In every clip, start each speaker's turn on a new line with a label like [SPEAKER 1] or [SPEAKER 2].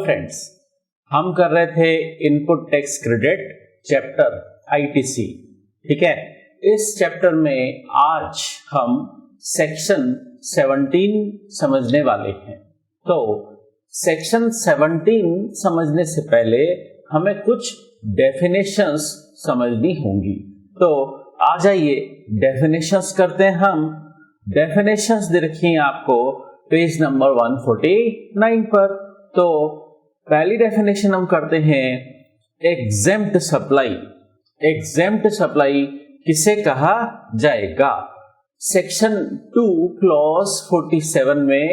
[SPEAKER 1] Friends, हम कर रहे थे input tax credit chapter ITC. ठीक है, इस चैप्टर में आज हम सेक्शन 17 समझने वाले हैं। तो सेक्शन 17 समझने से पहले हमें कुछ डेफिनेशंस समझनी होंगी। तो आ जाइए डेफिनेशंस करते हैं। हम डेफिनेशंस दे रखी हैं आपको पेज नंबर 149 पर। तो पहली डेफिनेशन हम करते हैं एग्जेम्प्ट सप्लाई। एग्जेम्प्ट सप्लाई किसे कहा जाएगा? सेक्शन 2 क्लॉज 47 में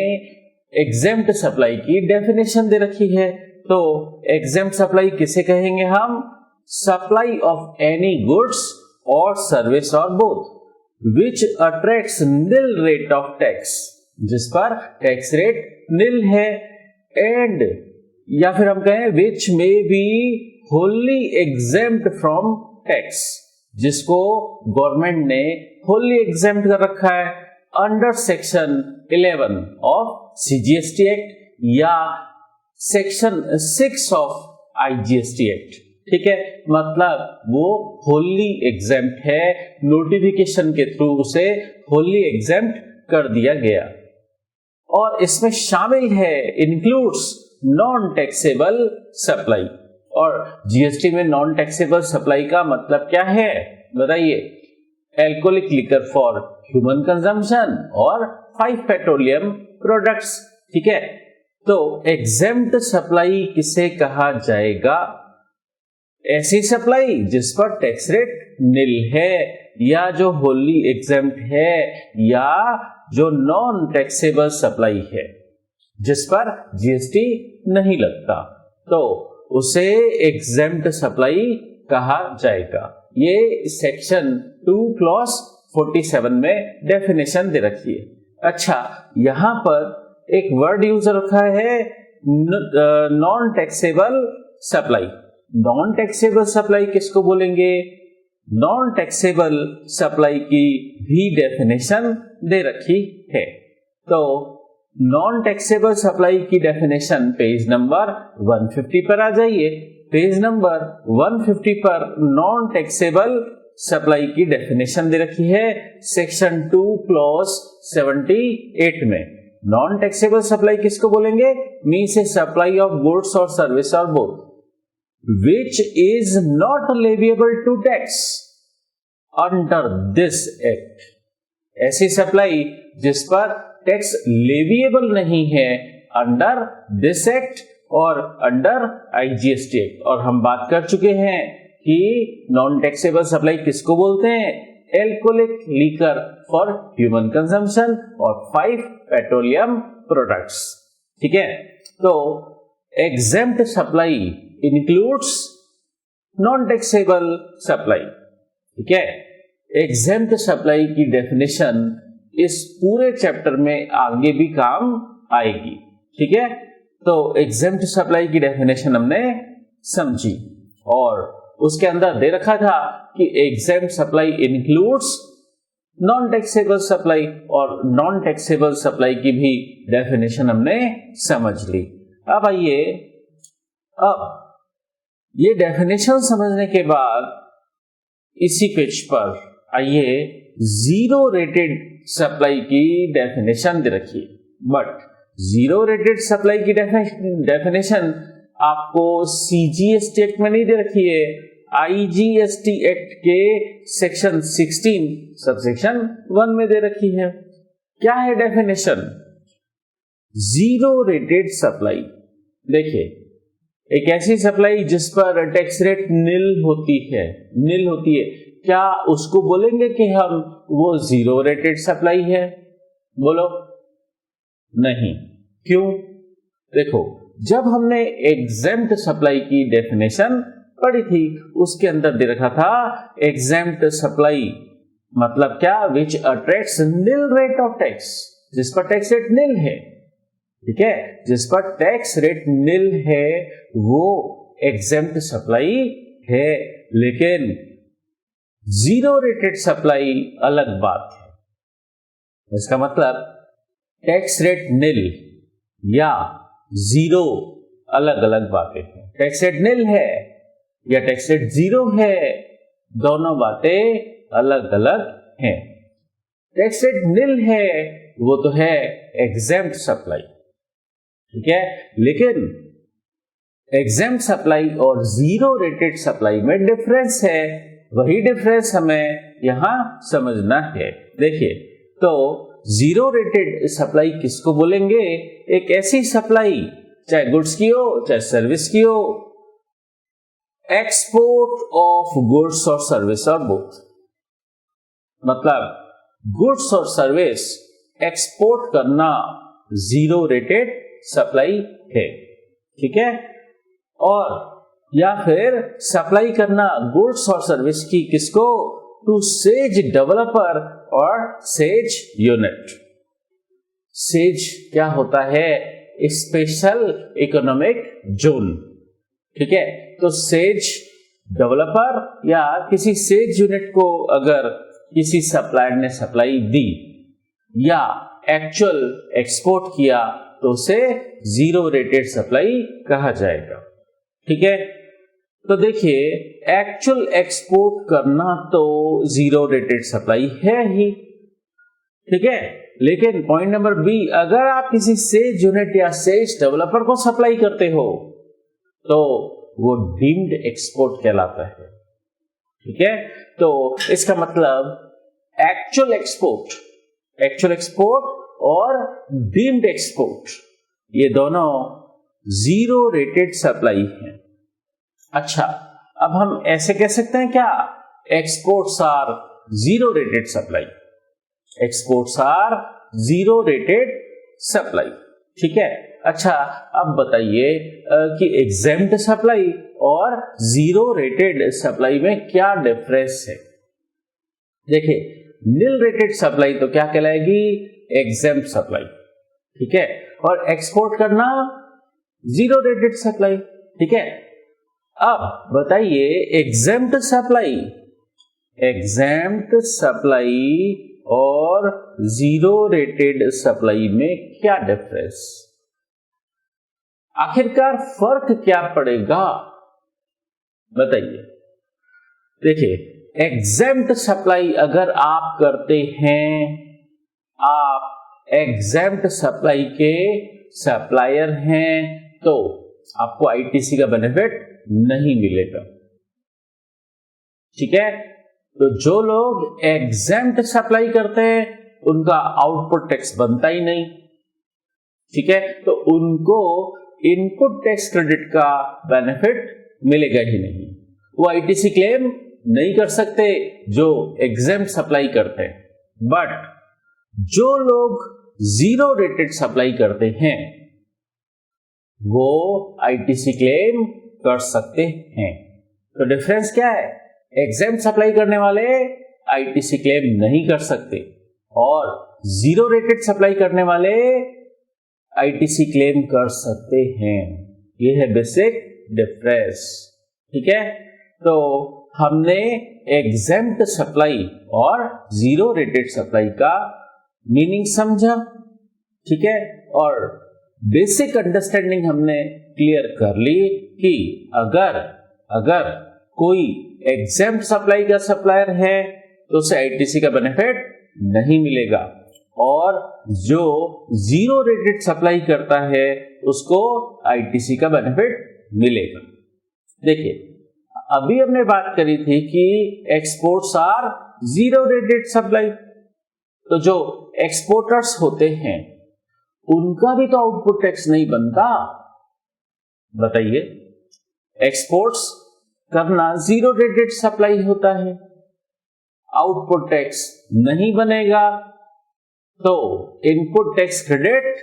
[SPEAKER 1] एग्जेम्प्ट सप्लाई की डेफिनेशन दे रखी है। तो एग्जेम्प्ट सप्लाई किसे कहेंगे हम? सप्लाई ऑफ एनी गुड्स और सर्विस और both which attracts nil rate of tax, जिस पर टैक्स रेट निल है, एंड या फिर हम कहें which may be wholly exempt from tax, जिसको गवर्नमेंट ने होली एग्जेम्प्ट कर रखा है under section 11 of CGST act या सेक्शन 6 ऑफ आईजीएसटी एक्ट। ठीक है, मतलब वो होली एग्जेम्प्ट है, नोटिफिकेशन के थ्रू उसे होली एग्जेम्प्ट कर दिया गया। और इसमें शामिल है इंक्लूड्स नॉन टैक्सेबल सप्लाई। और जीएसटी में नॉन टैक्सेबल सप्लाई का मतलब क्या है बताइए? Alcoholic liquor for human consumption और 5 पेट्रोलियम प्रोडक्ट्स। ठीक है, तो एग्जेम्प्ट सप्लाई किसे कहा जाएगा? ऐसी सप्लाई जिस पर टैक्स रेट निल है, या जो होली एग्जेम्प्ट है, या जो नॉन टैक्सेबल सप्लाई है जिस पर जीएसटी नहीं लगता, तो उसे एग्जेम्प्ट सप्लाई कहा जाएगा। ये सेक्शन 2 क्लॉज 47 में डेफिनेशन दे रखी है। अच्छा, यहां पर एक वर्ड यूज रखा है non taxable supply. Non taxable supply किसको बोलेंगे? नॉन टैक्सेबल सप्लाई की भी डेफिनेशन दे रखी है। तो नॉन टैक्सेबल सप्लाई की डेफिनेशन पेज नंबर 150 पर आ जाइए। पेज नंबर 150 पर नॉन टैक्सेबल सप्लाई की डेफिनेशन दे रखी है सेक्शन 2 क्लॉज 78 में। नॉन टैक्सेबल सप्लाई किसको बोलेंगे? Means A supply of goods और सर्विस और both which is not leviable to tax under this act। ऐसी सप्लाई जिस पर टैक्स लेविएबल नहीं है अंडर दिस एक्ट और अंडर आईजीएसटी एक्ट। और हम बात कर चुके हैं कि नॉन टैक्सेबल सप्लाई किसको बोलते हैं? Alcoholic liquor for human consumption और 5 पेट्रोलियम प्रोडक्ट्स। ठीक है, तो exempt supply includes non taxable supply. ठीक है, एग्जेम्प्ट सप्लाई की डेफिनेशन इस पूरे चैप्टर में आगे भी काम आएगी। ठीक है, तो एग्जेम्प्ट सप्लाई की डेफिनेशन हमने समझी और उसके अंदर दे रखा था कि exempt supply includes non taxable supply, और नॉन टैक्सेबल सप्लाई की भी डेफिनेशन हमने समझ ली। अब आइए, अब ये डेफिनेशन समझने के बाद इसी पेज पर आइए जीरो रेटेड सप्लाई की डेफिनेशन दे रखी है। बट जीरो रेटेड सप्लाई की डेफिनेशन आपको सीजीएसटी एक्ट में नहीं दे रखी है, आईजीएसटी एक्ट के सेक्शन 16 सबसेक्शन 1 में दे रखी है। क्या है डेफिनेशन? जीरो रेटेड सप्लाई, देखिए, एक ऐसी सप्लाई जिस पर टैक्स रेट निल होती है। क्या उसको बोलेंगे कि हम वो जीरो रेटेड सप्लाई है? बोलो नहीं। क्यों? देखो, जब हमने एग्जेम्प्ट सप्लाई की डेफिनेशन पढ़ी थी उसके अंदर दे रखा था एग्जेम्प्ट सप्लाई मतलब क्या? Which attracts nil rate of tax, जिस पर टैक्स रेट निल है। ठीक है, जिस पर टैक्स रेट निल है वो एग्जेम्प्ट सप्लाई है। लेकिन जीरो रेटेड सप्लाई अलग बात है। इसका मतलब टैक्स रेट निल या जीरो अलग अलग बातें हैं। टैक्स रेट निल है या टैक्स रेट 0 है, दोनों बातें अलग अलग हैं। टैक्स रेट निल है वो तो है एग्जेम्प्ट सप्लाई, ठीक है, लेकिन एग्जेम्प्ट सप्लाई और 0 रेटेड सप्लाई में डिफरेंस है, वही डिफरेंस हमें यहां समझना है। देखिए, तो 0 रेटेड सप्लाई किसको बोलेंगे? एक ऐसी सप्लाई, चाहे गुड्स की हो चाहे सर्विस की हो, एक्सपोर्ट ऑफ गुड्स और सर्विस और बोथ, मतलब गुड्स और सर्विस एक्सपोर्ट करना 0 रेटेड सप्लाई है, ठीक है, और या फिर सप्लाई करना गुड्स और सर्विस की किसको? टू सेज डेवलपर और सेज यूनिट। सेज क्या होता है? स्पेशल इकोनॉमिक जोन, ठीक है, तो सेज डेवलपर या किसी सेज यूनिट को अगर किसी सप्लायर ने सप्लाई दी या एक्चुअल एक्सपोर्ट किया तो उसे 0 रेटेड सप्लाई कहा जाएगा, ठीक है। तो देखिए, एक्चुअल एक्सपोर्ट करना तो 0 रेटेड सप्लाई है ही, ठीक है, लेकिन पॉइंट नंबर बी, अगर आप किसी सेज यूनिट या सेज डेवलपर को सप्लाई करते हो तो वो डीम्ड एक्सपोर्ट कहलाता है, ठीक है। तो इसका मतलब एक्चुअल एक्सपोर्ट और डीम्ड एक्सपोर्ट ये दोनों 0 रेटेड सप्लाई है। अच्छा, अब हम ऐसे कह सकते हैं क्या? Exports are 0 rated supply, exports are 0 rated supply, ठीक है। अच्छा, अब बताइए कि एग्जेम्प्ट सप्लाई और 0 रेटेड सप्लाई में क्या डिफरेंस है? देखिए, निल रेटेड सप्लाई तो क्या कहलाएगी? एग्जेम्प्ट सप्लाई, ठीक है, और एक्सपोर्ट करना 0 रेटेड सप्लाई, ठीक है। अब बताइए, एग्जेम्प्ट सप्लाई और 0 रेटेड सप्लाई में क्या डिफरेंस? आखिरकार फर्क क्या पड़ेगा? बताइए। देखिए, एग्जेम्प्ट सप्लाई अगर आप करते हैं, आप एग्जेम्प्ट सप्लाई के सप्लायर हैं, तो आपको आईटीसी का बेनिफिट नहीं मिलेगा, ठीक है। तो जो लोग एग्जेम्प्ट सप्लाई करते हैं उनका आउटपुट टैक्स बनता ही नहीं, ठीक है, तो उनको इनपुट टैक्स क्रेडिट का बेनिफिट मिलेगा ही नहीं, वो आईटीसी क्लेम नहीं कर सकते जो एग्जेम्प्ट सप्लाई करते हैं। बट जो लोग 0 रेटेड सप्लाई करते हैं वो आईटीसी क्लेम कर सकते हैं। तो डिफरेंस क्या है? एग्जेम्प्ट सप्लाई करने वाले आईटीसी क्लेम नहीं कर सकते और 0 रेटेड सप्लाई करने वाले आईटीसी क्लेम कर सकते हैं। ये है बेसिक डिफरेंस, ठीक है। तो हमने एग्जेम्प्ट सप्लाई और 0 रेटेड सप्लाई का मीनिंग समझा, ठीक है, और बेसिक अंडरस्टैंडिंग हमने क्लियर कर ली कि अगर कोई एग्जेम्प्ट सप्लाई का सप्लायर है तो उसे आईटीसी का बेनिफिट नहीं मिलेगा और जो 0 रेटेड सप्लाई करता है उसको आईटीसी का बेनिफिट मिलेगा। देखिए, अभी हमने बात करी थी कि एक्सपोर्ट्स आर 0 रेटेड सप्लाई, तो जो एक्सपोर्टर्स होते हैं उनका भी तो आउटपुट टैक्स नहीं बनता। बताइए, एक्सपोर्ट्स करना 0 रेटेड सप्लाई होता है, आउटपुट टैक्स नहीं बनेगा, तो इनपुट टैक्स क्रेडिट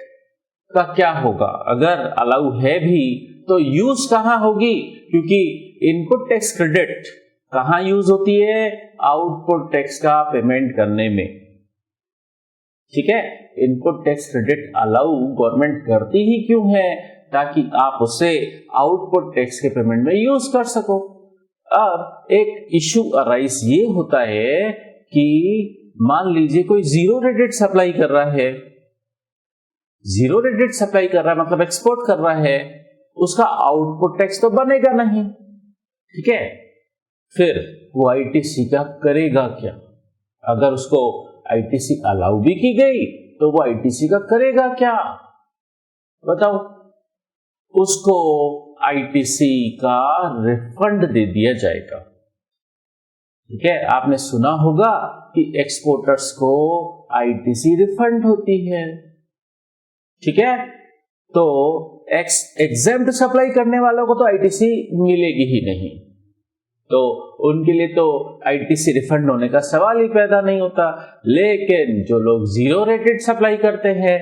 [SPEAKER 1] का क्या होगा? अगर अलाउ है भी तो यूज कहां होगी? क्योंकि इनपुट टैक्स क्रेडिट कहां यूज होती है? आउटपुट टैक्स का पेमेंट करने में, ठीक है। Input tax credit allow government करती ही क्यों है? ताकि आप उसे आउटपुट टैक्स के पेमेंट में यूज कर सको। अब एक इशू अराइज ये होता है कि मान लीजिए कोई 0 रेटेड सप्लाई कर रहा है, 0 रेटेड सप्लाई कर रहा है मतलब एक्सपोर्ट कर रहा है, उसका आउटपुट टैक्स तो बनेगा नहीं, ठीक है। फिर वो आईटीसी का करेगा क्या? अगर उसको आईटीसी अलाउ भी की गई तो वो आईटीसी का करेगा क्या बताओ? उसको आईटीसी का रिफंड दे दिया जाएगा, ठीक है। आपने सुना होगा कि एक्सपोर्टर्स को आईटीसी रिफंड होती है, ठीक है। तो एग्जेम्प्ट सप्लाई करने वालों को तो आईटीसी मिलेगी ही नहीं, तो उनके लिए तो आईटीसी रिफंड होने का सवाल ही पैदा नहीं होता। लेकिन जो लोग जीरो रेटेड सप्लाई करते हैं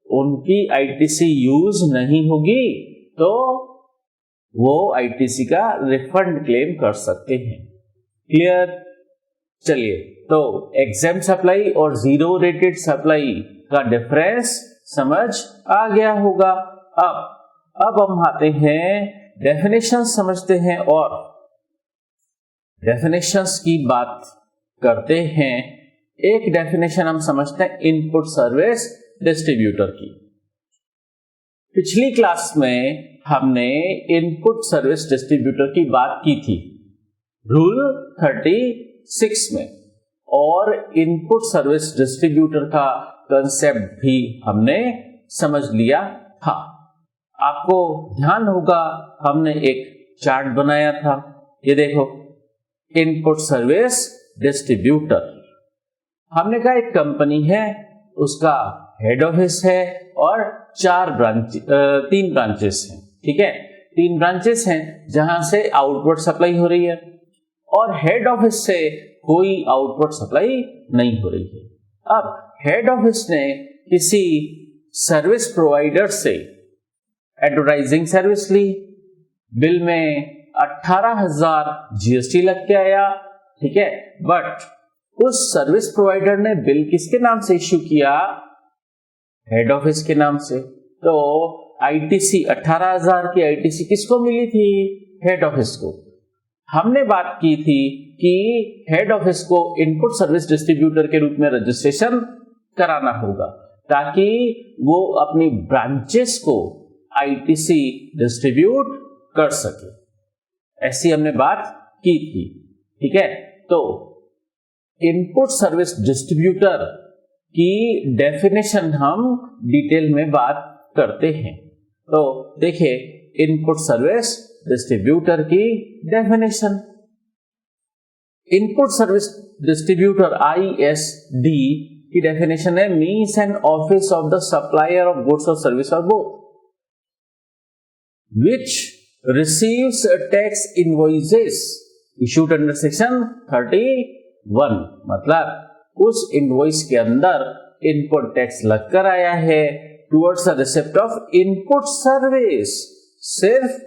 [SPEAKER 1] उनकी आईटीसी यूज नहीं होगी, तो वो आईटीसी का रिफंड क्लेम कर सकते हैं। क्लियर? चलिए, तो एग्जेम्प्ट सप्लाई और जीरो रेटेड सप्लाई का डिफरेंस समझ आ गया होगा। अब हम आते हैं डेफिनेशन समझते हैं और डेफिनेशंस की बात करते हैं। एक डेफिनेशन हम समझते हैं इनपुट सर्विस डिस्ट्रीब्यूटर की। पिछली क्लास में हमने इनपुट सर्विस डिस्ट्रीब्यूटर की बात की थी रूल 36 में, और इनपुट सर्विस डिस्ट्रीब्यूटर का कंसेप्ट भी हमने समझ लिया था। आपको ध्यान होगा हमने एक चार्ट बनाया था, ये देखो, इनपुट सर्विस डिस्ट्रीब्यूटर। हमने कहा एक कंपनी है, उसका हेड ऑफिस है और 3 ब्रांचेस हैं, ठीक है। 3 ब्रांचेस हैं जहां से आउटवर्ड सप्लाई हो रही है और हेड ऑफिस से कोई आउटवर्ड सप्लाई नहीं हो रही है। अब हेड ऑफिस ने किसी सर्विस प्रोवाइडर से एडवर्टाइजिंग सर्विस ली, बिल में 18,000 जीएसटी लग के आया, ठीक है। बट उस सर्विस प्रोवाइडर ने बिल किसके नाम से इश्यू किया? हेड ऑफिस के नाम से। तो आईटीसी 18,000 की आईटीसी किसको मिली थी? हेड ऑफिस को। हमने बात की थी कि हेड ऑफिस को इनपुट सर्विस डिस्ट्रीब्यूटर के रूप में रजिस्ट्रेशन कराना होगा ताकि वो अपनी ब्रांचेस को आईटीसी डिस्ट्रीब्यूट कर सके। ऐसी हमने बात की थी, ठीक है। तो इनपुट सर्विस डिस्ट्रीब्यूटर की डेफिनेशन हम डिटेल में बात करते हैं। तो देखिए, इनपुट सर्विस डिस्ट्रीब्यूटर की definition. Input service distributor ISD की डेफिनेशन है means and office of the supplier of goods और सर्विस और both which receives tax invoices issued under section 31। मतलब उस इनवॉइस के अंदर इनपुट टैक्स लगकर आया है towards the receipt of input service. सिर्फ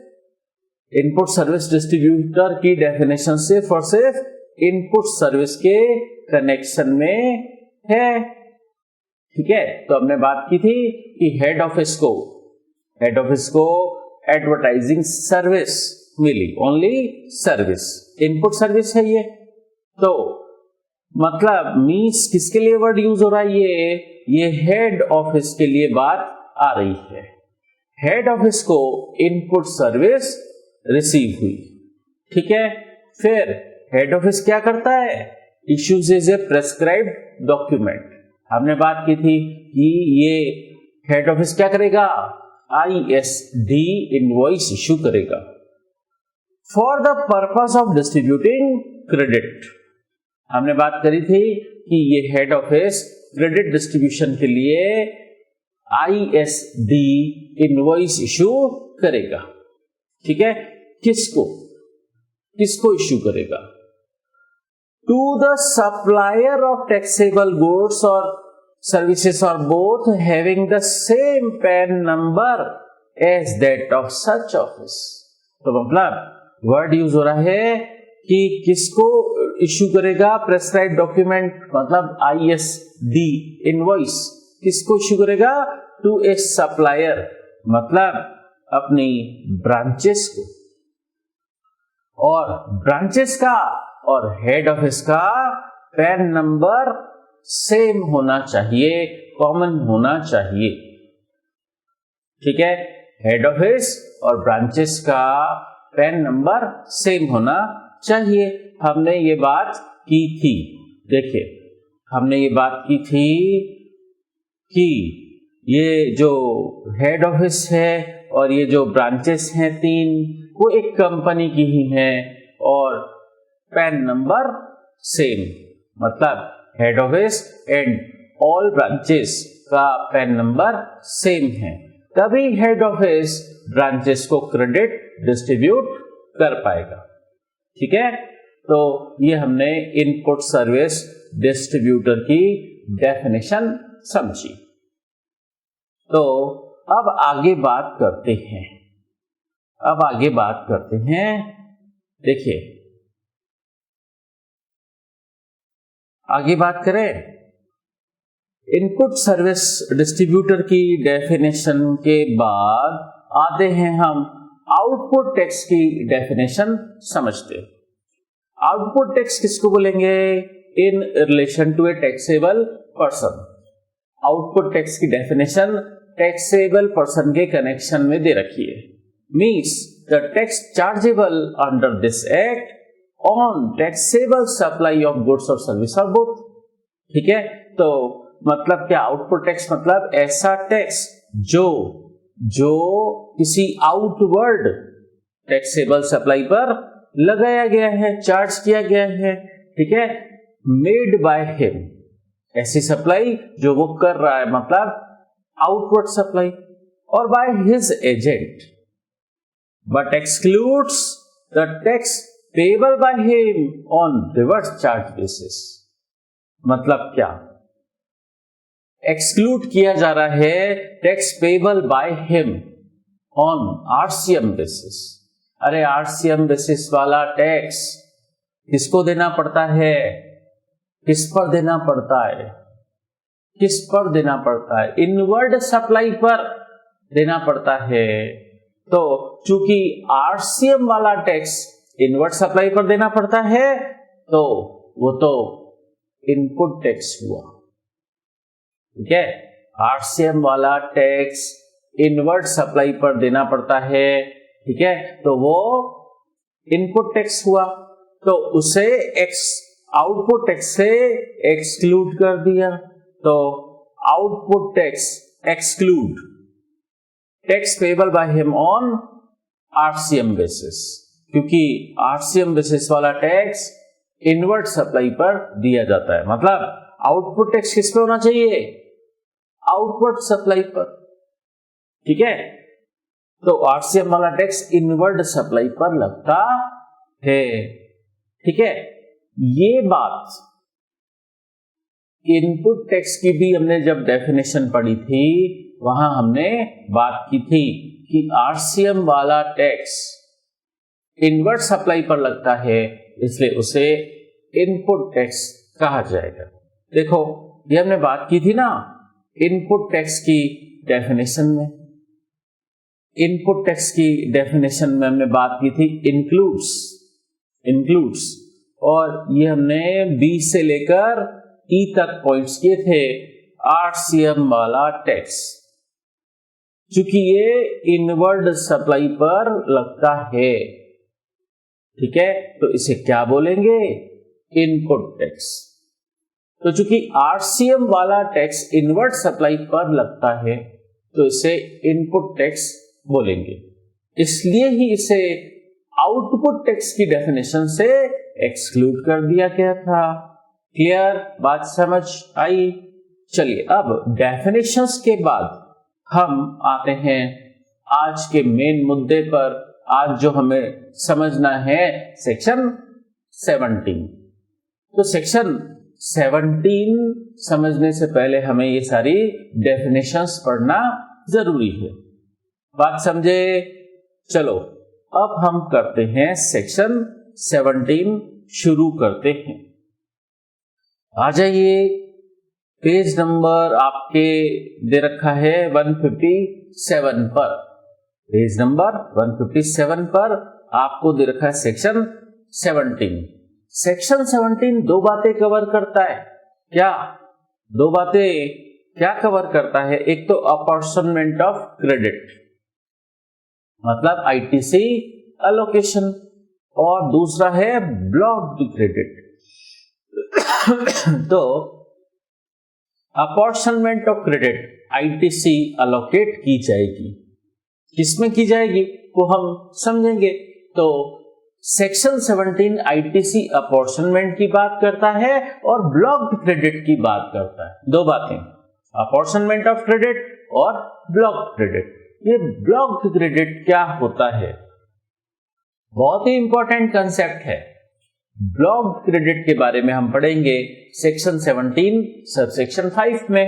[SPEAKER 1] इनपुट सर्विस डिस्ट्रीब्यूटर की डेफिनेशन सिर्फ और सिर्फ इनपुट सर्विस के कनेक्शन में है, ठीक है। तो हमने बात की थी कि हेड ऑफिस को एडवर्टाइजिंग सर्विस मिली, ओनली सर्विस, इनपुट सर्विस है ये। तो मतलब मीन्स किसके लिए वर्ड यूज हो रहा है? ये हेड ऑफिस के लिए बात आ रही है। हेड ऑफिस को इनपुट सर्विस रिसीव हुई, ठीक है। फिर हेड ऑफिस क्या करता है? इश्यूज ए प्रेस्क्राइब्ड डॉक्यूमेंट। हमने बात की थी कि ये हेड ऑफिस क्या करेगा? ISD इनवॉइस इश्यू करेगा for the purpose of distributing credit. हमने बात करी थी कि ये हेड ऑफिस क्रेडिट डिस्ट्रीब्यूशन के लिए ISD इनवॉइस इश्यू करेगा, ठीक है। किसको इश्यू करेगा? To the supplier of taxable goods और सर्विसेज और both having the same PAN number as that of such office. तो मतलब वर्ड यूज हो रहा है कि किसको इश्यू करेगा? प्रेस्क्राइब्ड डॉक्यूमेंट, मतलब ISD इनवॉइस किसको इश्यू करेगा? टू ए सप्लायर, मतलब अपनी ब्रांचेस को। और ब्रांचेस का और हेड ऑफिस का पैन नंबर सेम होना चाहिए, कॉमन होना चाहिए, ठीक है। हेड ऑफिस और ब्रांचेस का पैन नंबर सेम होना चाहिए। हमने ये बात की थी, देखिए हमने ये बात की थी कि ये जो हेड ऑफिस है और ये जो ब्रांचेस हैं 3, वो एक कंपनी की ही हैं और पैन नंबर सेम, मतलब head office and all branches का पैन नंबर सेम है, तभी हेड ऑफिस ब्रांचेस को क्रेडिट डिस्ट्रीब्यूट कर पाएगा। ठीक है, तो ये हमने इनपुट सर्विस डिस्ट्रीब्यूटर की डेफिनेशन समझी। तो अब आगे बात करते हैं, देखिए आगे बात करें इनपुट सर्विस डिस्ट्रीब्यूटर की डेफिनेशन के बाद आते हैं हम आउटपुट टैक्स की डेफिनेशन समझते। आउटपुट टैक्स किसको बोलेंगे? In relation to a taxable person. Output tax की डेफिनेशन टैक्सेबल पर्सन के कनेक्शन में दे रखी है। Means the tax chargeable under this act on taxable supply of goods और सर्विस ऑफ बोथ। ठीक है, तो मतलब क्या आउटपुट टैक्स? मतलब ऐसा टैक्स जो किसी आउटवर्ड टैक्सेबल सप्लाई पर लगाया गया है, चार्ज किया गया है। ठीक है, मेड बाय हिम, ऐसी सप्लाई जो वो कर रहा है, मतलब आउटवर्ड सप्लाई, और by his agent, but excludes the tax payable by him on reverse charge basis. मतलब क्या? एक्सक्लूड किया जा रहा है tax payable by him on RCM basis. अरे आरसीएम बेसिस वाला टैक्स किसको देना पड़ता है? किस पर देना पड़ता है? किस पर देना पड़ता है? इनवर्ड सप्लाई पर देना पड़ता है। तो चूंकि आरसीएम वाला टैक्स इनवर्ड सप्लाई पर देना पड़ता है, तो वो तो इनपुट टैक्स हुआ। ठीक है, आरसीएम वाला टैक्स इनवर्ड सप्लाई पर देना पड़ता है। ठीक है, तो वो इनपुट टैक्स हुआ, तो उसे आउटपुट टैक्स से एक्सक्लूड कर दिया। तो output tax exclude tax payable by him on RCM basis, क्योंकि आरसीएम बेसिस वाला टैक्स इनवर्ड सप्लाई पर दिया जाता है। मतलब आउटपुट टैक्स किस पे होना चाहिए? आउटवर्ड सप्लाई पर। ठीक है, तो आरसीएम वाला टैक्स इनवर्ड सप्लाई पर लगता है। ठीक है, ये बात इनपुट टैक्स की भी हमने जब डेफिनेशन पढ़ी थी, वहां हमने बात की थी कि आरसीएम वाला टैक्स इनवर्ड सप्लाई पर लगता है, इसलिए उसे इनपुट टैक्स कहा जाएगा। देखो ये हमने बात की थी ना इनपुट टैक्स की डेफिनेशन में। इनपुट टैक्स की डेफिनेशन में हमने बात की थी इंक्लूड्स, और ये हमने बी से लेकर ई तक पॉइंट्स किए थे। आरसीएम वाला टैक्स चूंकि ये इनवर्ड सप्लाई पर लगता है, ठीक है, तो इसे क्या बोलेंगे? Input tax. तो चूंकि आरसीएम वाला टैक्स इनवर्ड सप्लाई पर लगता है, तो इसे इनपुट टैक्स बोलेंगे। इसलिए ही इसे आउटपुट टैक्स की डेफिनेशन से एक्सक्लूड कर दिया गया था। क्लियर? बात समझ आई? चलिए अब डेफिनेशंस के बाद हम आते हैं आज के मेन मुद्दे पर। आज जो हमें समझना है सेक्शन 17। तो सेक्शन 17 समझने से पहले हमें ये सारी डेफिनेशंस पढ़ना जरूरी है। बात समझे? चलो अब हम करते हैं सेक्शन 17 शुरू करते हैं। आ जाइए, पेज नंबर आपके दे रखा है 157 पर। पेज नंबर 157 पर आपको दे रखा है सेक्शन 17। सेक्शन 17 दो बातें कवर करता है। क्या दो बातें क्या कवर करता है? एक तो अपॉर्शनमेंट ऑफ क्रेडिट, मतलब आईटीसी अलोकेशन, और दूसरा है ब्लॉक्ड क्रेडिट। तो apportionment of credit ITC allocate की जाएगी, किसमें की जाएगी वो हम समझेंगे। तो सेक्शन 17 आईटीसी अपॉर्शनमेंट की बात करता है और ब्लॉक्ड क्रेडिट की बात करता है। दो बातें, अपॉर्शनमेंट ऑफ क्रेडिट और ब्लॉक्ड क्रेडिट। ये ब्लॉक्ड क्रेडिट क्या होता है, बहुत ही इंपॉर्टेंट कंसेप्ट है। ब्लॉक्ड क्रेडिट के बारे में हम पढ़ेंगे सेक्शन 17 सबसेक्शन 5 में।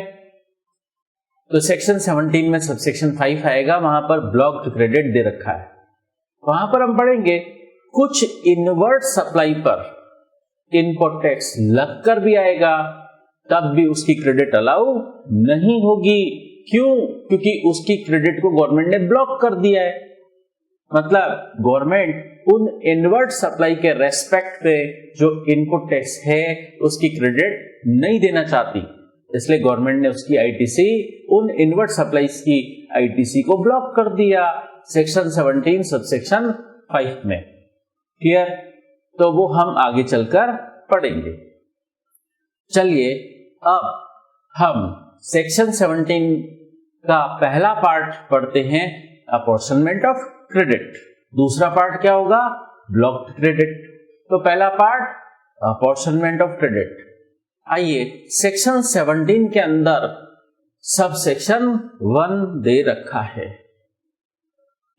[SPEAKER 1] तो सेक्शन 17 में सबसेक्शन 5 आएगा, वहां पर ब्लॉक्ड क्रेडिट दे रखा है। वहां पर हम पढ़ेंगे कुछ इनवर्ट सप्लाई पर इनपुट टैक्स लगकर भी आएगा, तब भी उसकी क्रेडिट अलाउ नहीं होगी। क्यों? क्योंकि उसकी क्रेडिट को गवर्नमेंट ने ब्लॉक कर दिया है। मतलब गवर्नमेंट उन इनवर्ट सप्लाई के रेस्पेक्ट पे जो इनपुट टैक्स है उसकी क्रेडिट नहीं देना चाहती, इसलिए गवर्नमेंट ने उसकी आईटीसी, उन इनवर्ट सप्लाईज की आईटीसी को ब्लॉक कर दिया सेक्शन 17 सबसेक्शन 5 में। क्लियर? तो वो हम आगे चलकर पढ़ेंगे। चलिए अब हम सेक्शन 17 का पहला पार्ट पढ़ते हैं, अपॉर्शनमेंट ऑफ क्रेडिट। दूसरा पार्ट क्या होगा? Blocked credit. तो पहला पार्ट अपॉर्शनमेंट ऑफ क्रेडिट। आइए सेक्शन 17 के अंदर सब सेक्शन 1 दे रखा है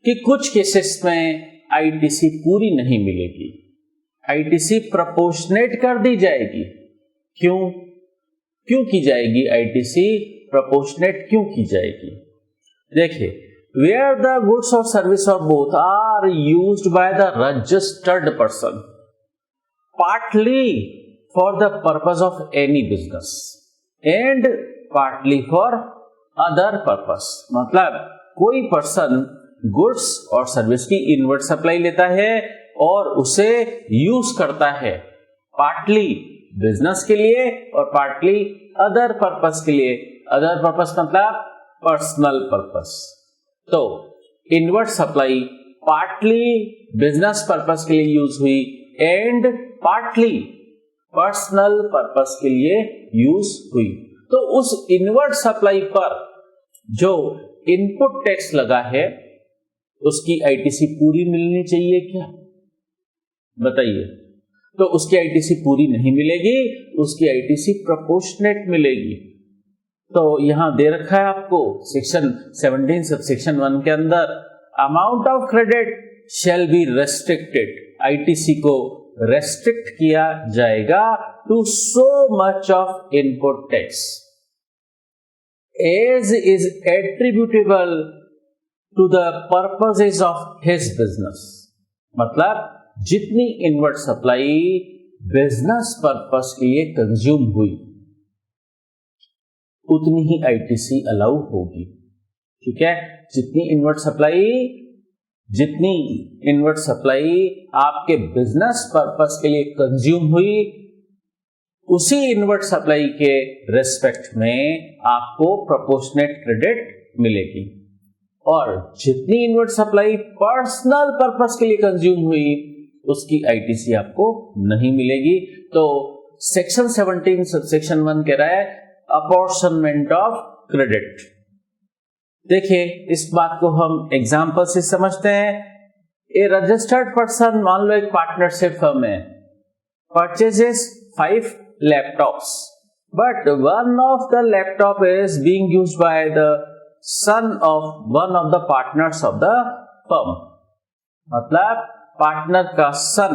[SPEAKER 1] कि कुछ केसेस में आईटीसी पूरी नहीं मिलेगी, आईटीसी प्रोपोर्शनेट कर दी जाएगी। क्यों की जाएगी आईटीसी प्रोपोर्शनेट, क्यों की जाएगी? देखिए, where the goods or service of both are used by the registered person partly for the purpose of any business and partly for other purpose। मतलब कोई पर्सन गुड्स और सर्विस की इनवर्ट सप्लाई लेता है और उसे यूज करता है पार्टली बिजनेस के लिए और पार्टली अदर पर्पस के लिए। अदर पर्पस मतलब पर्सनल पर्पस। तो invert supply partly business purpose के लिए यूज हुई एंड पार्टली पर्सनल पर्पस के लिए यूज हुई। तो उस इनवर्ट सप्लाई पर जो इनपुट टैक्स लगा है उसकी आईटीसी पूरी मिलनी चाहिए क्या? बताइए। तो उसकी आईटीसी पूरी नहीं मिलेगी, उसकी आईटीसी प्रोपोर्शनेट मिलेगी। तो यहां दे रखा है आपको सेक्शन 17 सबसेक्शन 1 के अंदर, amount of credit shall be restricted, ITC को रेस्ट्रिक्ट किया जाएगा to so much of input tax as is attributable to the purposes of his business. मतलब जितनी इनवर्ट सप्लाई बिजनेस पर्पस के लिए कंज्यूम हुई उतनी ही आईटीसी अलाउ होगी। ठीक है, जितनी इनवर्ट सप्लाई आपके बिजनेस पर्पस के लिए कंज्यूम हुई उसी इनवर्ट सप्लाई के रेस्पेक्ट में आपको प्रोपोर्शनेट क्रेडिट मिलेगी, और जितनी इनवर्ट सप्लाई पर्सनल पर्पस के लिए कंज्यूम हुई उसकी आईटीसी आपको नहीं मिलेगी। तो सेक्शन 17 सबसेक्शन 1 कह रहा है अपॉर्शनमेंट ऑफ क्रेडिट। देखिए, इस बात को हम एग्जांपल से समझते हैं। ए रजिस्टर्ड पर्सन, मान लो एक पार्टनरशिप फर्म है, purchases 5 laptops, but one of the laptop is being used by the son of one of the partners of the firm. मतलब पार्टनर का सन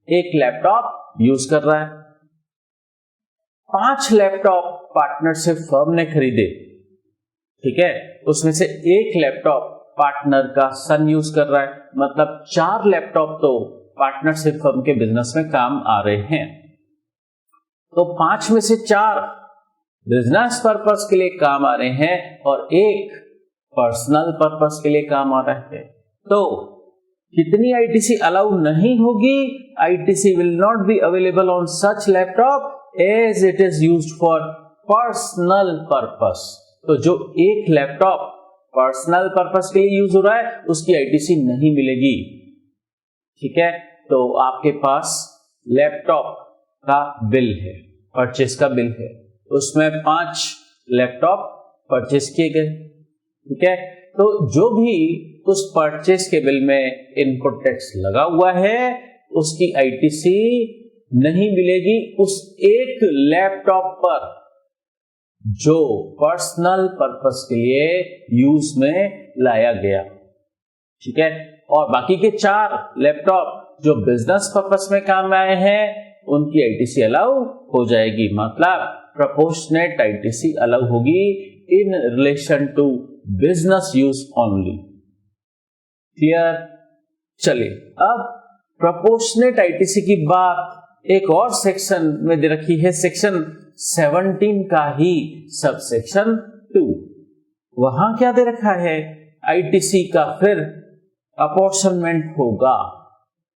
[SPEAKER 1] एक लैपटॉप यूज कर रहा है। 5 लैपटॉप पार्टनरशिप फर्म ने खरीदे, ठीक है, उसमें से एक लैपटॉप पार्टनर का सन यूज कर रहा है, मतलब 4 लैपटॉप तो पार्टनरशिप फर्म के बिजनेस में काम आ रहे हैं। तो 5 में से 4 बिजनेस पर्पस के लिए काम आ रहे हैं और एक पर्सनल पर्पस के लिए काम आ रहा है। तो कितनी आईटीसी अलाउ नहीं होगी? ITC will not be available on such laptop as it is used for personal purpose. तो जो एक लैपटॉप पर्सनल पर्पस के लिए यूज हो रहा है उसकी आईटीसी नहीं मिलेगी। ठीक है, तो आपके पास लैपटॉप का बिल है, परचेस का बिल है, उसमें 5 लैपटॉप परचेस किए गए। ठीक है, तो जो भी उस परचेस के बिल में इनपुट टैक्स लगा हुआ है उसकी आईटीसी नहीं मिलेगी उस एक लैपटॉप पर जो पर्सनल पर्पस के लिए यूज में लाया गया। ठीक है, और बाकी के 4 लैपटॉप जो बिजनेस पर्पस में काम आए हैं उनकी आईटीसी अलाउ हो जाएगी, मतलब प्रोपोर्शनेट आईटीसी अलाउ होगी in relation to business use only. Clear? चलिए, अब प्रोपोर्शनेट आईटीसी की बात एक और सेक्शन में दे रखी है, सेक्शन 17 का ही सब सेक्शन 2। वहां क्या दे रखा है? आईटीसी का फिर अपॉर्शनमेंट होगा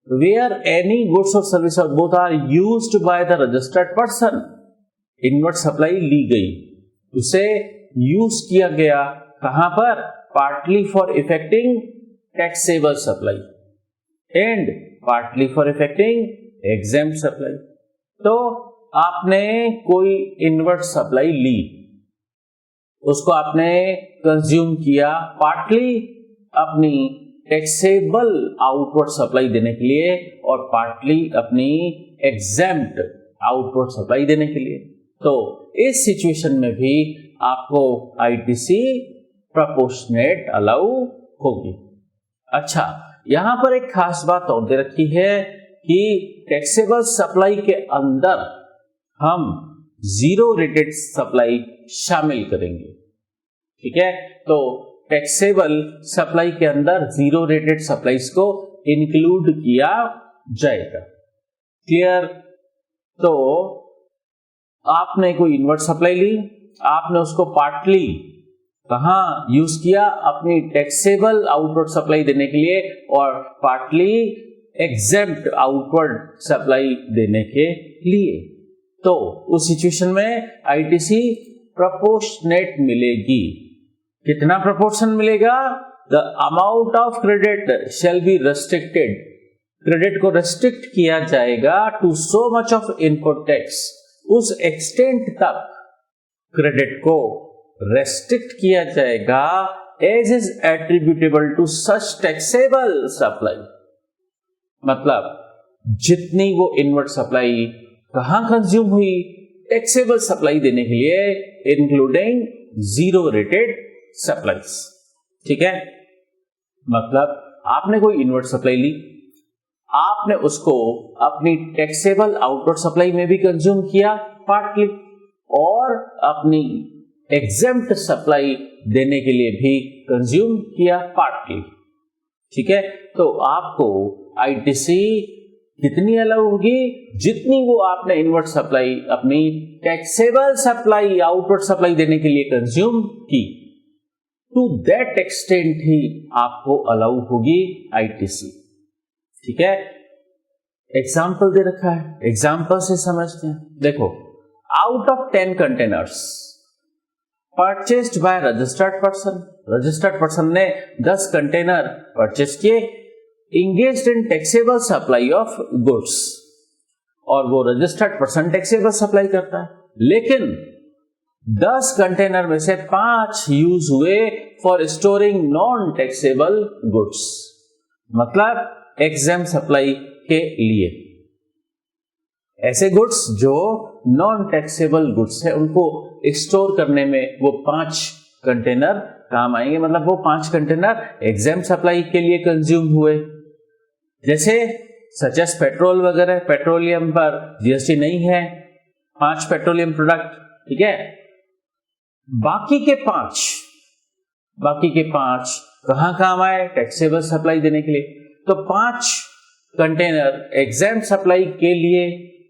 [SPEAKER 1] वेयर एनी गुड्स और सर्विस और both are used by the registered person. Inward supply ली गई, उसे यूज किया गया कहां पर? Partly for effecting taxable supply and partly for effecting exempt supply. तो आपने कोई इनवर्ट सप्लाई ली, उसको आपने कंज्यूम किया पार्टली अपनी टैक्सेबल आउटवर्ड सप्लाई देने के लिए और पार्टली अपनी एग्जेम्प्ट आउटवर्ड सप्लाई देने के लिए। तो इस सिचुएशन में भी आपको आईटीसी प्रोपोर्शनेट अलाउ होगी। अच्छा, यहां पर एक खास बात और दे रखी है कि टैक्सेबल सप्लाई के अंदर हम जीरो रेटेड सप्लाई शामिल करेंगे। ठीक है, तो टैक्सेबल सप्लाई के अंदर जीरो रेटेड सप्लाईज को इंक्लूड किया जाएगा। क्लियर? तो आपने कोई इनवर्ट सप्लाई ली, आपने उसको पार्टली कहां यूज किया? अपनी टैक्सेबल आउटवर्ड सप्लाई देने के लिए और पार्टली एग्जेम्प्ट आउटवर्ड सप्लाई देने के लिए। तो उस सिचुएशन में आईटीसी प्रोपोर्शनेट मिलेगी। कितना प्रोपोर्शन मिलेगा? The amount of credit shall be restricted. Credit को रेस्ट्रिक्ट किया जाएगा to so much of input tax, उस एक्सटेंट तक क्रेडिट को रेस्ट्रिक्ट किया जाएगा as is attributable to such taxable supply. मतलब जितनी वो इनवर्ट सप्लाई कहां कंज्यूम हुई? टैक्सेबल सप्लाई देने के लिए, इंक्लूडिंग जीरो रेटेड सप्लाईज। ठीक है, मतलब आपने कोई इनवर्ट सप्लाई ली, आपने उसको अपनी टैक्सेबल आउटवर्ड सप्लाई में भी कंज्यूम किया पार्टली और अपनी एग्जेम्प्ट सप्लाई देने के लिए भी कंज्यूम किया पार्टली। ठीक है, तो आपको आईटीसी कितनी अलाउ होगी? जितनी वो आपने इनवर्ट सप्लाई अपनी टैक्सेबल सप्लाई आउटवर्ड सप्लाई देने के लिए कंज्यूम की, टू दैट एक्सटेंट ही आपको अलाउ होगी आईटीसी। ठीक है, एग्जाम्पल दे रखा है, एग्जाम्पल से समझते हैं। देखो, out of 10 containers purchased by registered person, registered person ने 10 कंटेनर परचेस किए, engaged in taxable supply of goods, और वो रजिस्टर्ड पर्सन टैक्सेबल सप्लाई करता है, लेकिन 10 कंटेनर में से 5 यूज हुए for storing non taxable goods, मतलब एग्जेम्प्ट सप्लाई के लिए। ऐसे गुड्स जो नॉन टैक्सेबल गुड्स है उनको स्टोर करने में वो 5 कंटेनर काम आएंगे, मतलब वो 5 कंटेनर एग्जेम्प्ट सप्लाई के लिए कंज्यूम हुए। जैसे सच एज पेट्रोल वगैरह, पेट्रोलियम पर जीएसटी नहीं है, 5 पेट्रोलियम प्रोडक्ट। ठीक है, बाकी के 5 कहां काम आए? टैक्सेबल सप्लाई देने के लिए। तो 5 कंटेनर एग्जेम्प्ट सप्लाई के लिए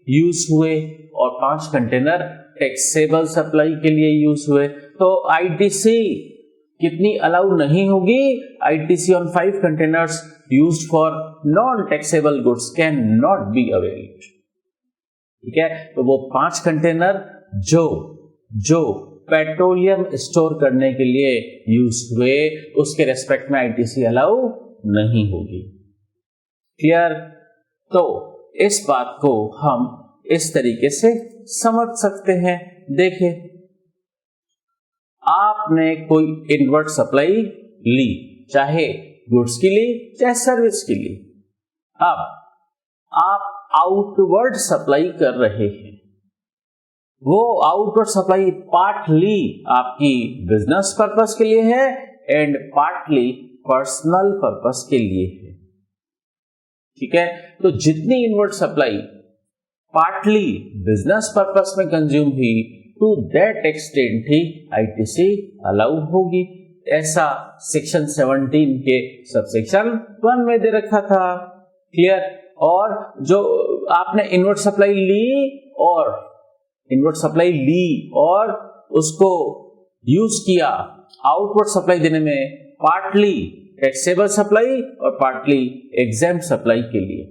[SPEAKER 1] यूज हुए और 5 कंटेनर टैक्सेबल सप्लाई के लिए यूज हुए। तो आईटीसी कितनी अलाउ नहीं होगी? ITC on 5 containers used for non taxable goods can not be availed. ठीक है, तो वो 5 कंटेनर जो पेट्रोलियम स्टोर करने के लिए यूज हुए उसके रेस्पेक्ट में आईटीसी अलाउ नहीं होगी। क्लियर? तो इस बात को हम इस तरीके से समझ सकते हैं। देखिए, आपने कोई इनवर्ट सप्लाई ली, चाहे गुड्स की ली चाहे सर्विस की ली। अब आप आउटवर्ड सप्लाई कर रहे हैं। वो आउटवर्ड सप्लाई पार्टली आपकी बिजनेस पर्पस के लिए है एंड पार्टली पर्सनल पर्पस के लिए है। ठीक है, तो जितनी inward supply partly business purpose में कंज्यूम हुई टू दैट एक्सटेंट ही आईटीसी अलाउ होगी। ऐसा सेक्शन 17 के सबसेक्शन 1 में दे रखा था। क्लियर? और जो आपने इनवर्ट सप्लाई ली और उसको यूज किया आउटवर्ड सप्लाई देने में, पार्टली टैक्सेबल सप्लाई और पार्टली एग्जेम्प्ट सप्लाई के लिए,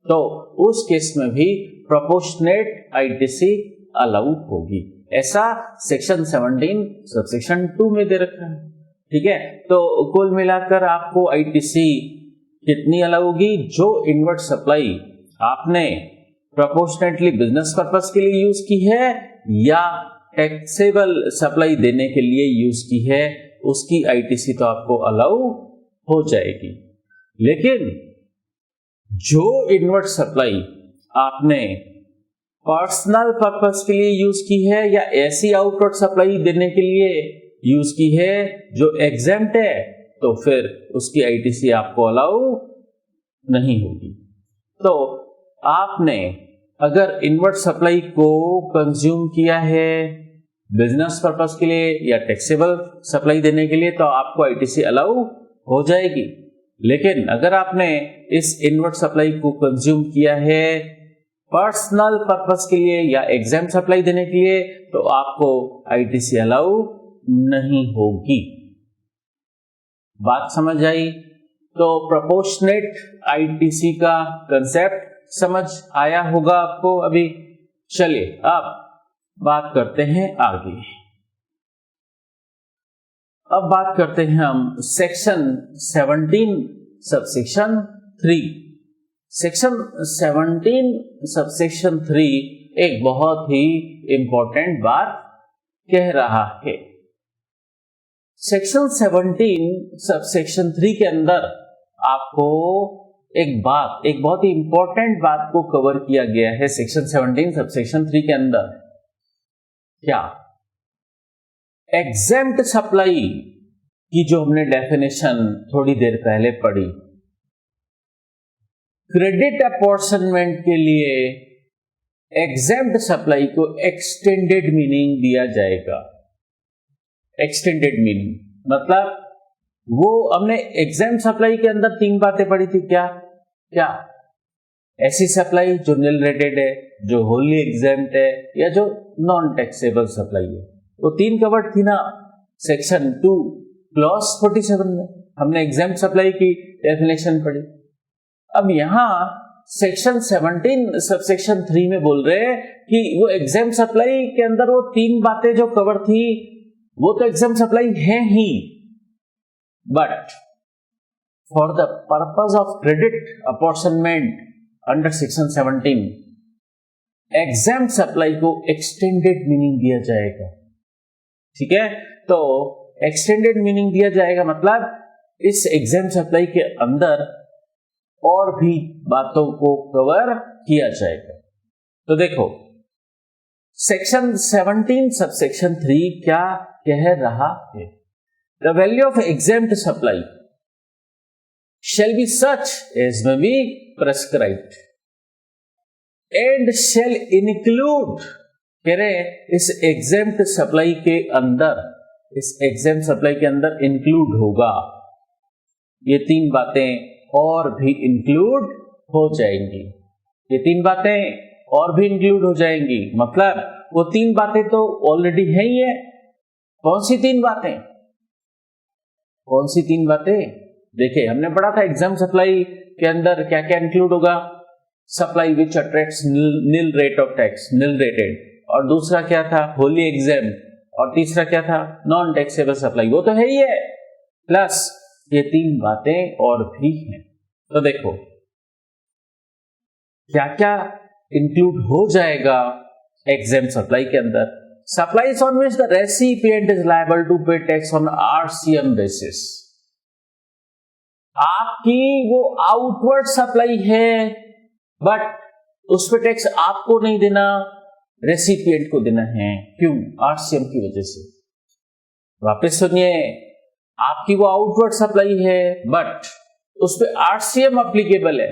[SPEAKER 1] तो उस केस में भी प्रोपोर्शनेट आईटीसी अलाउ होगी। ऐसा सेक्शन 17 सबसेक्शन 2 में दे रखा है। ठीक है, तो कुल मिलाकर आपको आईटीसी कितनी अलाउ होगी? जो इनवर्ट सप्लाई आपने प्रोपोर्शनेटली बिजनेस पर्पस के लिए यूज की है या टैक्सेबल सप्लाई देने के लिए यूज की है, उसकी आईटीसी तो आपको अलाउ हो जाएगी। लेकिन जो इनवर्ट सप्लाई आपने पर्सनल पर्पस के लिए यूज की है या ऐसी आउटवर्ड सप्लाई देने के लिए यूज की है जो एग्जेम्प्ट है, तो फिर उसकी आईटीसी आपको अलाउ नहीं होगी। तो आपने अगर इनवर्ट सप्लाई को कंज्यूम किया है बिजनेस पर्पस के लिए या टैक्सेबल सप्लाई देने के लिए, तो आपको आईटीसी अलाउ हो जाएगी। लेकिन अगर आपने इस इनवर्ट सप्लाई को कंज्यूम किया है पर्सनल पर्पस के लिए या एग्जेम्प्ट सप्लाई देने के लिए, तो आपको आईटीसी अलाउ नहीं होगी। बात समझ आई? तो प्रोपोर्शनेट आईटीसी का कंसेप्ट समझ आया होगा आपको अभी। चलिए अब बात करते हैं आगे। अब बात करते हैं हम सेक्शन 17 सबसेक्शन 3। सेक्शन 17 सबसेक्शन 3 एक बहुत ही इंपॉर्टेंट बात कह रहा है। सेक्शन 17 सबसेक्शन 3 के अंदर आपको एक बहुत ही इंपॉर्टेंट बात को कवर किया गया है। सेक्शन 17 सबसेक्शन 3 के अंदर क्या? एग्जेम्प्ट सप्लाई की जो हमने डेफिनेशन थोड़ी देर पहले पढ़ी, क्रेडिट अपॉर्शनमेंट के लिए एग्जेम्प्ट सप्लाई को एक्सटेंडेड मीनिंग दिया जाएगा। एक्सटेंडेड मीनिंग मतलब वो हमने एग्जेम्प्ट सप्लाई के अंदर 3 बातें पढ़ी थी। क्या? ऐसी सप्लाई जो निल रेटेड है, जो होली एग्जेम्प्ट है या जो नॉन टैक्सेबल सप्लाई है, तो 3 कवर्ड थी ना। सेक्शन 2 क्लॉज 47 में हमने एग्जेम्प्ट सप्लाई की डेफिनेशन पढ़ी। अब यहां सेक्शन 17 सबसेक्शन 3 में बोल रहे हैं कि वो एग्जेम्प्ट सप्लाई के अंदर वो 3 बातें जो कवर थी वो तो एग्जेम्प्ट सप्लाई है ही, but for the purpose of credit apportionment under section 17 exempt supply को एक्सटेंडेड मीनिंग दिया जाएगा। ठीक है, तो एक्सटेंडेड मीनिंग दिया जाएगा मतलब इस एग्जेम्प्ट सप्लाई के अंदर और भी बातों को कवर किया जाएगा। तो देखो सेक्शन 17 सबसेक्शन 3 क्या कह रहा है? The value of exempt supply shall be such as may be prescribed and shall include, कह रहे इस एग्जेम्प्ट सप्लाई के अंदर, इस एग्जेम्प्ट सप्लाई के अंदर इंक्लूड होगा, ये 3 बातें और भी इंक्लूड हो जाएंगी। ये 3 बातें और भी इंक्लूड हो जाएंगी मतलब वो 3 बातें तो ऑलरेडी है ही है। कौन सी 3 बातें? कौन सी 3 बातें? देखिए हमने पढ़ा था एग्जेम्प्ट सप्लाई के अंदर क्या क्या इंक्लूड होगा। Supply which attracts nil rate of tax, nil rated, और दूसरा क्या था? होली एग्जेम्प्ट, और तीसरा क्या था, नॉन टैक्सेबल सप्लाई, वो तो है ही है, प्लस ये 3 बातें और भी हैं। तो देखो क्या क्या इंक्लूड हो जाएगा एग्जेम्प्ट सप्लाई के अंदर। Supplies on which the recipient is liable to pay tax on RCM basis. आपकी वो आउटवर्ड सप्लाई है बट उस पे टैक्स आपको नहीं देना, रेसिपिएंट को देना है। क्यों? आरसीएम की वजह से। वापस सुनिए, आपकी वो आउटवर्ड सप्लाई है बट उस पे आरसीएम एप्लीकेबल है,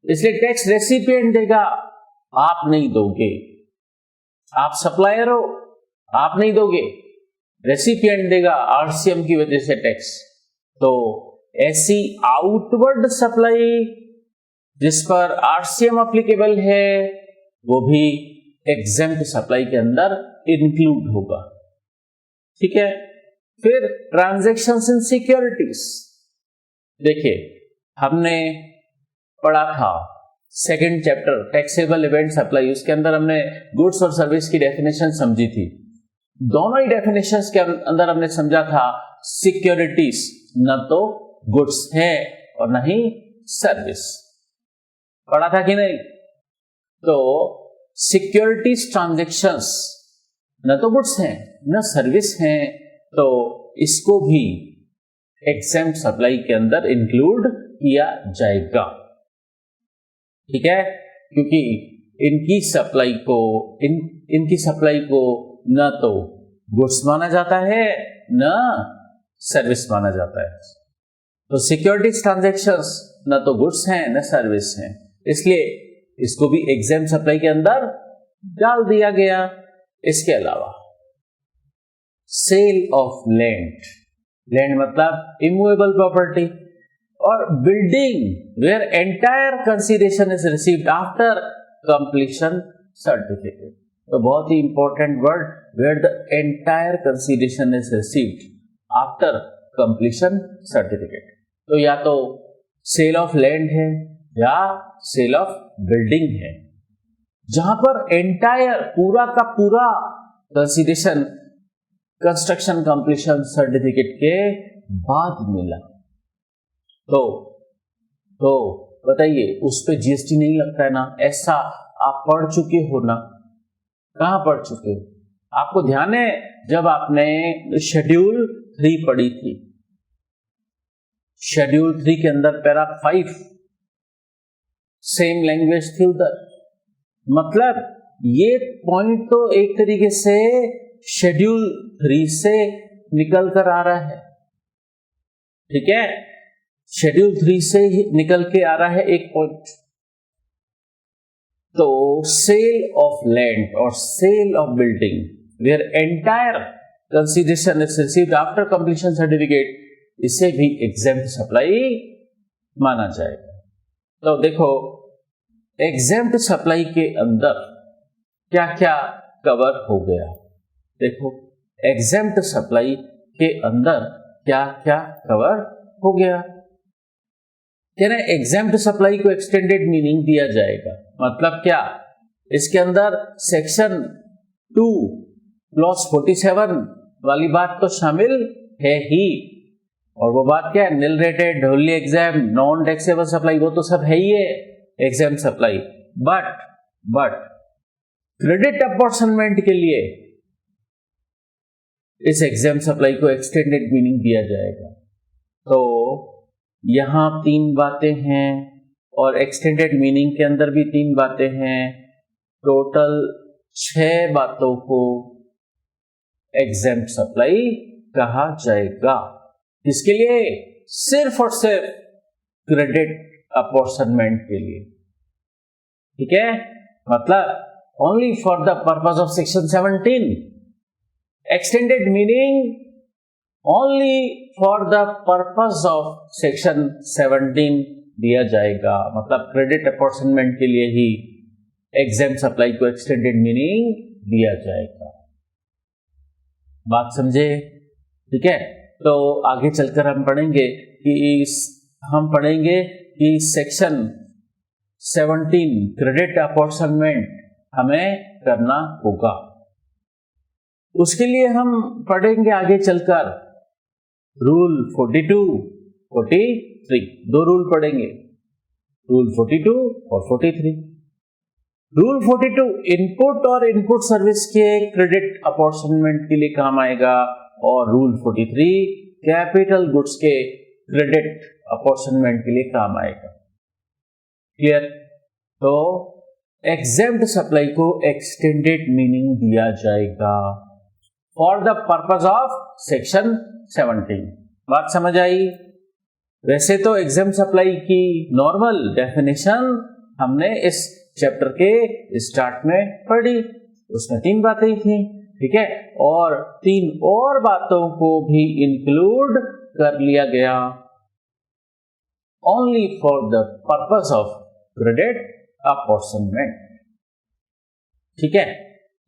[SPEAKER 1] इसलिए टैक्स रेसिपिएंट देगा, आप नहीं दोगे। आप सप्लायर हो, आप नहीं दोगे, रेसिपिएंट देगा आरसीएम की वजह से टैक्स। तो ऐसी आउटवर्ड सप्लाई जिस पर आरसीएम एप्लीकेबल है वो भी एग्जेम्प्ट सप्लाई के अंदर इंक्लूड होगा। ठीक है। फिर ट्रांजैक्शंस इन सिक्योरिटीज, देखिए हमने पढ़ा था second chapter taxable event supply, उसके अंदर हमने गुड्स और सर्विस की डेफिनेशन समझी थी। दोनों ही डेफिनेशंस के अंदर हमने समझा था सिक्योरिटीज न तो गुड्स है और न ही सर्विस, पढ़ा था कि नहीं? तो सिक्योरिटीज ट्रांजैक्शंस न तो गुड्स हैं न सर्विस हैं, तो इसको भी एग्जेम्प्ट सप्लाई के अंदर इंक्लूड किया जाएगा। ठीक है, क्योंकि इनकी सप्लाई को न तो गुड्स माना जाता है न सर्विस माना जाता है। तो सिक्योरिटीज ट्रांजैक्शंस न तो गुड्स हैं न सर्विस हैं, इसलिए इसको भी एग्जेम्प्ट सप्लाई के अंदर डाल दिया गया। इसके अलावा सेल ऑफ लैंड, लैंड मतलब इमूवेबल प्रॉपर्टी, और building where entire consideration is received after completion certificate. तो बहुत ही important word, where the entire consideration is received after completion certificate. तो या तो सेल ऑफ लैंड है या सेल ऑफ बिल्डिंग है, जहां पर एंटायर पूरा का पूरा कंसीडरेशन कंस्ट्रक्शन कंप्लीशन सर्टिफिकेट के बाद मिला। तो बताइए उस पे जीएसटी नहीं लगता है ना? ऐसा आप पढ़ चुके हो ना? कहां पढ़ चुके हो? आपको ध्यान है जब आपने शेड्यूल 3 पढ़ी थी, शेड्यूल 3 के अंदर पैरा 5 सेम लैंग्वेज थी उधर, मतलब ये पॉइंट तो एक तरीके से शेड्यूल 3 से निकल कर आ रहा है। ठीक है, शेड्यूल 3 से ही निकल के आ रहा है एक पॉइंट। तो सेल ऑफ लैंड और sale of building where entire consideration is received after completion certificate, इसे भी एग्जेम्प्ट सप्लाई माना जाएगा। तो देखो एग्जेम्प्ट सप्लाई के अंदर क्या क्या कवर हो गया। देखो एग्जेम्प्ट सप्लाई के अंदर क्या क्या कवर हो गया। एग्जेम्प्ट सप्लाई को एक्सटेंडेड मीनिंग दिया जाएगा, मतलब क्या? इसके अंदर सेक्शन 2 क्लॉज 47 वाली बात तो शामिल है ही, और वो बात क्या है? निल rated, wholly exempt, non taxable supply, वो तो सब है ही है exempt supply. But credit apportionment के लिए इस एग्जाम सप्लाई को एक्सटेंडेड मीनिंग दिया जाएगा। तो यहां 3 बातें हैं और एक्सटेंडेड मीनिंग के अंदर भी 3 बातें हैं, टोटल 6 बातों को एग्जेम्प्ट सप्लाई कहा जाएगा। इसके लिए सिर्फ और सिर्फ क्रेडिट अपॉर्शनमेंट के लिए। ठीक है, मतलब only for the purpose of section 17, extended meaning only for the purpose of section 17 दिया जाएगा, मतलब क्रेडिट अपॉर्शनमेंट के लिए ही एग्जेम्प्ट सप्लाई को एक्सटेंडेड मीनिंग दिया जाएगा। बात समझे? ठीक है, तो आगे चलकर हम पढ़ेंगे कि सेक्शन 17 क्रेडिट अपॉर्शनमेंट हमें करना होगा। उसके लिए हम पढ़ेंगे आगे चलकर रूल 42, 43, दो रूल पढ़ेंगे, रूल 42 और 43। रूल 42 इनपुट और इनपुट सर्विस के क्रेडिट अपॉर्चनमेंट के लिए काम आएगा, और रूल 43 कैपिटल गुड्स के क्रेडिट अपॉर्चनमेंट के लिए काम आएगा। क्लियर? तो एग्जेम्प्ट सप्लाई को एक्सटेंडेड मीनिंग दिया जाएगा for the purpose of section 17। बात समझ आई? वैसे तो एग्जेम्प्ट सप्लाई की नॉर्मल डेफिनेशन हमने इस चैप्टर के स्टार्ट में पढ़ी, उसमें 3 बातें थी, ठीक है, और 3 और बातों को भी इंक्लूड कर लिया गया only for the purpose of credit apportionment. ठीक है,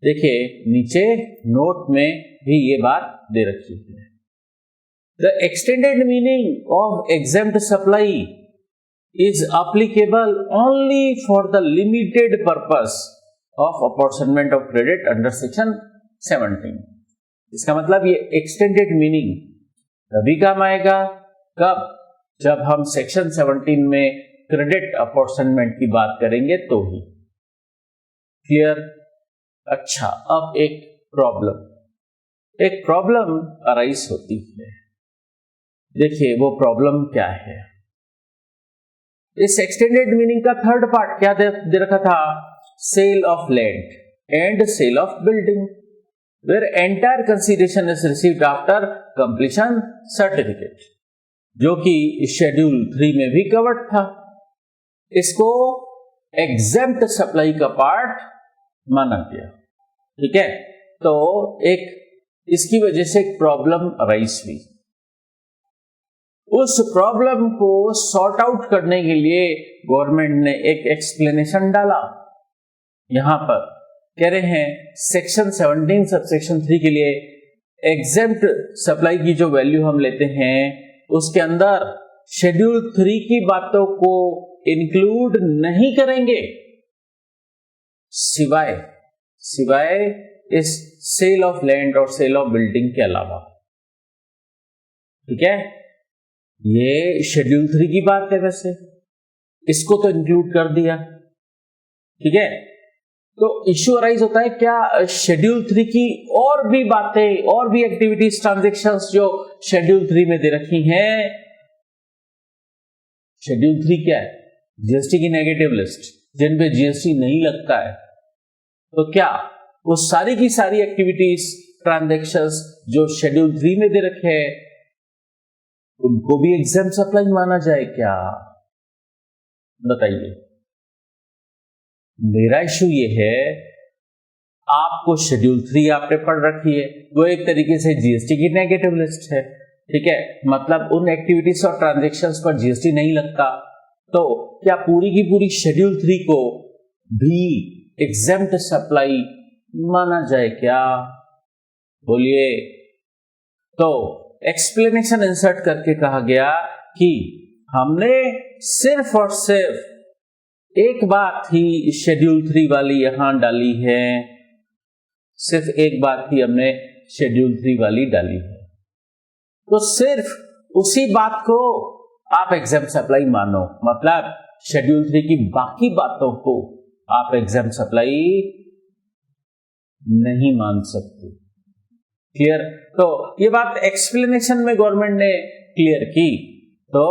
[SPEAKER 1] देखिए नीचे नोट में भी ये बात दे रखी है। The extended meaning of exempt supply is applicable only for the limited purpose of apportionment of credit under section 17। इसका मतलब ये extended meaning तभी काम आएगा कब? जब हम सेक्शन 17 में क्रेडिट अपॉर्चनमेंट की बात करेंगे तो ही। क्लियर? अच्छा, अब एक प्रॉब्लम अराइज होती है। देखिए वो प्रॉब्लम क्या है। इस एक्सटेंडेड मीनिंग का थर्ड पार्ट क्या दे रखा था? Sale of land and sale of building where entire consideration is received after completion certificate, जो कि शेड्यूल 3 में भी कवर्ड था। इसको एग्जेम्प्ट सप्लाई का पार्ट माना गया। ठीक है, तो इसकी वजह से एक प्रॉब्लम अराइज हुई। उस प्रॉब्लम को सॉर्ट आउट करने के लिए गवर्नमेंट ने एक एक्सप्लेनेशन डाला। यहां पर कह रहे हैं सेक्शन 17 सबसेक्शन 3 के लिए एग्जेम्प्ट सप्लाई की जो वैल्यू हम लेते हैं उसके अंदर शेड्यूल 3 की बातों को इंक्लूड नहीं करेंगे सिवाय इस सेल ऑफ लैंड और सेल ऑफ बिल्डिंग के अलावा। ठीक है, ये शेड्यूल 3 की बात है, वैसे इसको तो इंक्लूड कर दिया। ठीक है, तो इश्यू अराइज होता है क्या शेड्यूल 3 की और भी बातें और भी एक्टिविटीज ट्रांजैक्शंस जो शेड्यूल 3 में दे रखी हैं। शेड्यूल 3 क्या है? जीएसटी की नेगेटिव लिस्ट, जिन पे जीएसटी नहीं लगता है। तो क्या वो सारी की सारी एक्टिविटीज ट्रांजैक्शंस जो शेड्यूल 3 में दे रखे हैं उनको भी एग्जेम्प्ट सप्लाई माना जाए क्या? बताइए। मेरा इश्यू ये है, आपको शेड्यूल 3 आपने पढ़ रखी है, वो एक तरीके से जीएसटी की नेगेटिव लिस्ट है। ठीक है, मतलब उन एक्टिविटीज और ट्रांजैक्शंस पर जीएसटी नहीं लगता, तो क्या पूरी की पूरी शेड्यूल 3 को भी एग्जेम्प्ट सप्लाई माना जाए क्या? बोलिए। तो एक्सप्लेनेशन इंसर्ट करके कहा गया कि हमने सिर्फ और सिर्फ एक बात ही शेड्यूल 3 वाली यहां डाली है, सिर्फ एक बात ही हमने शेड्यूल 3 वाली डाली है, तो सिर्फ उसी बात को आप एग्जेम्प्ट सप्लाई मानो। मतलब शेड्यूल 3 की बाकी बातों को आप एग्जेम्प्ट सप्लाई नहीं मान सकते। क्लियर? तो ये बात एक्सप्लेनेशन में गवर्नमेंट ने क्लियर की। तो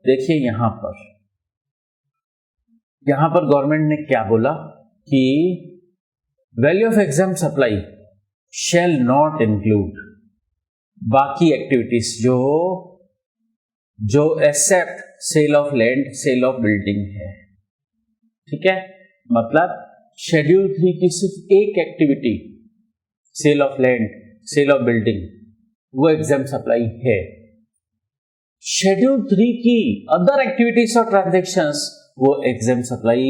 [SPEAKER 1] देखिए यहां पर गवर्नमेंट ने क्या बोला कि value of exempt supply shall not include बाकी एक्टिविटीज जो except sale of land, sale of building है। ठीक है, मतलब शेड्यूल 3 की सिर्फ एक activity sale of land, sale of building, वो एग्जेम्प्ट सप्लाई है। शेड्यूल 3 की अदर एक्टिविटीज और ट्रांजैक्शंस वो एग्जेम्प्ट सप्लाई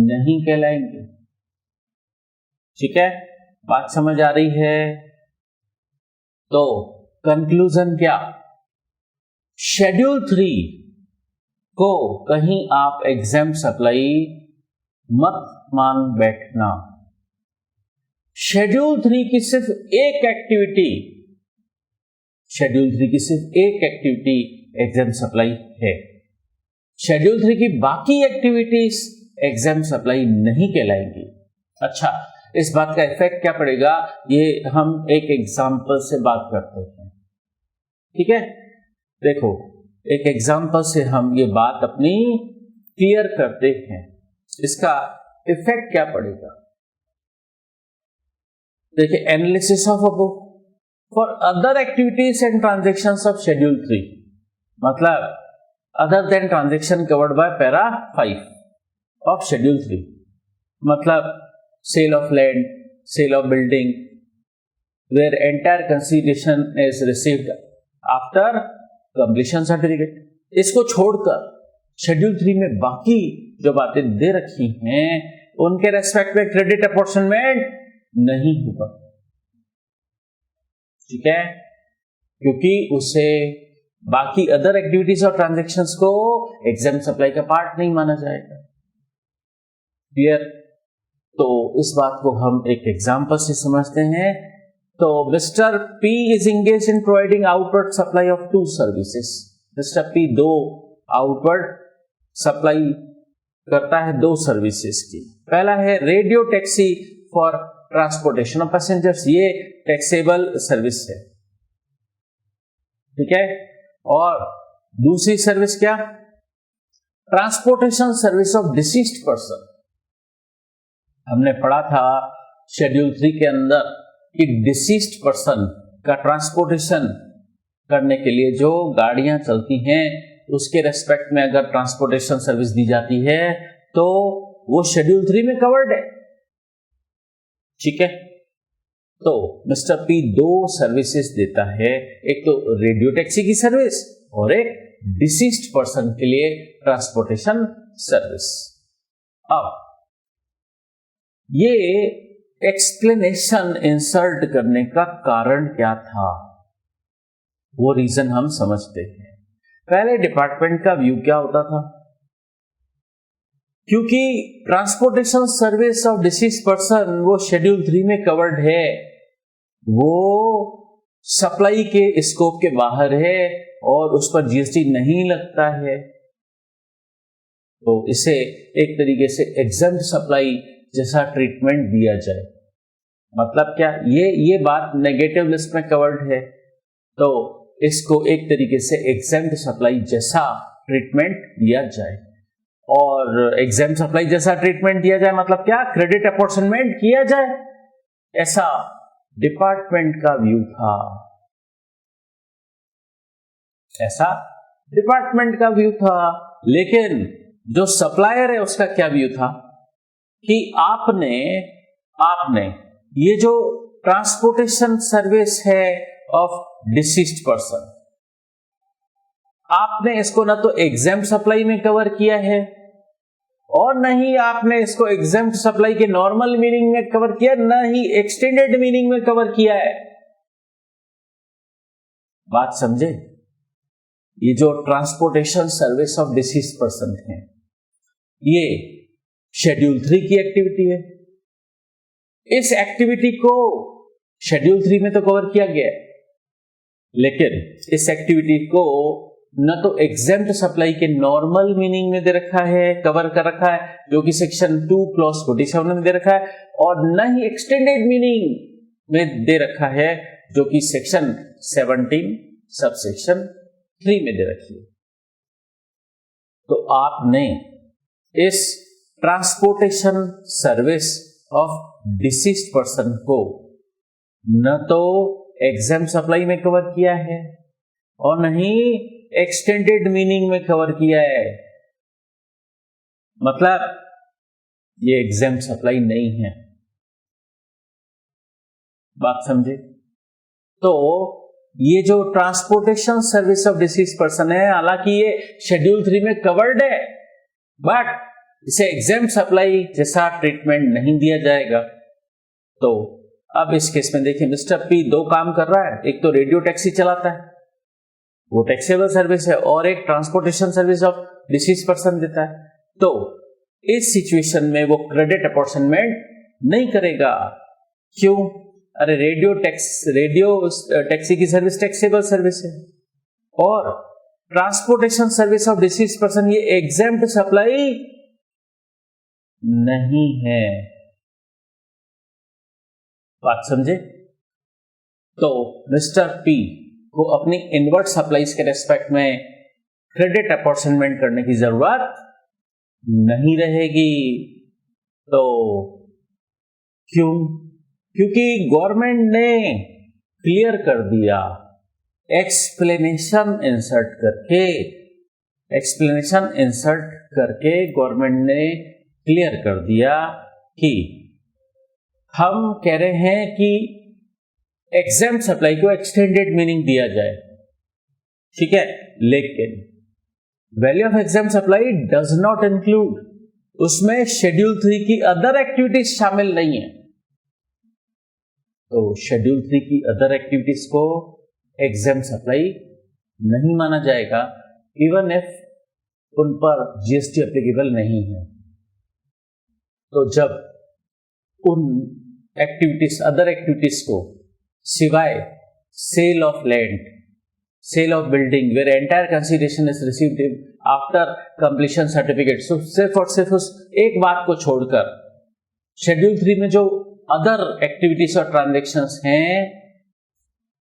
[SPEAKER 1] नहीं कहलाएंगे। ठीक है, बात समझ आ रही है? तो कंक्लूजन क्या? शेड्यूल 3 को कहीं आप एग्जेम्प्ट सप्लाई मत मान बैठना। शेड्यूल 3 की सिर्फ एक एक्टिविटी, शेड्यूल 3 की सिर्फ एक एक्टिविटी एग्जाम सप्लाई है। शेड्यूल 3 की बाकी एक्टिविटीज एग्जाम सप्लाई नहीं कहलाएंगी। अच्छा, इस बात का इफेक्ट क्या पड़ेगा, ये हम एक एग्जाम्पल से बात करते हैं। ठीक है, देखो एक एग्जाम्पल से हम ये बात अपनी क्लियर करते हैं, इसका इफेक्ट क्या पड़ेगा। देखिए, analysis of above for other activities and transactions of schedule 3, मतलब other than transaction covered by para 5 of schedule 3, मतलब sale of land, sale of building, where entire consideration is received after completion certificate. इसको छोड़कर schedule 3 में बाकी जो बातें दे रखी हैं उनके रेस्पेक्ट में क्रेडिट अपॉर्चनमेंट नहीं होगा। ठीक है, क्योंकि उसे बाकी अदर एक्टिविटीज और ट्रांजैक्शंस को एग्जाम सप्लाई का पार्ट नहीं माना जाएगा। क्लियर? तो इस बात को हम एक एग्जांपल से समझते हैं। तो mister P is engage in providing outward supply of 2 services. Mister P 2 outward supply करता है 2 सर्विसेज की। पहला है radio taxi for transportation of passengers, ये टैक्सेबल सर्विस है। ठीक है, और दूसरी सर्विस क्या, transportation service of deceased person. हमने पढ़ा था शेड्यूल 3 के अंदर कि डिसीज्ड पर्सन का ट्रांसपोर्टेशन करने के लिए जो गाड़ियां चलती हैं उसके रेस्पेक्ट में अगर ट्रांसपोर्टेशन सर्विस दी जाती है तो वो शेड्यूल 3 में कवर्ड है। ठीक है, तो मिस्टर पी 2 सर्विसेज देता है, एक तो रेडियो टैक्सी की सर्विस और एक डिसीज्ड पर्सन के लिए ट्रांसपोर्टेशन सर्विस। अब ये एक्सप्लेनेशन इंसर्ट करने का कारण क्या था, वो रीजन हम समझते हैं। पहले डिपार्टमेंट का व्यू क्या होता था, क्योंकि transportation service of deceased person वो शेड्यूल 3 में कवर्ड है, वो सप्लाई के स्कोप के बाहर है और उस पर जीएसटी नहीं लगता है, तो इसे एक तरीके से एग्जम्प्ट सप्लाई जैसा ट्रीटमेंट दिया जाए। मतलब क्या, ये बात नेगेटिव लिस्ट में कवर्ड है, तो इसको एक तरीके से एग्जम्प्ट सप्लाई जैसा ट्रीटमेंट दिया जाए। और एग्जम्प्ट सप्लाई जैसा ट्रीटमेंट दिया जाए मतलब क्या, क्रेडिट अपॉर्चनमेंट किया जाए, ऐसा डिपार्टमेंट का व्यू था। ऐसा डिपार्टमेंट का व्यू था, लेकिन जो सप्लायर है उसका क्या व्यू था कि आपने ये जो ट्रांसपोर्टेशन सर्विस है ऑफ डिसीज्ड पर्सन, आपने इसको ना तो एग्जम्प्ट सप्लाई में कवर किया है और न ही आपने इसको एग्जम्प्ट सप्लाई के नॉर्मल मीनिंग में कवर किया, न ही एक्सटेंडेड मीनिंग में कवर किया है। बात समझे? ये जो transportation service of deceased person है, ये शेड्यूल 3 की एक्टिविटी है। इस एक्टिविटी को शेड्यूल 3 में तो कवर किया गया है, लेकिन इस एक्टिविटी को न तो एग्जम्प्ट सप्लाई के नॉर्मल मीनिंग में दे रखा है, कवर कर रखा है, जो कि सेक्शन 2 क्लॉज 47 में दे रखा है, और न ही एक्सटेंडेड मीनिंग में दे रखा है, जो कि सेक्शन 17 सबसेक्शन 3 में दे रखी है। तो आपने इस transportation service of deceased person को न तो एग्जम्प्ट सप्लाई में कवर किया है और नहीं एक्सटेंडेड मीनिंग में कवर किया है, मतलब ये एग्जम्प्ट सप्लाई नहीं है। बात समझे? तो ये जो transportation service of deceased person है, हालांकि ये शेड्यूल 3 में कवर्ड है, बट इसे एग्जम्प्ट सप्लाई जैसा ट्रीटमेंट नहीं दिया जाएगा। तो अब इस केस में देखिए, मिस्टर पी 2 काम कर रहा है, एक तो रेडियो टैक्सी चलाता है, वो टैक्सेबल सर्विस है, और एक transportation service of deceased person देता है। तो इस सिचुएशन में वो क्रेडिट अपॉर्चनमेंट नहीं करेगा, क्यों? अरे रेडियो टैक्सी की सर्विस टैक्सेबल सर्विस है, और transportation service of deceased person ये एग्जेम्प्ट सप्लाई नहीं है। बात समझे? तो मिस्टर पी को अपनी इनवर्ट सप्लाईज के रेस्पेक्ट में क्रेडिट अपॉर्शनमेंट करने की जरूरत नहीं रहेगी। तो क्यों? क्योंकि गवर्नमेंट ने क्लियर कर दिया, एक्सप्लेनेशन इंसर्ट करके गवर्नमेंट ने क्लियर कर दिया कि हम कह रहे हैं कि एग्जेम्प्ट सप्लाई को एक्सटेंडेड मीनिंग दिया जाए, ठीक है, लेकिन value of exempt supply does not include, उसमें शेड्यूल 3 की अदर एक्टिविटीज शामिल नहीं है। तो शेड्यूल 3 की अदर एक्टिविटीज को एग्जेम्प्ट सप्लाई नहीं माना जाएगा, इवन इफ उन पर जीएसटी एप्लीकेबल नहीं है। तो जब उन एक्टिविटीज, अदर एक्टिविटीज को सिवाय sale of land, sale of building where entire consideration is received after completion certificate, सिर्फ और सिर्फ उस एक बात को छोड़कर शेड्यूल 3 में जो अदर एक्टिविटीज और ट्रांजैक्शंस हैं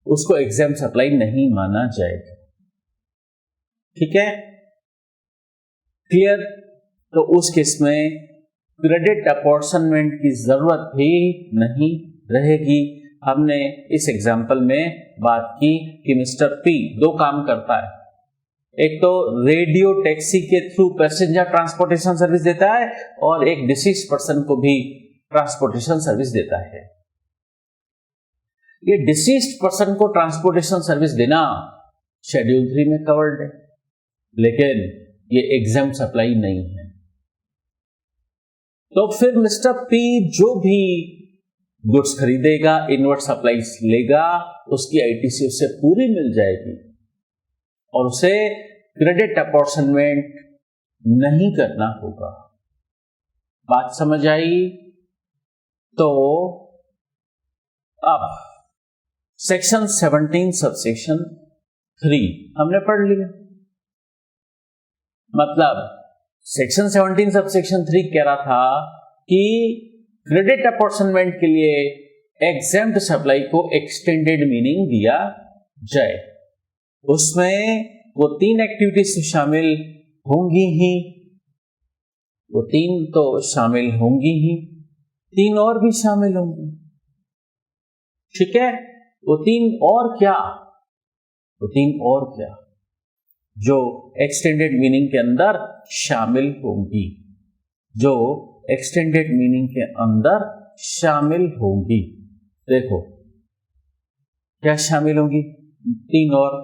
[SPEAKER 1] उसको एग्जेम्प्ट सप्लाई नहीं माना जाएगा। ठीक है, क्लियर? तो उस केस में क्रेडिट अपॉर्शनमेंट की जरूरत भी नहीं रहेगी। हमने इस एग्जाम्पल में बात की कि मिस्टर पी दो काम करता है, एक तो रेडियो टैक्सी के थ्रू पैसेंजर ट्रांसपोर्टेशन सर्विस देता है और एक डिसीज्ड पर्सन को भी ट्रांसपोर्टेशन सर्विस देता है। ये डिसीज्ड पर्सन को ट्रांसपोर्टेशन सर्विस देना शेड्यूल 3 में कवर्ड है, लेकिन ये एग्जेम्प्ट सप्लाई नहीं है। तो फिर मिस्टर पी जो भी गुड्स खरीदेगा, इनवर्ट सप्लाईज लेगा, उसकी आईटीसी उससे पूरी मिल जाएगी और उसे क्रेडिट अपॉर्शनमेंट नहीं करना होगा। बात समझ आई? तो अब सेक्शन 17 सबसेक्शन 3 हमने पढ़ लिया। मतलब सेक्शन 17 सबसेक्शन 3 कह रहा था कि क्रेडिट अपॉर्शनमेंट के लिए एग्जेम्प्ट सप्लाई को एक्सटेंडेड मीनिंग दिया जाए। उसमें वो 3 एक्टिविटीज शामिल होंगी ही, वो 3 तो शामिल होंगी ही, 3 और भी शामिल होंगी। ठीक है, वो 3 और क्या? वो 3 और क्या जो एक्सटेंडेड मीनिंग के अंदर शामिल होंगी, जो एक्सटेंडेड मीनिंग के अंदर शामिल होंगी। देखो क्या शामिल होंगी? 3 और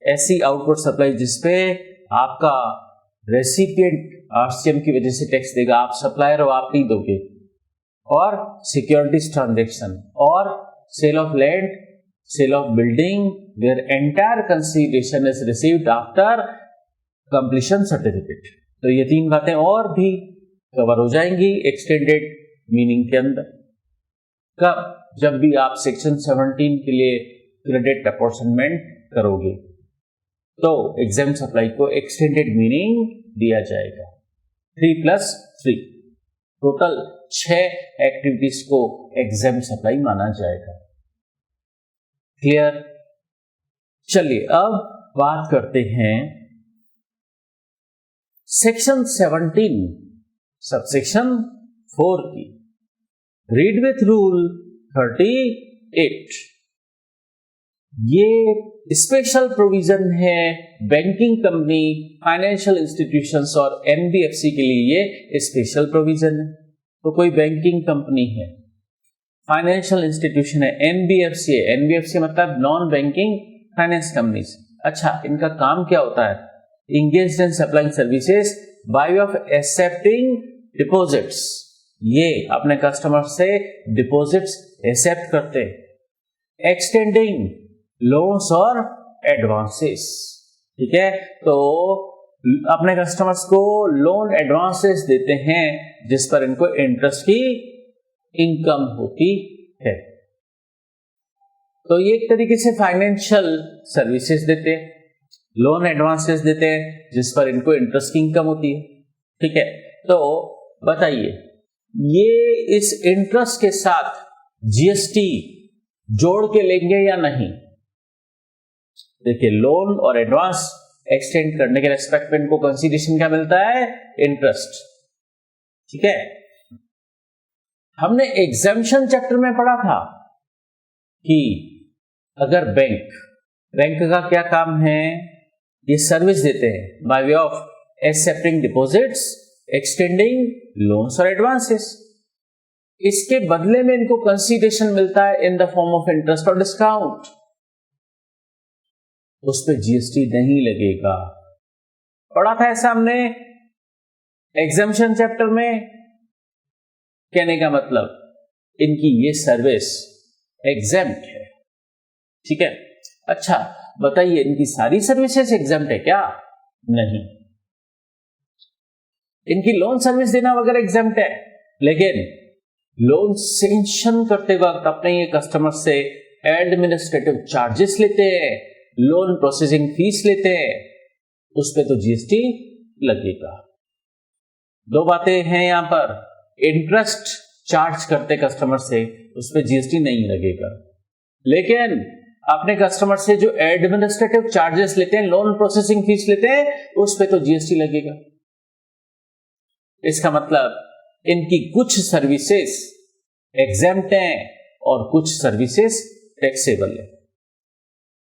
[SPEAKER 1] ऐसी आउटपुट सप्लाई जिसपे आपका रेसिपिएंट आरसीएम की वजह से टैक्स देगा, आप सप्लायर हो, आप नहीं दोगे, और सिक्योरिटीज ट्रांजैक्शन, और sale of land, sale of building where entire consideration is received after completion certificate. तो ये 3 बातें और भी कवर हो जाएंगी एक्सटेंडेड मीनिंग के अंदर। कब? जब भी आप सेक्शन 17 के लिए क्रेडिट अपॉर्शनमेंट करोगे तो एग्जेम्प्ट सप्लाई को एक्सटेंडेड मीनिंग दिया जाएगा। 3+3 टोटल 6 एक्टिविटीज को एग्जेम्प्ट सप्लाई माना जाएगा। क्लियर? चलिए अब बात करते हैं सेक्शन 17 सबसेक्शन 4 की। Read with rule 38। ये स्पेशल प्रोविजन है बैंकिंग कंपनी, फाइनेंशियल इंस्टीट्यूशंस और एनबीएफसी के लिए। ये स्पेशल प्रोविजन है। तो कोई बैंकिंग कंपनी है, फाइनेंशियल इंस्टीट्यूशन है, एनबीएफसी है। एनबीएफसी मतलब नॉन बैंकिंग फाइनेंस कंपनीज। अच्छा, इनका काम क्या होता है? Engaged in supplying services by of accepting deposits. ये अपने कस्टमर से डिपॉजिट्स एक्सेप्ट करते हैं। एक्सटेंडिंग लोन्स और एडवांसेस। ठीक है, तो अपने कस्टमर्स को लोन एडवांसेस देते हैं जिस पर इनको इंटरेस्ट की इनकम होती है। तो ये एक तरीके से फाइनेंशियल सर्विसेज देते हैं, लोन एडवांसेस देते हैं जिस पर इनको इंटरेस्ट की इनकम होती है। ठीक है, तो बताइए ये इस इंटरेस्ट के साथ जीएसटी जोड़ के लेंगे या नहीं? देखिए, लोन और एडवांस एक्सटेंड करने के रेस्पेक्ट में इनको कंसीडरेशन क्या मिलता है? इंटरेस्ट। ठीक है, हमने एग्जेम्पशन चैप्टर में पढ़ा था कि अगर बैंक का क्या काम है? ये सर्विस देते हैं by way of accepting deposits, extending loans और एडवांसेस। इसके बदले में इनको कंसीडरेशन मिलता है in the form of interest और डिस्काउंट। उस पे जीएसटी नहीं लगेगा। पढ़ा था ऐसा हमने एग्जेम्पशन चैप्टर में। कहने का मतलब इनकी ये सर्विस एग्जेम्प्ट है। ठीक है, अच्छा बताइए इनकी सारी सर्विसेज एग्जेम्प्ट है क्या? नहीं। इनकी लोन सर्विस देना वगैरह एग्जेम्प्ट है, लेकिन लोन सेंक्शन करते वक्त अपने ये कस्टमर से एडमिनिस्ट्रेटिव चार्जेस लेते हैं, लोन प्रोसेसिंग फीस लेते हैं, उस पे तो जीएसटी लगेगा। दो बातें हैं यहां पर, इंटरेस्ट चार्ज करते कस्टमर से, उस पे जीएसटी नहीं लगेगा, लेकिन अपने कस्टमर से जो एडमिनिस्ट्रेटिव चार्जेस लेते हैं, लोन प्रोसेसिंग फीस लेते हैं, उस पे तो जीएसटी लगेगा। इसका मतलब इनकी कुछ सर्विसेज एग्जेम्प्ट हैं और कुछ सर्विसेज टैक्सेबल है।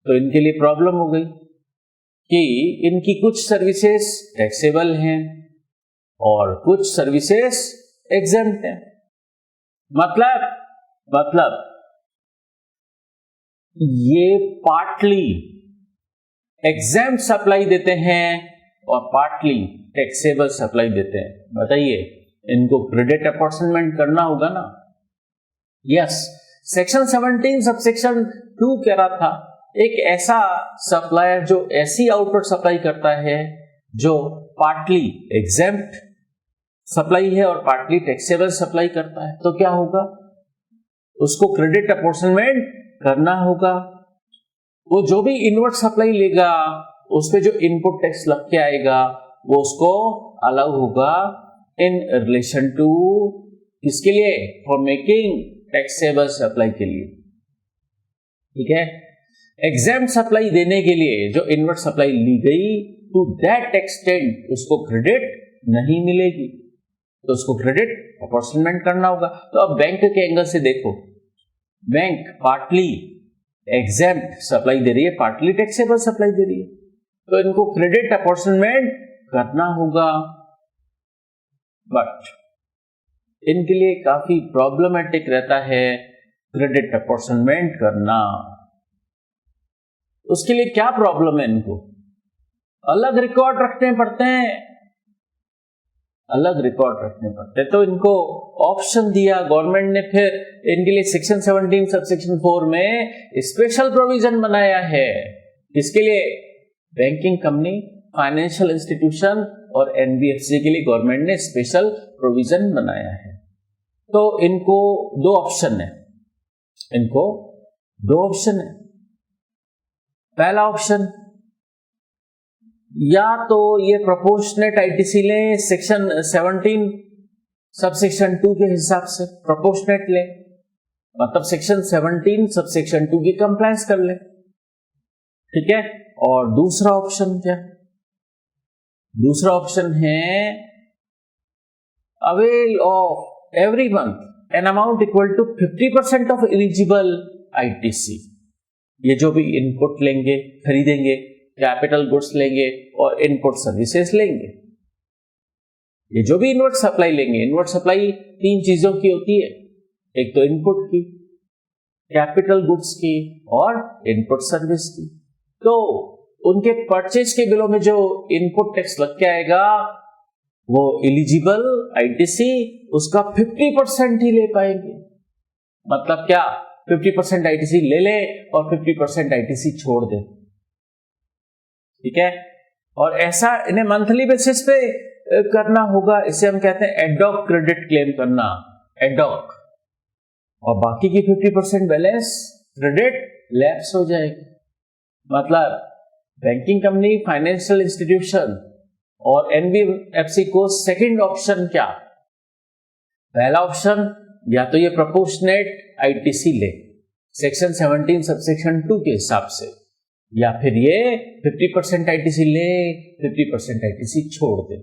[SPEAKER 1] तो इनके लिए प्रॉब्लम हो गई कि इनकी कुछ सर्विसेज टैक्सेबल हैं और कुछ सर्विसेज एग्जेम्प्ट हैं। मतलब ये पार्टली एग्जेम्प्ट सप्लाई देते हैं और पार्टली टैक्सेबल सप्लाई देते हैं। बताइए इनको क्रेडिट अपॉर्चनमेंट करना होगा ना? यस, सेक्शन 17 सबसेक्शन 2 कह रहा था एक ऐसा सप्लायर जो ऐसी आउटपुट सप्लाई करता है जो पार्टली एग्जेम्प्ट सप्लाई है और पार्टली टैक्सेबल सप्लाई करता है, तो क्या होगा? उसको क्रेडिट अपॉर्चनमेंट करना होगा। वो जो भी इनवर्ट सप्लाई लेगा उस पे जो इनपुट टैक्स लग के आएगा वो उसको अलाउ होगा इन रिलेशन टू किसके लिए? फॉर मेकिंग टैक्सेबल सप्लाई के लिए। ठीक है, एग्जेम्प्ट सप्लाई देने के लिए जो इनवर्ट सप्लाई ली गई टू दैट एक्सटेंट उसको क्रेडिट नहीं मिलेगी, तो उसको क्रेडिट अपॉर्चनमेंट करना होगा। तो अब बैंक के एंगल से देखो, बैंक पार्टली एग्जेम्प्ट सप्लाई दे रही है, पार्टली टैक्सेबल सप्लाई दे रही है, तो इनको क्रेडिट अपॉर्चनमेंट करना होगा। बट इनके लिए काफी प्रॉब्लमेटिक रहता है क्रेडिट अपॉर्चनमेंट करना। उसके लिए क्या प्रॉब्लम है? इनको अलग रिकॉर्ड रखने पड़ते हैं, अलग रिकॉर्ड रखने पड़ते हैं। तो इनको ऑप्शन दिया गवर्नमेंट ने, फिर इनके लिए सेक्शन 17 सबसेक्शन 4 में स्पेशल प्रोविजन बनाया है। किसके लिए? बैंकिंग कंपनी, फाइनेंशियल इंस्टीट्यूशन और एनबीएफसी के लिए गवर्नमेंट ने स्पेशल प्रोविजन बनाया है। तो इनको दो ऑप्शन है, इनको दो ऑप्शन है। पहला ऑप्शन, या तो ये प्रोपोर्शनेट आईटीसी लें सेक्शन 17 सबसेक्शन 2 के हिसाब से, प्रोपोर्शनेट लें, मतलब सेक्शन 17 सबसेक्शन 2 की कंप्लायंस कर लें। ठीक है, और दूसरा ऑप्शन क्या? दूसरा ऑप्शन है avail of every month an amount equal to 50% of eligible ITC. ये जो भी इनपुट लेंगे, खरीदेंगे, कैपिटल गुड्स लेंगे और इनपुट सर्विसेज लेंगे, ये जो भी इनवर्ट सप्लाई लेंगे, इनवर्ट सप्लाई 3 चीजों की होती है, एक तो इनपुट की, कैपिटल गुड्स की और इनपुट सर्विस की। तो उनके परचेज के बिलों में जो इनपुट टैक्स लग के आएगा वो एलिजिबल आईटीसी उसका 50% ही ले पाएंगे। मतलब क्या? 50% आईटीसी ले ले और 50% आईटीसी छोड़ दे। ठीक है, और ऐसा इन्हें मंथली बेसिस पे करना होगा। इसे हम कहते हैं एडॉक क्रेडिट क्लेम करना, एडॉक। और बाकी की 50% बैलेंस क्रेडिट लैप्स हो जाएगी। मतलब बैंकिंग कंपनी, फाइनेंशियल इंस्टीट्यूशन और एनबीएफसी को सेकंड ऑप्शन क्या, पहला ऑप्शन या तो ये प्रोपोर्शनेट आईटीसी ले सेक्शन 17 सबसेक्शन 2 के हिसाब से, या फिर ये 50% आईटीसी ले, 50% आईटीसी छोड़ दे।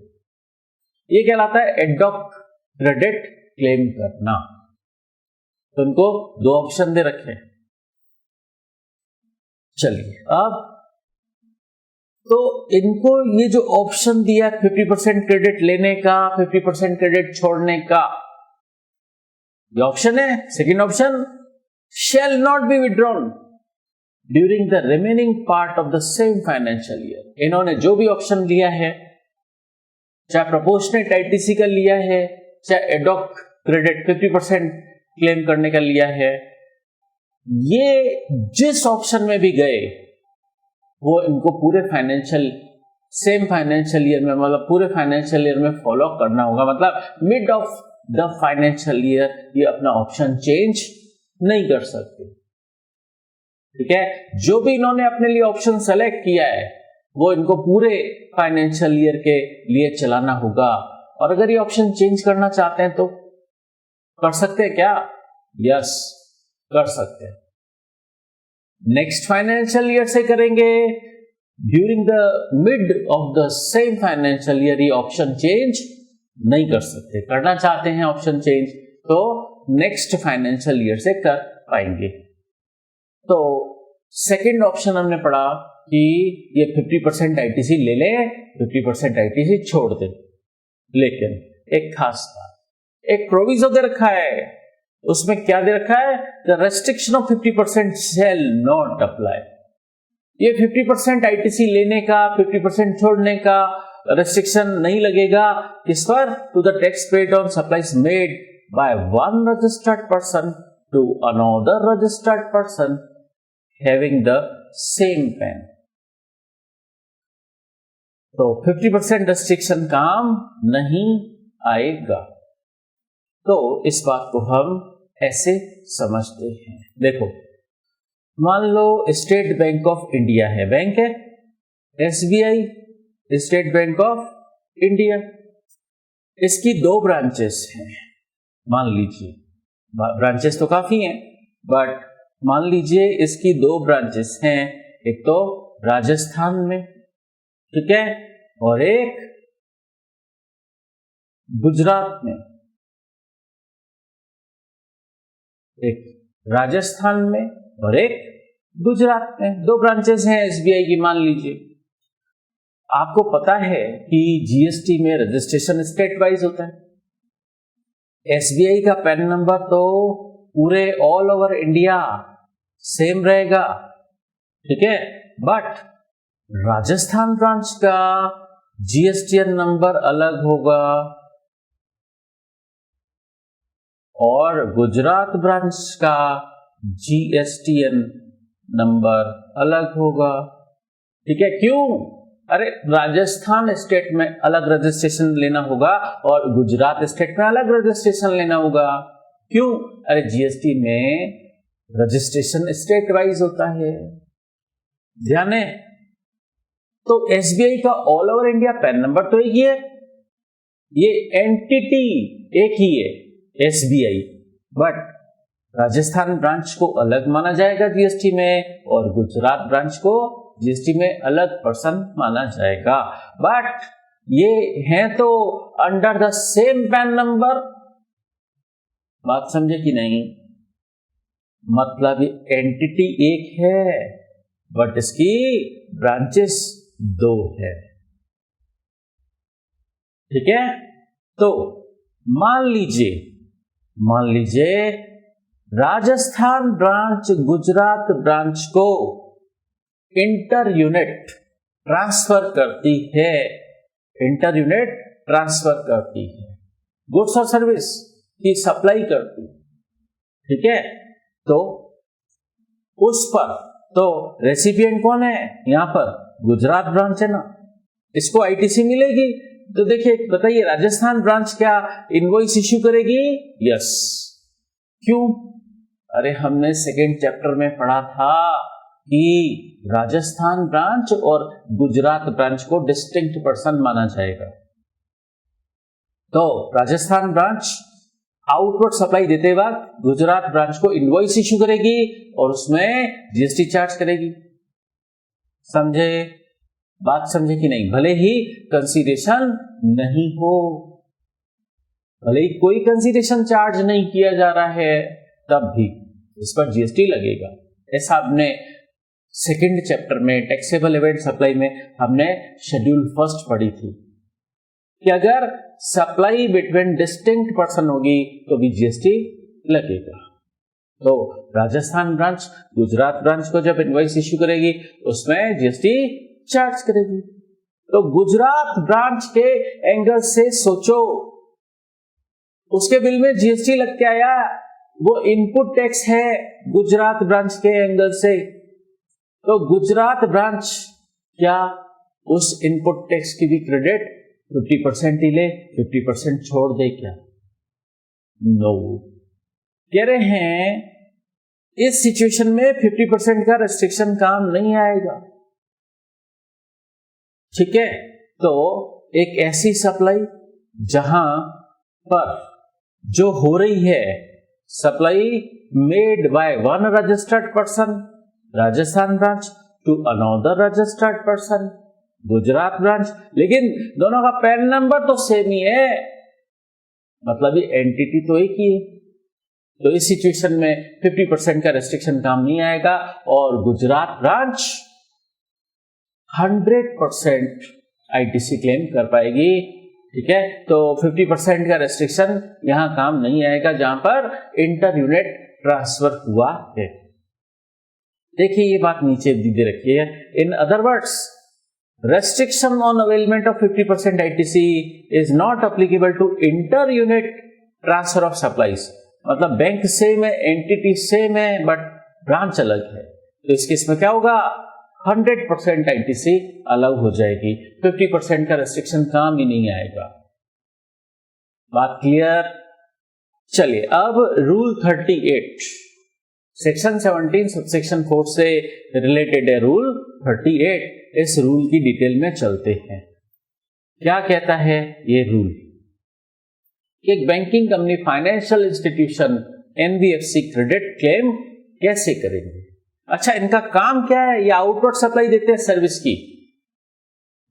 [SPEAKER 1] ये कहलाता है एडॉक क्रेडिट क्लेम करना। तो उनको दो ऑप्शन दे रखे। चलिए अब तो इनको ये जो ऑप्शन दिया 50% क्रेडिट लेने का, 50% क्रेडिट छोड़ने का, ये ऑप्शन है second option, shall not be withdrawn during the remaining part of the same financial year। इन्होंने जो भी ऑप्शन लिया है, चाहे प्रोपोर्शनेट आईटीसी का लिया है, चाहे एडॉक क्रेडिट 50% क्लेम करने का लिया है, ये जिस ऑप्शन में भी गए वो इनको पूरे सेम फाइनेंशियल ईयर में, मतलब पूरे फाइनेंशियल ईयर में फॉलो करना होगा। मतलब mid of the financial year ये अपना ऑप्शन चेंज नहीं कर सकते। ठीक है, जो भी इन्होंने अपने लिए ऑप्शन सेलेक्ट किया है वो इनको पूरे फाइनेंशियल ईयर के लिए चलाना होगा। और अगर ये ऑप्शन चेंज करना चाहते हैं तो कर सकते हैं क्या? यस, कर सकते हैं। नेक्स्ट फाइनेंशियल ईयर से करेंगे, during the mid of the same financial year ये ऑप्शन चेंज नहीं कर सकते। करना चाहते हैं ऑप्शन चेंज तो नेक्स्ट फाइनेंशियल ईयर से कर पाएंगे। तो सेकंड ऑप्शन हमने पढ़ा कि ये 50% आईटीसी ले ले, 50% आईटीसी छोड़ दे। लेकिन एक खास बात, एक प्रोविजो दे रखा है, उसमें क्या दे रखा है? The restriction of 50% shall not apply. ये 50% आईटीसी लेने का, 50% छोड़ने का रेस्ट्रिक्शन नहीं लगेगा। किस पर? To the tax paid on supplies made by one registered person to another registered person having the same PAN। तो 50% रेस्ट्रिक्शन काम नहीं आएगा। तो इस बात को हम ऐसे समझते हैं। देखो, मान लो स्टेट बैंक ऑफ इंडिया है, बैंक है SBI, state bank of India, इसकी दो ब्रांचेस हैं। मान लीजिए, ब्रांचेस तो काफी हैं, बट मान लीजिए इसकी दो ब्रांचेस हैं, एक तो राजस्थान में, ठीक है, और एक गुजरात में। एक राजस्थान में और एक गुजरात में, दो ब्रांचेस हैं एसबीआई की। मान लीजिए, आपको पता है कि जीएसटी में रजिस्ट्रेशन स्टेट वाइज होता है। एसबीआई का पैन नंबर तो पूरे ऑल ओवर इंडिया सेम रहेगा, ठीक है, बट राजस्थान ब्रांच का जीएसटीएन नंबर अलग होगा और गुजरात ब्रांच का जीएसटीएन नंबर अलग होगा। ठीक है, क्यों? अरे राजस्थान स्टेट में अलग रजिस्ट्रेशन लेना होगा और गुजरात स्टेट में अलग रजिस्ट्रेशन लेना होगा। क्यों? अरे जीएसटी में रजिस्ट्रेशन स्टेट वाइज होता है, ध्यान है। तो एसबीआई का all over India pan number तो एक ही है, ये एंटिटी एक ही है एसबीआई, बट राजस्थान ब्रांच को अलग माना जाएगा जीएसटी में और गुजरात ब्रांच को जीएसटी में अलग पर्सन माना जाएगा। बट ये हैं तो under the same PAN number. बात समझे कि नहीं? मतलब ये एंटिटी एक है बट इसकी ब्रांचेस दो है। ठीक है, तो मान लीजिए राजस्थान ब्रांच गुजरात ब्रांच को इंटर यूनिट ट्रांसफर करती है, गुड्स और सर्विस की सप्लाई करती है। ठीक है, तो उस पर तो रेसिपिएंट कौन है? यहां पर गुजरात ब्रांच है ना, इसको आईटीसी मिलेगी। तो देखिए, बताइए राजस्थान ब्रांच क्या इनवॉइस इश्यू करेगी? यस। क्यों? अरे हमने सेकेंड चैप्टर में पढ़ा था कि राजस्थान ब्रांच और गुजरात ब्रांच को डिस्टिंक्ट पर्सन माना जाएगा। तो राजस्थान ब्रांच आउटवर्ड सप्लाई देते वक्त गुजरात ब्रांच को इनवॉइस इशू करेगी और उसमें जीएसटी चार्ज करेगी। समझे? बात समझे कि नहीं? भले ही कंसीडरेशन नहीं हो, भले ही कोई कंसीडरेशन चार्ज नहीं किया जा रहा है, तब भी इस पर जीएसटी लगेगा। ऐसा हमने सेकंड चैप्टर में टैक्सेबल इवेंट सप्लाई में हमने शेड्यूल फर्स्ट पढ़ी थी कि अगर सप्लाई बिटवीन डिस्टिंक्ट पर्सन होगी तो भी जीएसटी लगेगा। तो राजस्थान ब्रांच गुजरात ब्रांच को जब इनवॉइस इश्यू करेगी उसमें जीएसटी चार्ज करेगी। तो गुजरात ब्रांच के एंगल से सोचो, उसके बिल में जीएसटी लग के आया, वो इनपुट टैक्स है गुजरात ब्रांच के एंगल से। तो गुजरात ब्रांच क्या उस इनपुट टैक्स की भी क्रेडिट 50% ही ले, 50% छोड़ दे क्या? नो। कह रहे हैं इस सिचुएशन में 50% का रेस्ट्रिक्शन काम नहीं आएगा। ठीक है, तो एक ऐसी सप्लाई जहां पर जो हो रही है supply made by one registered person Rajasthan branch to another registered person Gujarat branch, लेकिन दोनों का पैन नंबर तो सेम ही है, मतलब ये एंटिटी तो एक ही है। तो इस सिचुएशन में 50% का रेस्ट्रिक्शन काम नहीं आएगा और गुजरात ब्रांच 100% आईटीसी क्लेम कर पाएगी। ठीक है, तो 50% का रेस्ट्रिक्शन यहां काम नहीं आएगा जहां पर इंटर यूनिट ट्रांसफर हुआ है। देखिए ये बात नीचे दे रखी है। In other words, restriction on availment of 50% ITC is not applicable to inter-unit transfer of supplies। मतलब बैंक सेम है, एंटिटी सेम है, बट ब्रांच अलग है। तो इस केस में क्या होगा? 100% ITC अलाउ हो जाएगी, 50% का रेस्ट्रिक्शन काम ही नहीं आएगा। बात क्लियर? चलिए अब रूल 38 सेक्शन 17 सबसेक्शन 4 से रिलेटेड है रूल 38। इस रूल की डिटेल में चलते हैं। क्या कहता है ये रूल? एक banking company, financial institution, NBFC credit claim कैसे करेंगे? अच्छा, इनका काम क्या है? ये आउटवर्ड सप्लाई देते हैं सर्विस की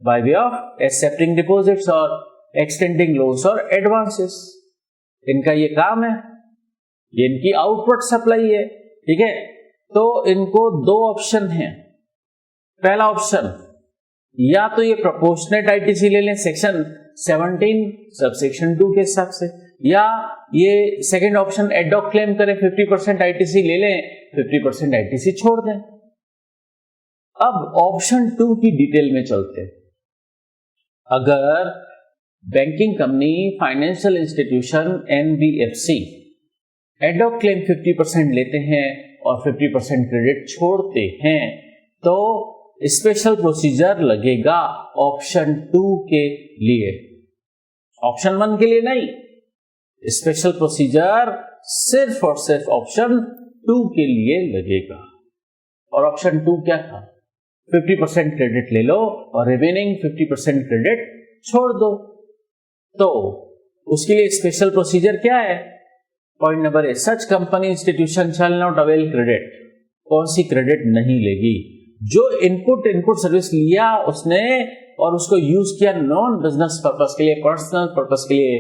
[SPEAKER 1] bye way of accepting deposits और एक्सटेंडिंग लोन्स और एडवांसेस। इनका ये काम है, ये इनकी आउटवर्ड सप्लाई है। ठीक है, तो इनको दो ऑप्शन हैं। पहला ऑप्शन, या तो ये प्रोपोर्शनेट आईटीसी ले लें सेक्शन 17 सबसेक्शन 2 के हिसाब से, या ये सेकंड ऑप्शन एडॉक क्लेम करें, 50% आईटीसी ले लें, 50% आईटीसी छोड़ दें। अब ऑप्शन 2 की डिटेल में चलते हैं। अगर banking company, financial institution, NBFC ad hoc claim 50% लेते हैं और 50% क्रेडिट छोड़ते हैं, तो स्पेशल प्रोसीजर लगेगा ऑप्शन 2 के लिए, ऑप्शन 1 के लिए नहीं। स्पेशल प्रोसीजर सिर्फ और सिर्फ ऑप्शन 2 के लिए लगेगा। और ऑप्शन 2 क्या था? 50% क्रेडिट ले लो और रिमेनिंग 50% क्रेडिट छोड़ दो। तो उसके लिए स्पेशल प्रोसीजर क्या है? Point number A, such company institution shall not avail credit. कौन सी क्रेडिट नहीं लेगी? जो इनपुट सर्विस लिया उसने और उसको यूज किया नॉन बिजनेस पर्पस के लिए, पर्सनल पर्पस के लिए,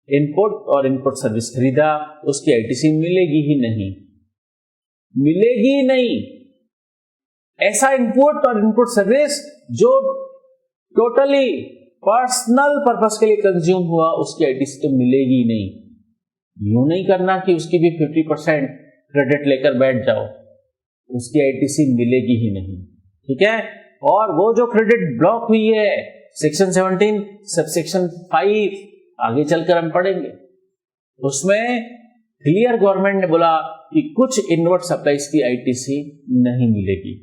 [SPEAKER 1] इनपुट और इनपुट सर्विस खरीदा, उसकी आईटीसी मिलेगी ही नहीं, मिलेगी नहीं। ऐसा इनपुट और इनपुट सर्विस जो टोटली पर्सनल पर्पस के लिए कंज्यूम हुआ, उसकी आईटीसी तो मिलेगी नहीं। यूं नहीं करना कि उसकी भी 50% क्रेडिट लेकर बैठ जाओ, उसकी आईटीसी मिलेगी ही नहीं। ठीक है, और वो जो क्रेडिट ब्लॉक हुई है सेक्शन 17 सबसेक्शन 5 आगे चलकर हम पढ़ेंगे, उसमें क्लियर गवर्नमेंट ने बोला कि कुछ इनवर्ट सप्लाईज की आईटीसी नहीं मिलेगी।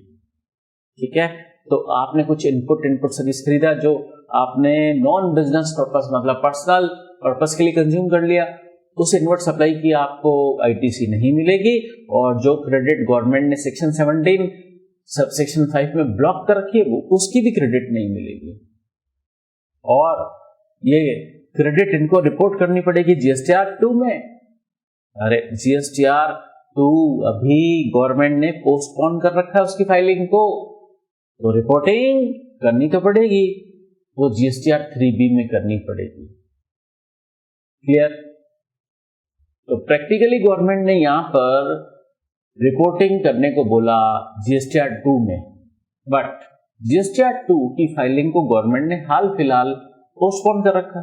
[SPEAKER 1] ठीक है, तो आपने कुछ इनपुट सर्विस खरीदा जो आपने नॉन बिजनेस पर्पस मतलब पर्सनल पर्पस के लिए कंज्यूम कर लिया, उस इनवर्ट सप्लाई की आपको आईटीसी नहीं मिलेगी, और जो क्रेडिट गवर्नमेंट ने सेक्शन 17 सबसेक्शन 5 में ब्लॉक कर रखी है वो उसकी भी क्रेडिट नहीं मिलेगी। और ये क्रेडिट इनको रिपोर्ट करनी पड़ेगी जीएसटीआर 2 में। अरे जीएसटीआर 2 अभी गवर्नमेंट ने पोस्टपोन कर रखा है उसकी फाइलिंग को, तो रिपोर्टिंग करनी तो पड़ेगी, वो जीएसटीआर 3B में करनी पड़ेगी। क्लियर? तो प्रैक्टिकली गवर्नमेंट ने यहां पर रिपोर्टिंग करने को बोला जीएसटीआर 2 में, बट जीएसटीआर 2 की फाइलिंग को गवर्नमेंट ने हाल फिलहाल पोस्टपोन कर रखा,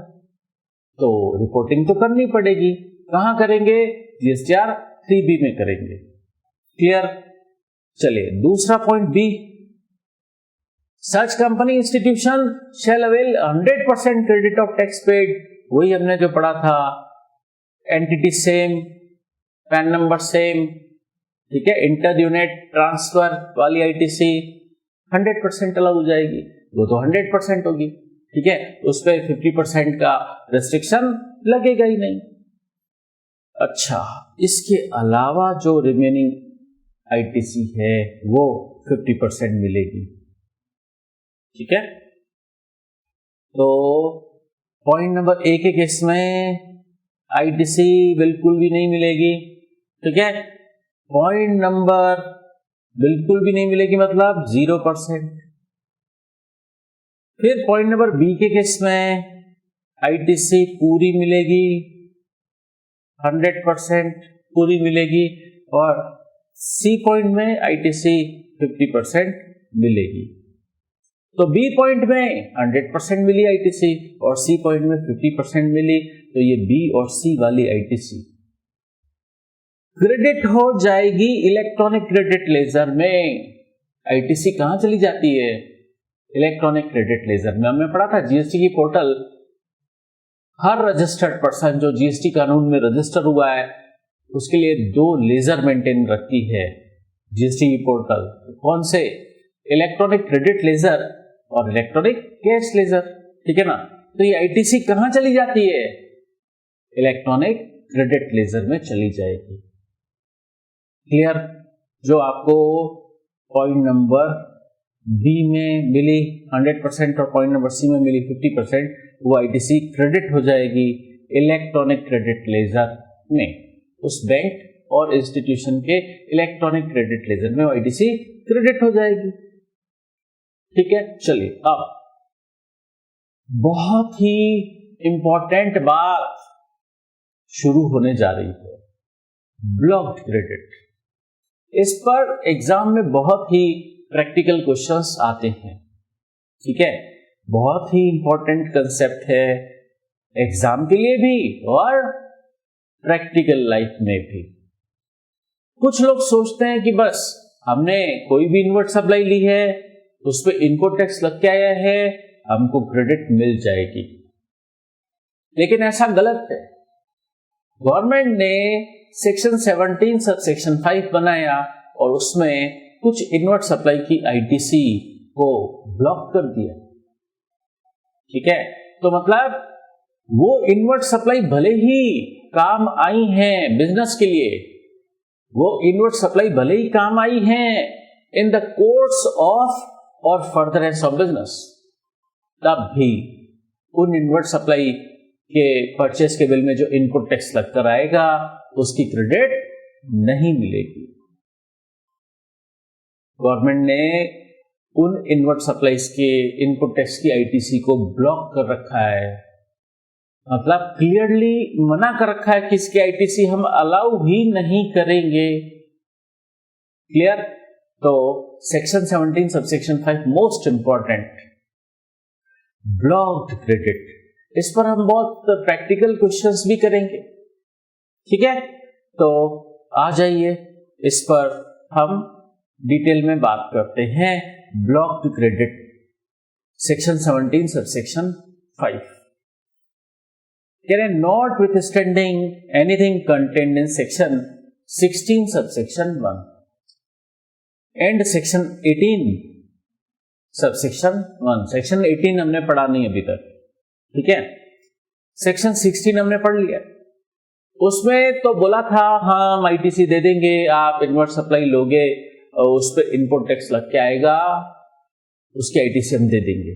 [SPEAKER 1] तो रिपोर्टिंग तो करनी पड़ेगी। कहां करेंगे? जीएसटीआर 3B में करेंगे। क्लियर? चलिए दूसरा point B, such company institution shall avail 100% credit of tax paid. वही हमने जो पढ़ा था, entity same, PAN number same, ठीक है, इंटर यूनिट ट्रांसफर वाली आईटीसी 100% अलग हो जाएगी, वो तो 100% होगी, ठीक है, उस पर 50% का रेस्ट्रिक्शन लगेगा ही नहीं। अच्छा, इसके अलावा जो रिमेनिंग आईटीसी है वो 50% मिलेगी, ठीक है। तो पॉइंट नंबर ए के केस में आईटीसी बिल्कुल भी नहीं मिलेगी, ठीक है। पॉइंट नंबर बिल्कुल भी नहीं मिलेगी मतलब 0%। फिर पॉइंट नंबर बी के केस में आईटीसी पूरी मिलेगी, 100% पूरी मिलेगी, और सी पॉइंट में आईटीसी 50% मिलेगी। तो बी पॉइंट में 100% मिली आईटीसी और सी पॉइंट में 50% मिली, तो ये बी और सी वाली आईटीसी क्रेडिट हो जाएगी इलेक्ट्रॉनिक क्रेडिट लेजर में। आईटीसी कहां चली जाती है? इलेक्ट्रॉनिक क्रेडिट लेजर में। हमने पढ़ा था जीएसटी की पोर्टल हर रजिस्टर्ड पर्सन जो जीएसटी कानून में रजिस्टर हुआ है उसके लिए 2 लेजर मेंटेन रखती है जीएसटी की पोर्टल। कौन से? इलेक्ट्रॉनिक क्रेडिट लेजर और इलेक्ट्रॉनिक कैश लेजर, ठीक है ना। तो ये आईटीसी कहां चली जाती है? इलेक्ट्रॉनिक क्रेडिट लेजर में चली जाएगी। क्लियर? जो आपको पॉइंट नंबर बी में मिली 100% और पॉइंट नंबर सी में मिली 50%, वो आईटीसी क्रेडिट हो जाएगी इलेक्ट्रॉनिक क्रेडिट लेजर में। उस बैंक और इंस्टीट्यूशन के इलेक्ट्रॉनिक क्रेडिट लेजर में आईटीसी क्रेडिट हो जाएगी, ठीक है। चलिए अब बहुत ही इंपॉर्टेंट बात शुरू होने जा रही है, ब्लॉक्ड क्रेडिट। इस पर एग्जाम में बहुत ही प्रैक्टिकल क्वेश्चंस आते हैं, ठीक है। बहुत ही इंपॉर्टेंट कंसेप्ट है एग्जाम के लिए भी और प्रैक्टिकल लाइफ में भी। कुछ लोग सोचते हैं कि बस हमने कोई भी इनवर्ट सप्लाई ली है, उस पर इनपुट टैक्स लग के आया है, हमको क्रेडिट मिल जाएगी, लेकिन ऐसा गलत है। गवर्नमेंट ने सेक्शन 17 सबसेक्शन 5 बनाया और उसमें कुछ इनवर्ट सप्लाई की आईटीसी को ब्लॉक कर दिया, ठीक है। तो मतलब वो इनवर्ट सप्लाई भले ही काम आई हैं बिजनेस के लिए, वो इनवर्ट सप्लाई भले ही काम आई हैं इन द कोर्स ऑफ और फर्दरेंस ऑफ बिजनेस, तब भी उन इनवर्ट सप्लाई के परचेस के बिल में जो इनपुट टैक्स लगकर आएगा उसकी क्रेडिट नहीं मिलेगी। गवर्नमेंट ने उन इनवर्ट सप्लाईज के इनपुट टैक्स की आईटीसी को ब्लॉक कर रखा है, मतलब क्लियरली मना कर रखा है कि इसकी आईटीसी हम अलाउ ही नहीं करेंगे। क्लियर? तो section 17 subsection 5 most important, blocked credit. इस पर हम बहुत प्रैक्टिकल क्वेश्चंस भी करेंगे, ठीक है। तो आ जाइए इस पर हम डिटेल में बात करते हैं। ब्लॉक्ड क्रेडिट सेक्शन 17 सबसेक्शन 5 कह रहे not withstanding anything contained in section 16 subsection 1 and section 18 subsection 1। Section 18 हमने पढ़ा नहीं अभी तक, ठीक है। सेक्शन 16 हमने पढ़ लिया। उसमें तो बोला था हाँ हम आईटीसी दे देंगे, आप इनवर्ट सप्लाई लोगे और उस पर इनपुट टैक्स लग के आएगा, उसकी आईटीसी हम दे देंगे।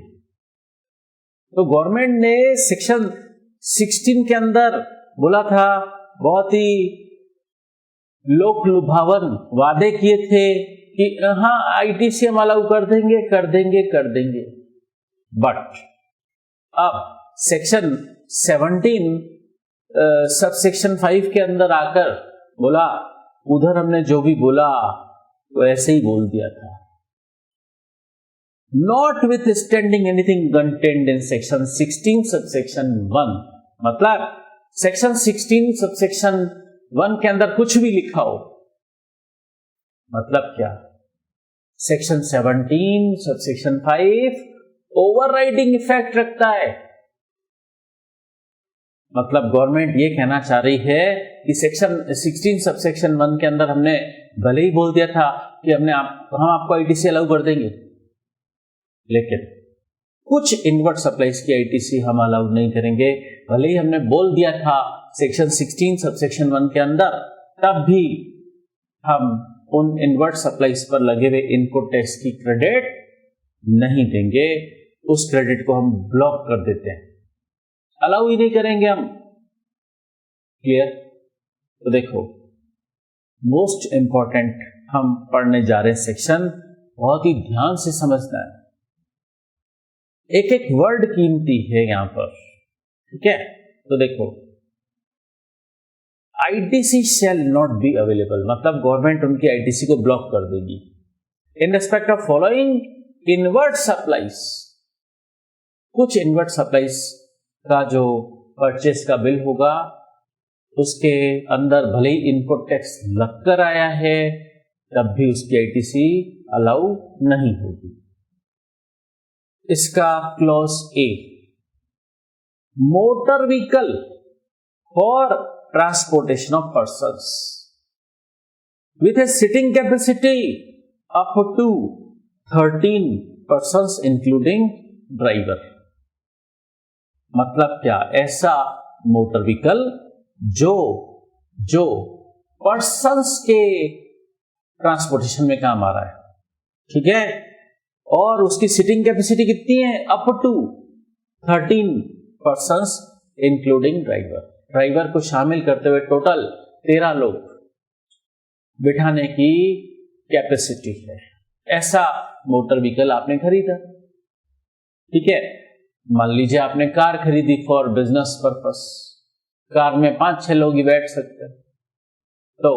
[SPEAKER 1] तो गवर्नमेंट ने सेक्शन 16 के अंदर बोला था, बहुत ही लोक लुभावन वादे किए थे कि हाँ आईटीसी हम अलाउ कर देंगे। बट अब सेक्शन 17 सब सेक्शन 5 के अंदर आकर बोला, उधर हमने जो भी बोला तो ऐसे ही बोल दिया था। Notwithstanding anything contained in section 16 subsection 1, मतलब सेक्शन 16 सबसेक्शन 1 के अंदर कुछ भी लिखा हो, मतलब क्या, सेक्शन 17 सबसेक्शन 5 ओवरराइडिंग इफेक्ट रखता है। मतलब गवर्नमेंट ये कहना चाह रही है कि सेक्शन 16 सबसेक्शन 1 के अंदर हमने भले ही बोल दिया था कि हम आपको आईटीसी अलाउ कर देंगे, लेकिन कुछ इनवर्ट सप्लाईज की आईटीसी हम अलाउ नहीं करेंगे। भले ही हमने बोल दिया था सेक्शन 16 सबसेक्शन 1 के अंदर, तब भी हम उन इनवर्ट सप्लाईज पर लगे हुए इनपुट टैक्स की क्रेडिट नहीं देंगे, उस क्रेडिट को हम ब्लॉक कर देते हैं, अलाउ ही नहीं करेंगे हम। क्लियर? तो देखो, मोस्ट इंपॉर्टेंट हम पढ़ने जा रहे हैं सेक्शन, बहुत ही ध्यान से समझना है, एक एक वर्ड कीमती है यहां पर, ठीक है? तो देखो, ITC shall not be available, मतलब गवर्नमेंट उनकी आईटीसी को ब्लॉक कर देगी in respect of following invert supplies. कुछ इनवर्ट सप्लाईज का जो परचेस का बिल होगा उसके अंदर भले ही इनपुट टैक्स लगकर आया है, तब भी उसकी आईटीसी अलाउ नहीं होगी। इसका clause A, motor vehicle for transportation of persons with a sitting capacity up to 13 persons including driver. मतलब क्या, ऐसा मोटर व्हीकल जो पर्सन्स के ट्रांसपोर्टेशन में काम आ रहा है, ठीक है, और उसकी सिटिंग कैपेसिटी कितनी है, up to 13 persons including driver. Driver को शामिल करते हुए टोटल 13 लोग बिठाने की कैपेसिटी है। ऐसा मोटर व्हीकल आपने खरीदा, ठीक है, मान लीजिए आपने कार खरीदी फॉर बिजनेस पर्पस, कार में 5-6 लोग ही बैठ सकते हैं, तो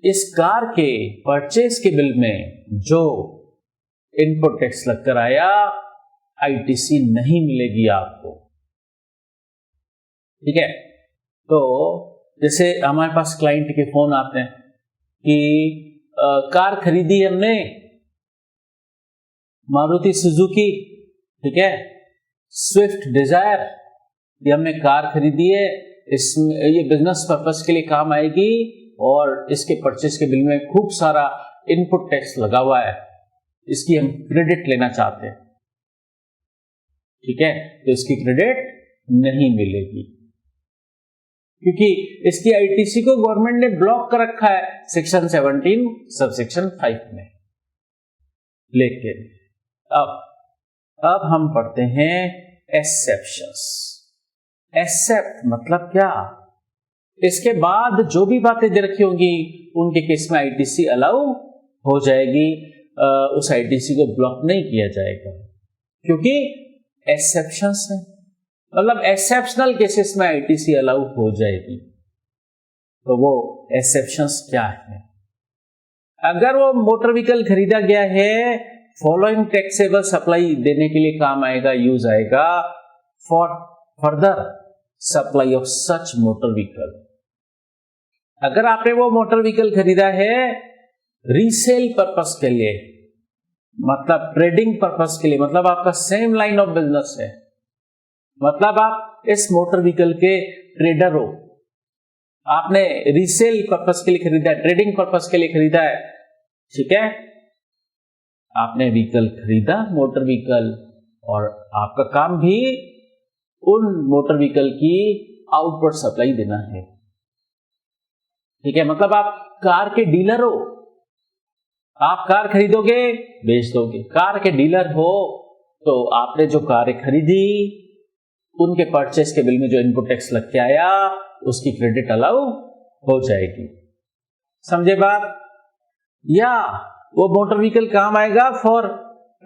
[SPEAKER 1] इस कार के परचेज के बिल में जो इनपुट टैक्स लगकर आया, आईटीसी नहीं मिलेगी आपको, ठीक है। तो जैसे हमारे पास क्लाइंट के फोन आते हैं कि कार खरीदी हमने मारुति सुजुकी, ठीक है, स्विफ्ट डिजायर, ये हमने कार खरीदी है, इसमें ये बिजनेस पर्पस के लिए काम आएगी और इसके परचेज के बिल में खूब सारा इनपुट टैक्स लगा हुआ है, इसकी हम क्रेडिट लेना चाहते हैं, ठीक है, तो इसकी क्रेडिट नहीं मिलेगी क्योंकि इसकी आईटीसी को गवर्नमेंट ने ब्लॉक कर रखा है सेक्शन 17 सबसेक्शन 5 में। लेकिन अब हम पढ़ते हैं एक्सेप्शंस। एक्सेप्ट मतलब क्या, इसके बाद जो भी बातें दे रखी होंगी उनके केस में आईटीसी अलाउ हो जाएगी, उस आईटीसी को ब्लॉक नहीं किया जाएगा क्योंकि एक्सेप्शंस है, मतलब एक्सेप्शनल केसेस में आईटीसी अलाउ हो जाएगी। तो वो एक्सेप्शंस क्या है, अगर वो मोटर व्हीकल खरीदा गया है फॉलोइंग टैक्सेबल सप्लाई देने के लिए काम आएगा, यूज आएगा for further supply of such motor vehicle. अगर आपने वो मोटर व्हीकल खरीदा है रीसेल पर्पस के लिए, मतलब ट्रेडिंग पर्पस के लिए, मतलब आपका सेम लाइन ऑफ बिजनेस है, मतलब आप इस मोटर व्हीकल के ट्रेडर हो, आपने रीसेल पर्पस के लिए खरीदा है, ट्रेडिंग पर्पस के लिए खरीदा है, ठीक है, आपने व्हीकल खरीदा मोटर व्हीकल और आपका काम भी उन मोटर व्हीकल की आउटपुट सप्लाई देना है, ठीक है, मतलब आप कार के डीलर हो, आप कार खरीदोगे बेच दोगे, कार के डीलर हो तो आपने जो कारें खरीदी उनके परचेस के बिल में जो इनपुट टैक्स लग के आया उसकी क्रेडिट अलाउ हो जाएगी। समझे बात? या वो मोटर व्हीकल काम आएगा for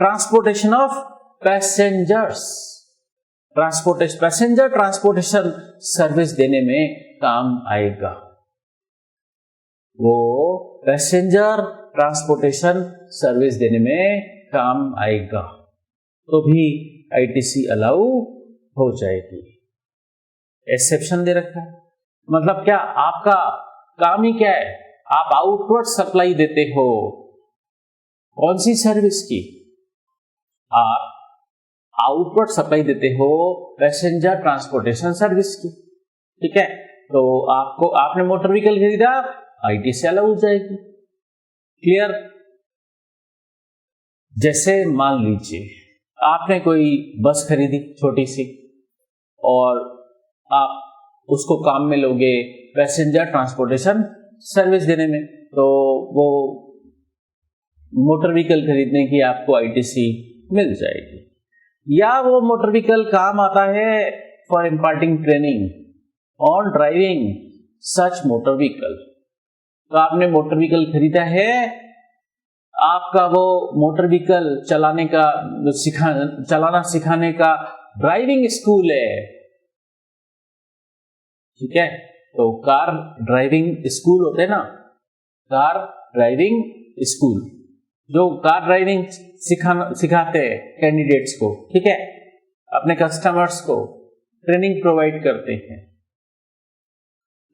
[SPEAKER 1] transportation of passengers, passenger transportation service देने में काम आएगा, वो पैसेंजर ट्रांसपोर्टेशन सर्विस देने में काम आएगा, तो भी आईटीसी अलाउ हो जाएगी। एक्सेप्शन दे रखा है, मतलब क्या आपका काम ही क्या है, आप आउटवर्ड सप्लाई देते हो। कौन सी सर्विस की? आप आउटवर्ड सप्लाई देते हो पैसेंजर ट्रांसपोर्टेशन सर्विस की, ठीक है। तो आपने मोटर व्हीकल खरीदा, आईटीसी अलाउ हो जाएगी। क्लियर? जैसे मान लीजिए आपने कोई बस खरीदी छोटी सी और आप उसको काम में लोगे पैसेंजर ट्रांसपोर्टेशन सर्विस देने में, तो वो मोटर व्हीकल खरीदने की आपको आईटीसी मिल जाएगी। या वो मोटर व्हीकल काम आता है for imparting training on driving such motor vehicle, तो आपने मोटर व्हीकल खरीदा है, आपका वो मोटर व्हीकल चलाना सिखाने का ड्राइविंग स्कूल है, ठीक है। तो कार ड्राइविंग स्कूल होते हैं ना, कार ड्राइविंग स्कूल जो कार ड्राइविंग सिखाते हैं कैंडिडेट्स को, ठीक है, अपने कस्टमर्स को ट्रेनिंग प्रोवाइड करते हैं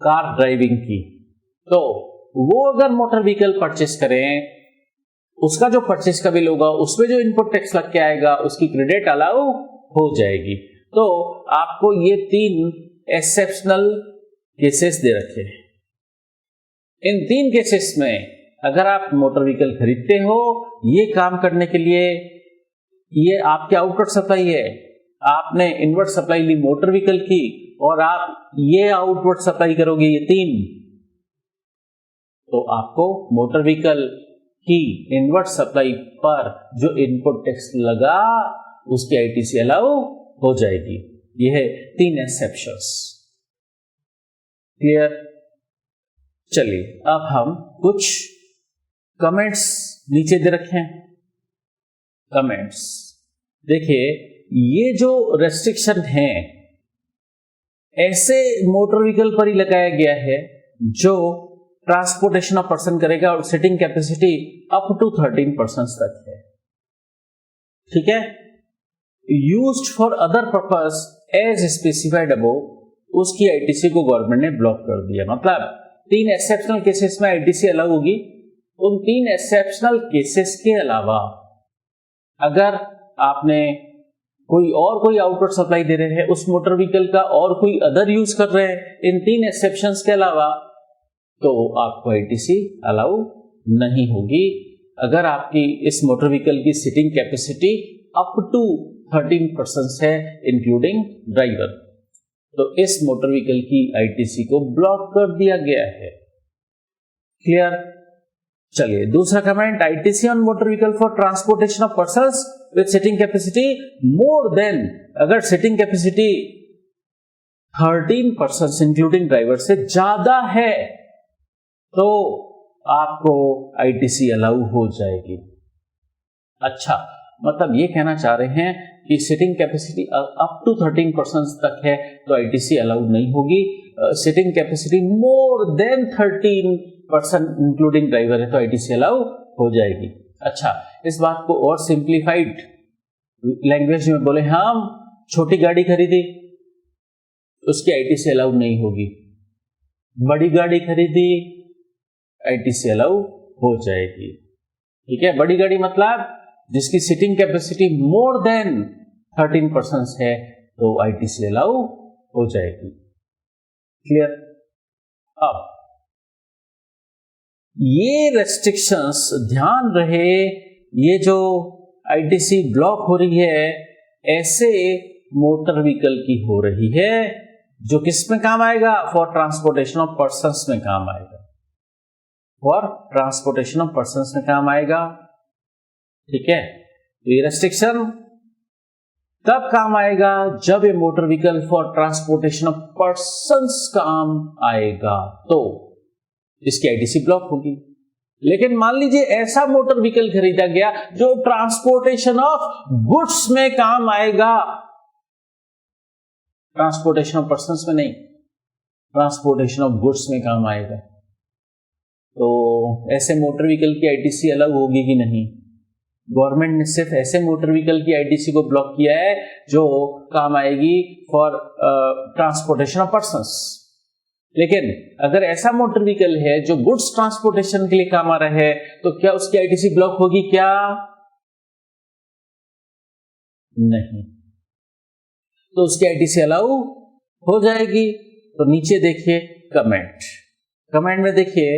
[SPEAKER 1] कार ड्राइविंग की। तो वो अगर मोटर व्हीकल परचेस करें, उसका जो परचेस का बिल होगा उसमें जो इनपुट टैक्स लग के आएगा उसकी क्रेडिट अलाउ हो जाएगी। तो आपको ये 3 एक्सेप्शनल केसेस दे रखे हैं। इन 3 केसेस में अगर आप मोटर व्हीकल खरीदते हो, ये काम करने के लिए ये आपके आउटवर्ड सप्लाई है, आपने इनवर्ड सप्लाई ली मोटर व्हीकल की और आप ये आउटवर्ड सप्लाई करोगे ये 3, तो आपको मोटर व्हीकल की इनवर्ड सप्लाई पर जो इनपुट टैक्स लगा उसकी आईटीसी अलाउ हो जाएगी। ये है 3 एक्सेप्शंस। क्लियर? चलिए अब हम कुछ कमेंट्स नीचे दे रखे हैं। कमेंट्स देखिए, ये जो रेस्ट्रिक्शन है ऐसे मोटर व्हीकल पर ही लगाया गया है जो ट्रांसपोर्टेशन ऑफ पर्सन करेगा और सीटिंग कैपेसिटी अप टू 13% तक है, ठीक है। Used for other purpose as specified above, उसकी आईटीसी को गवर्नमेंट ने ब्लॉक कर दिया। मतलब 3 एक्सेप्शनल केसेस में आईटीसी अलाउ होगी। उन 3 एक्सेप्शनल केसेस के अलावा अगर आपने कोई आउटवर्ड सप्लाई दे रहे हैं उस मोटर व्हीकल का और कोई अदर यूज कर रहे हैं इन 3 एक्सेप्शंस के अलावा, तो आपको आईटीसी अलाउ नहीं होगी। अगर आपकी इस मोटर व्हीकल की सीटिंग कैपेसिटी अप टू 13% है इंक्लूडिंग ड्राइवर, तो इस मोटर व्हीकल की आईटीसी को ब्लॉक कर दिया गया है। क्लियर? चलिए दूसरा comment, ITC on motor vehicle for transportation of persons with seating capacity more than, अगर सीटिंग कैपेसिटी 13% इंक्लूडिंग ड्राइवर से ज्यादा है तो आपको आईटीसी अलाउ हो जाएगी। अच्छा, मतलब ये कहना चाह रहे हैं कि सीटिंग कैपेसिटी अप टू 13% तक है तो आईटीसी अलाउ नहीं होगी, seating capacity more than 13% including driver है तो आईटीसी अलाउ हो जाएगी। अच्छा, इस बात को और सिंप्लीफाइड लैंग्वेज में बोले, हम छोटी गाड़ी खरीदी उसकी आईटीसी अलाउ नहीं होगी, बड़ी गाड़ी खरीदी आईटीसी अलाउ हो जाएगी। ठीक है, बड़ी गाड़ी मतलब जिसकी सीटिंग कैपेसिटी मोर देन 13% है तो आईटीसी अलाउ हो जाएगी। क्लियर? अब ये रेस्ट्रिक्शंस ध्यान रहे, ये जो आईटीसी ब्लॉक हो रही है ऐसे मोटर व्हीकल की हो रही है जो किस में काम आएगा, फॉर ट्रांसपोर्टेशन ऑफ पर्सन्स में काम आएगा। फॉर ट्रांसपोर्टेशन ऑफ पर्संस में काम आएगा। ठीक है, ये रेस्ट्रिक्शन तब काम आएगा जब ये motor vehicle for transportation of persons काम आएगा, तो इसकी आईटीसी ब्लॉक होगी। लेकिन मान लीजिए ऐसा मोटर व्हीकल खरीदा गया जो ट्रांसपोर्टेशन ऑफ गुड्स में काम आएगा, ट्रांसपोर्टेशन ऑफ पर्संस में नहीं, ट्रांसपोर्टेशन ऑफ गुड्स में काम आएगा, तो ऐसे मोटर व्हीकल की आईटीसी अलग होगी कि नहीं? गवर्नमेंट ने सिर्फ ऐसे मोटर व्हीकल की आईटीसी को ब्लॉक किया है जो काम आएगी फॉर ट्रांसपोर्टेशन ऑफ पर्संस। लेकिन अगर ऐसा मोटर व्हीकल है जो गुड्स ट्रांसपोर्टेशन के लिए काम आ रहा है, तो क्या उसकी आईटीसी ब्लॉक होगी क्या? नहीं, तो उसकी आईटीसी अलाउ हो जाएगी। तो नीचे देखिए कमेंट में देखिए,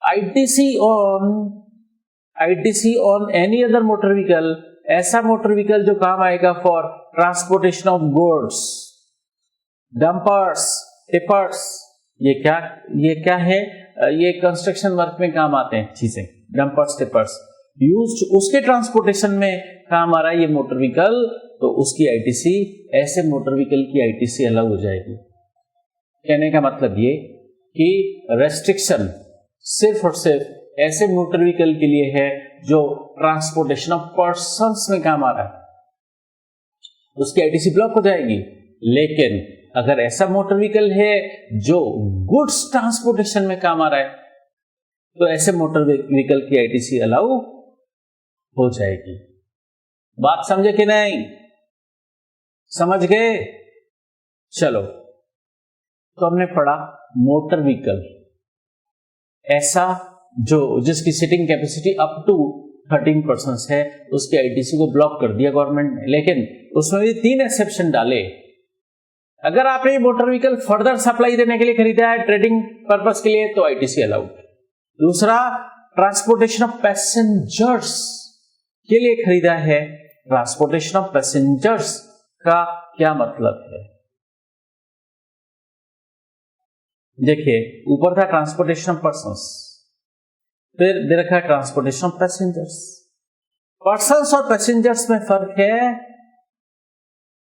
[SPEAKER 1] ITC on any other motor vehicle, ऐसा मोटर व्हीकल जो काम आएगा for transportation of goods, dumpers, tippers, ये क्या है? ये कंस्ट्रक्शन वर्क में काम आते हैं चीजें, डंपर्स, टिपर्स यूज्ड, उसके ट्रांसपोर्टेशन में काम आ रहा है ये मोटर व्हीकल, तो उसकी आईटीसी, ऐसे मोटर व्हीकल की आईटीसी अलग हो जाएगी। कहने का मतलब ये कि रेस्ट्रिक्शन सिर्फ और सिर्फ ऐसे मोटर व्हीकल के लिए है जो ट्रांसपोर्टेशन ऑफ पर्संस में काम आ रहा है, उसकी आईटीसी ब्लॉक हो जाएगी। लेकिन अगर ऐसा मोटर व्हीकल है जो गुड्स ट्रांसपोर्टेशन में काम आ रहा है, तो ऐसे मोटर व्हीकल की आईटीसी अलाउ हो जाएगी। बात समझे कि नहीं? समझ गए? चलो, तो हमने पढ़ा मोटर व्हीकल ऐसा जो जिसकी seating capacity up to 13 persons है, उसकी आईटीसी को ब्लॉक कर दिया गवर्नमेंट ने। लेकिन उसमें भी 3 एक्सेप्शन डाले। अगर आपने मोटर व्हीकल फर्दर सप्लाई देने के लिए खरीदा है ट्रेडिंग पर्पस के लिए, तो आईटीसी अलाउड। दूसरा, ट्रांसपोर्टेशन ऑफ पैसेंजर्स के लिए खरीदा है। ट्रांसपोर्टेशन ऑफ पैसेंजर्स का क्या मतलब है? देखिए, ऊपर था ट्रांसपोर्टेशन ऑफ पर्सन्स, फिर दे रखा है ट्रांसपोर्टेशन ऑफ पैसेंजर्स। पर्सन्स और पैसेंजर्स में फर्क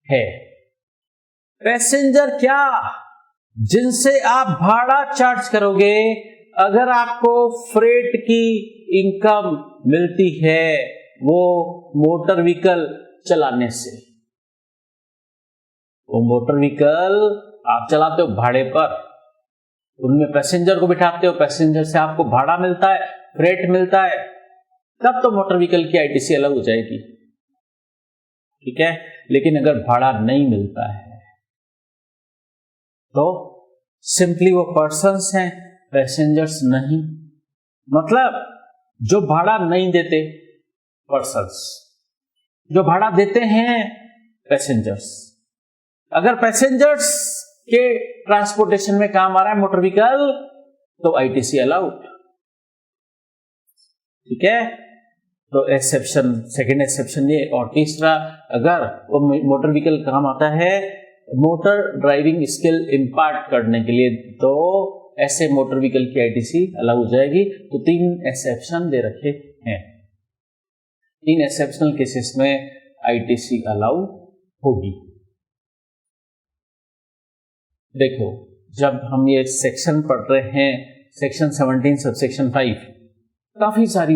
[SPEAKER 1] है। पैसेंजर क्या? जिनसे आप भाड़ा चार्ज करोगे। अगर आपको फ्रेट की इनकम मिलती है वो मोटर व्हीकल चलाने से, वो मोटर व्हीकल आप चलाते हो भाड़े पर, उनमें पैसेंजर को बिठाते हो, पैसेंजर से आपको भाड़ा मिलता है, फ्रेट मिलता है, तब तो मोटर व्हीकल की आईटीसी अलग हो जाएगी। ठीक है, लेकिन अगर भाड़ा नहीं मिलता है तो सिंपली वो पर्सन्स हैं, पैसेंजर्स नहीं। मतलब जो भाड़ा नहीं देते पर्सन्स, जो भाड़ा देते हैं पैसेंजर्स। अगर पैसेंजर्स के ट्रांसपोर्टेशन में काम आ रहा है मोटर व्हीकल, तो आईटीसी अलाउड। ठीक है, तो एक्सेप्शन, सेकंड एक्सेप्शन ये। और तीसरा, अगर वो मोटर व्हीकल काम आता है मोटर ड्राइविंग स्किल इंपार्ट करने के लिए, तो ऐसे मोटर व्हीकल की आईटीसी अलाउ हो जाएगी। तो 3 एक्सेप्शन दे रखे हैं। 3 एक्सेप्शनल केसेस में आईटीसी अलाउ होगी। देखो, जब हम ये सेक्शन पढ़ रहे हैं, सेक्शन 17 सबसेक्शन 5, काफी सारी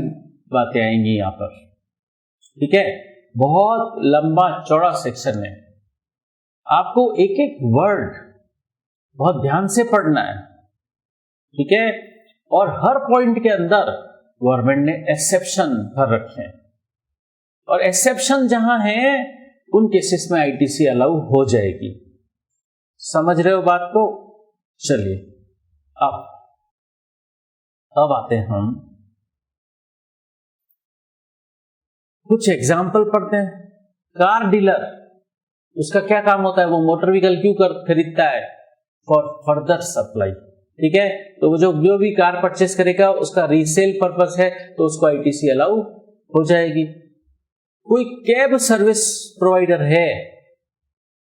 [SPEAKER 1] बातें आएंगी यहां पर। ठीक है, बहुत लंबा चौड़ा सेक्शन है, आपको एक एक वर्ड बहुत ध्यान से पढ़ना है। ठीक है, और हर पॉइंट के अंदर गवर्नमेंट ने एक्सेप्शन भर रखे हैं, और एक्सेप्शन जहां है उन केसेस में आईटीसी अलाउ हो जाएगी। समझ रहे हो बात को? चलिए, अब आते हैं हम कुछ एग्जाम्पल पढ़ते हैं। कार डीलर, उसका क्या काम होता है? वो मोटर व्हीकल क्यों खरीदता है? For further supply. ठीक है, तो वो जो भी कार परचेस करेगा उसका रीसेल पर्पस है, तो उसको आईटीसी अलाउ हो जाएगी। कोई कैब सर्विस प्रोवाइडर है,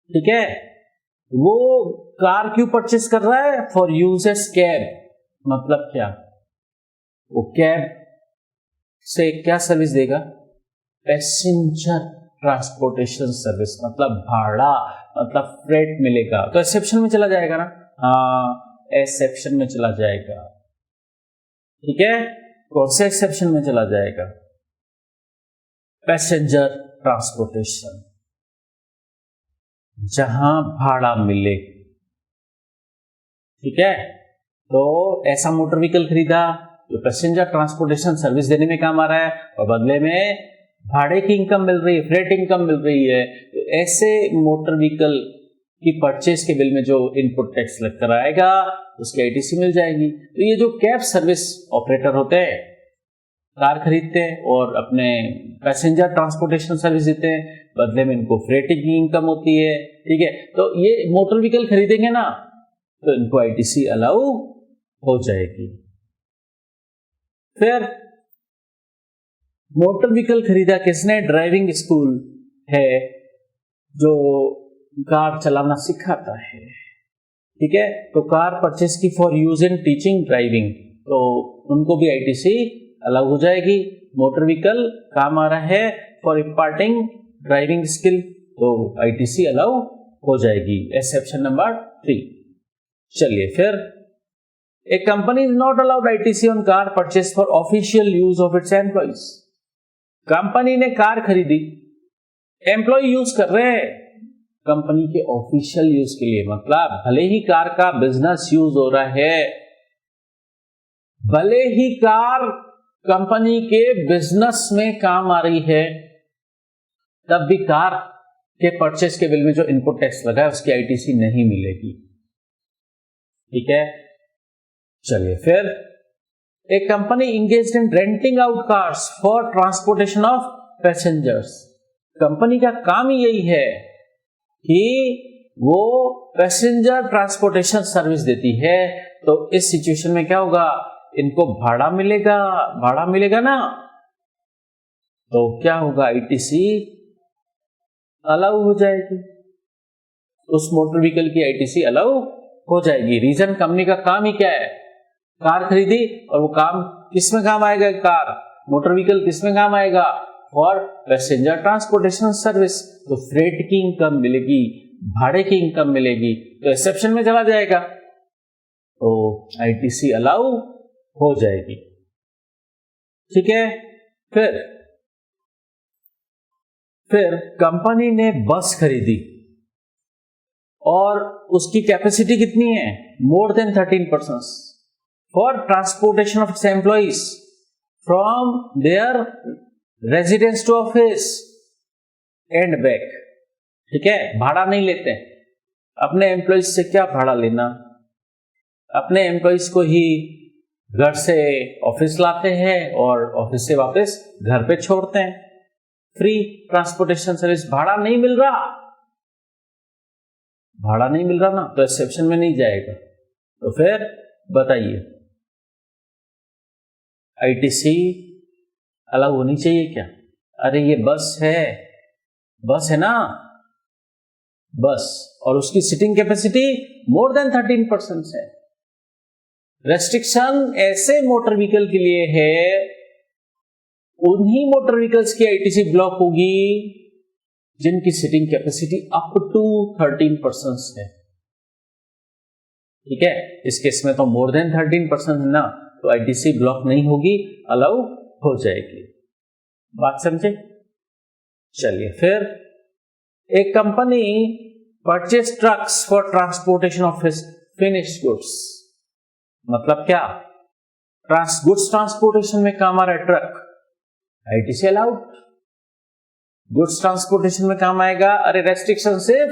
[SPEAKER 1] ठीक है, वो कार क्यों परचेस कर रहा है? For use as cab. मतलब क्या? वो कैब से क्या सर्विस देगा? पैसेंजर ट्रांसपोर्टेशन सर्विस, मतलब भाड़ा, मतलब फ्रेट मिलेगा। तो एक्सेप्शन में चला जाएगा ना? हाँ, एक्सेप्शन में चला जाएगा। ठीक है, कौन से एक्सेप्शन में चला जाएगा? पैसेंजर ट्रांसपोर्टेशन, जहां भाड़ा मिले। ठीक है, तो ऐसा मोटर व्हीकल खरीदा जो पैसेंजर ट्रांसपोर्टेशन सर्विस देने में काम आ रहा है और बदले में भाड़े की इनकम मिल रही है, फ्रेट इनकम मिल रही है। तो ऐसे मोटर व्हीकल की परचेज के बिल में जो इनपुट टैक्स लगकर आएगा उसकी आईटीसी मिल जाएगी। तो ये जो कैब सर्विस ऑपरेटर होते हैं, कार खरीदते हैं और अपने पैसेंजर ट्रांसपोर्टेशन सर्विस देते हैं, बदले में इनको फ्रेट की इनकम होती है। ठीक है, तो ये मोटर व्हीकल खरीदेंगे ना तो इनको आईटीसी अलाउ हो जाएगी। फिर मोटर व्हीकल खरीदा किसने? ड्राइविंग स्कूल है जो कार चलाना सिखाता है। ठीक है, तो कार परचेस की for use in teaching driving, तो उनको भी आईटीसी अलाउ हो जाएगी। मोटर व्हीकल काम आ रहा है फॉर इम्पार्टिंग ड्राइविंग स्किल, तो आईटीसी अलाउ हो जाएगी। Exception number 3। चलिए फिर, a company is not allowed ITC on car purchase for official use of its employees. Company ने कार खरीदी, एम्प्लॉय यूज कर रहे हैं कंपनी के ऑफिशियल यूज के लिए, मतलब भले ही कार का बिजनेस यूज हो रहा है, भले ही कार कंपनी के बिजनेस में काम आ रही है, तब भी कार के परचेस के बिल में जो इनपुट टैक्स लगा है उसकी आईटीसी नहीं मिलेगी। ठीक है, चलिए फिर, a company engaged in renting out cars for transportation of passengers. Company का काम ही यही है कि वो पैसेंजर ट्रांसपोर्टेशन सर्विस देती है। तो इस सिचुएशन में क्या होगा? इनको भाड़ा मिलेगा ना, तो क्या होगा? आईटीसी अलाउ हो जाएगी, उस मोटर व्हीकल की आईटीसी अलाउ हो जाएगी। रीजन, कंपनी का काम ही क्या है? कार खरीदी, और वो काम किस में काम आएगा? कार, मोटर व्हीकल किस में काम आएगा? For passenger transportation service. तो फ्रेट की इनकम मिलेगी, भाड़े की इनकम मिलेगी, तो एक्सेप्शन में चला जाएगा, तो आईटीसी अलाउ हो जाएगी। ठीक है, फिर कंपनी ने बस खरीदी और उसकी कैपेसिटी कितनी है? More than 13% for transportation of its employees from their residence to office and back. ठीक है, भाड़ा नहीं लेते, अपने एम्प्लॉइज से क्या भाड़ा लेना, अपने एम्प्लॉइज को ही घर से ऑफिस लाते हैं और ऑफिस से वापस घर पे छोड़ते हैं। फ्री ट्रांसपोर्टेशन सर्विस, भाड़ा नहीं मिल रहा ना, तो एक्सेप्शन में नहीं जाएगा। तो फिर बताइए, आईटीसी अलाउ होनी चाहिए क्या? अरे ये बस है ना, बस, और उसकी सीटिंग कैपेसिटी मोर देन 13% है। रेस्ट्रिक्शन ऐसे मोटर व्हीकल के लिए है, उन्हीं मोटर व्हीकल्स की आईटीसी ब्लॉक होगी जिनकी सीटिंग कैपेसिटी अप टू 13% है। ठीक है, इस केस में तो मोर देन 13% है ना, तो आईटीसी ब्लॉक नहीं होगी, अलाउ हो जाएगी। बात समझे? चलिए फिर, एक company purchase trucks for transportation of finished goods, मतलब क्या? गुड्स ट्रांसपोर्टेशन में काम आ रहा है truck, ITC allowed. Goods transportation में काम आएगा, अरे रेस्ट्रिक्शन सिर्फ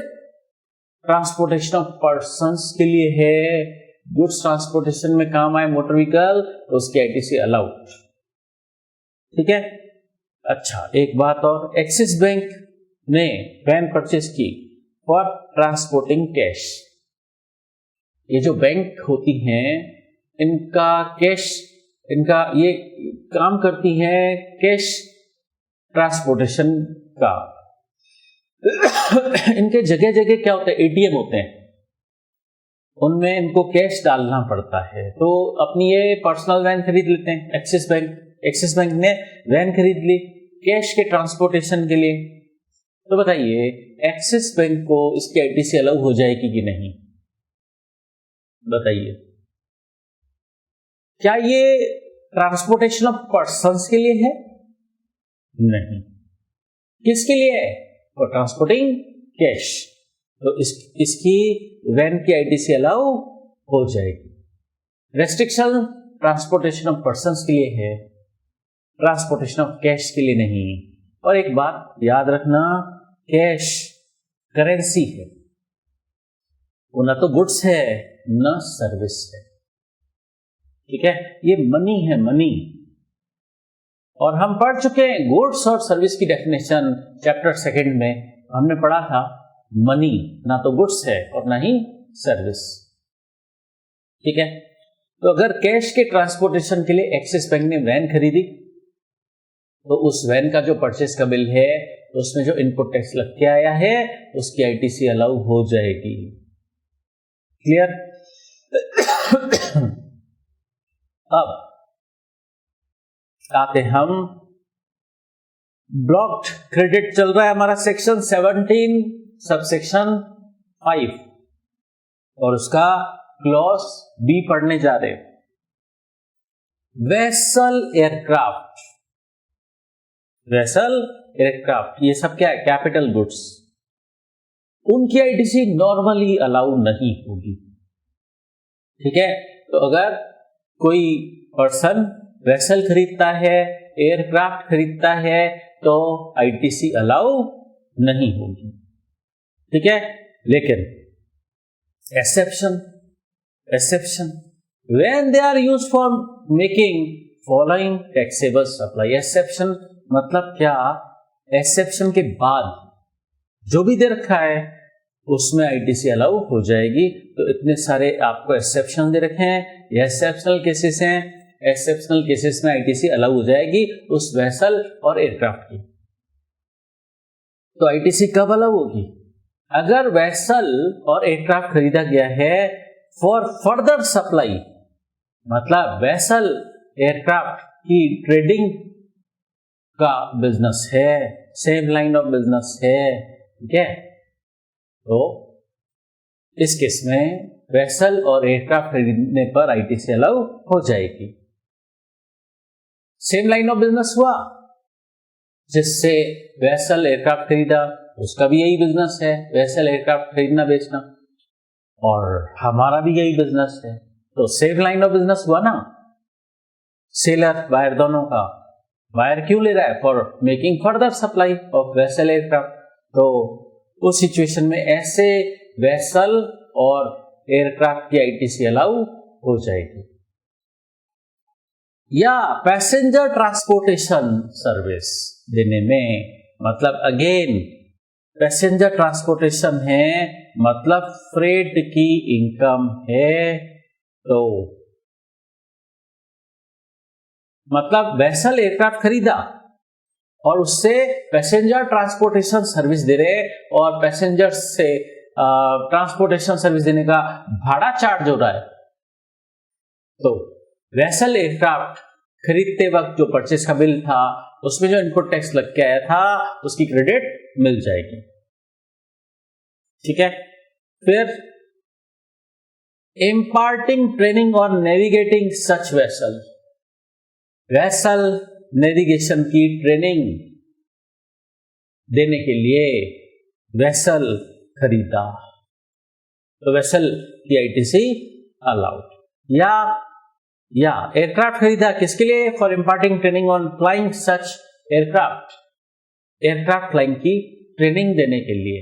[SPEAKER 1] ट्रांसपोर्टेशन ऑफ पर्संस के लिए है, गुड्स ट्रांसपोर्टेशन में काम आए मोटर व्हीकल तो उसकी आईटीसी अलाउड। ठीक है, अच्छा एक बात और, एक्सिस बैंक ने वैन परचेज की फॉर ट्रांसपोर्टिंग कैश। ये जो बैंक होती हैं इनका कैश, इनका ये काम करती हैं कैश ट्रांसपोर्टेशन का। इनके जगह जगह क्या होते हैं? एटीएम होते हैं, उनमें इनको कैश डालना पड़ता है। तो अपनी ये पर्सनल वैन खरीद लेते हैं, एक्सिस बैंक ने वैन खरीद ली कैश के ट्रांसपोर्टेशन के लिए। तो बताइए एक्सिस बैंक को इसकी आईटीसी अलाउ हो जाएगी कि नहीं? बताइए, क्या ये ट्रांसपोर्टेशन ऑफ पर्संस के लिए है? नहीं। किसके लिए है? For transporting cash. तो इसकी वैन की आईटीसी अलाउ हो जाएगी। रेस्ट्रिक्शन ट्रांसपोर्टेशन ऑफ पर्संस के लिए है, ट्रांसपोर्टेशन ऑफ कैश के लिए नहीं। और एक बात याद रखना, कैश करेंसी है, वो ना तो गुड्स है ना सर्विस है, ठीक है? ये मनी है, मनी। और हम पढ़ चुके हैं गुड्स और सर्विस की डेफिनेशन चैप्टर 2 में। हमने पढ़ा था मनी ना तो गुड्स है और ना ही सर्विस, ठीक है? तो अगर कैश के ट्रांसपोर्टेशन के लिए एक्सिस बैंक ने वैन खरीदी तो उस वैन का जो परचेस का बिल है उसमें जो इनपुट टैक्स लग के आया है उसकी आईटीसी अलाउ हो जाएगी। क्लियर? अब आते हम ब्लॉक्ड क्रेडिट चल रहा है हमारा सेक्शन 17 सबसेक्शन 5 और उसका क्लॉज बी पढ़ने जा रहे हैं। वेसल एयरक्राफ्ट, वेसल एयरक्राफ्ट ये सब क्या है? Capital goods. उनकी आईटीसी नॉर्मली अलाउ नहीं होगी, ठीक है? तो अगर कोई पर्सन वेसल खरीदता है, एयरक्राफ्ट खरीदता है तो आईटीसी अलाउ नहीं होगी, ठीक है? लेकिन exception when they are used for making following taxable supply. Exception मतलब क्या? एक्सेप्शन के बाद जो भी दे रखा है उसमें आईटीसी अलाउ हो जाएगी। तो इतने सारे आपको एक्सेप्शन दे रखे हैं, ये एक्सेप्शनल केसेस हैं। एक्सेप्शनल केसेस में आईटीसी अलाउ हो जाएगी उस वेसल और एयरक्राफ्ट की। तो आईटीसी कब अलाउ होगी? अगर वेसल और एयरक्राफ्ट खरीदा गया है फॉर फर्दर सप्लाई, मतलब वेसल एयरक्राफ्ट की ट्रेडिंग का बिजनेस है, सेम लाइन ऑफ बिजनेस है, ठीक है? तो इस केस में वेसल और एयरक्राफ्ट खरीदने पर आईटीसी अलाउ हो जाएगी। सेम लाइन ऑफ बिजनेस हुआ, जिससे वेसल एयरक्राफ्ट खरीदा उसका भी यही बिजनेस है, वेसल एयरक्राफ्ट खरीदना बेचना, और हमारा भी यही बिजनेस है। तो सेम लाइन ऑफ बिजनेस हुआ ना। सेलर बायर दोनों का, बायर क्यों ले रहा है? For making further supply of vessel aircraft. तो उस सिचुएशन में ऐसे वेसल और एयरक्राफ्ट की आईटीसी अलाउ हो जाएगी। या पैसेंजर ट्रांसपोर्टेशन सर्विस देने में, मतलब अगेन पैसेंजर ट्रांसपोर्टेशन है, मतलब फ्रेट की इनकम है। तो मतलब वेसल एयरक्राफ्ट खरीदा और उससे पैसेंजर ट्रांसपोर्टेशन सर्विस दे रहे, और पैसेंजर से ट्रांसपोर्टेशन सर्विस देने का भाड़ा चार्ज हो रहा है। तो वेसल एयरक्राफ्ट खरीदते वक्त जो परचेस का बिल था उसमें जो इनपुट टैक्स लग के आया था उसकी क्रेडिट मिल जाएगी, ठीक है? फिर इम्पार्टिंग ट्रेनिंग और नेविगेटिंग सच वेसल, वेसल नेविगेशन की ट्रेनिंग देने के लिए वेसल खरीदा तो वेसल की आईटीसी अलाउड। या एयरक्राफ्ट खरीदा किसके लिए? For imparting training on flying such aircraft, aircraft flying की ट्रेनिंग देने के लिए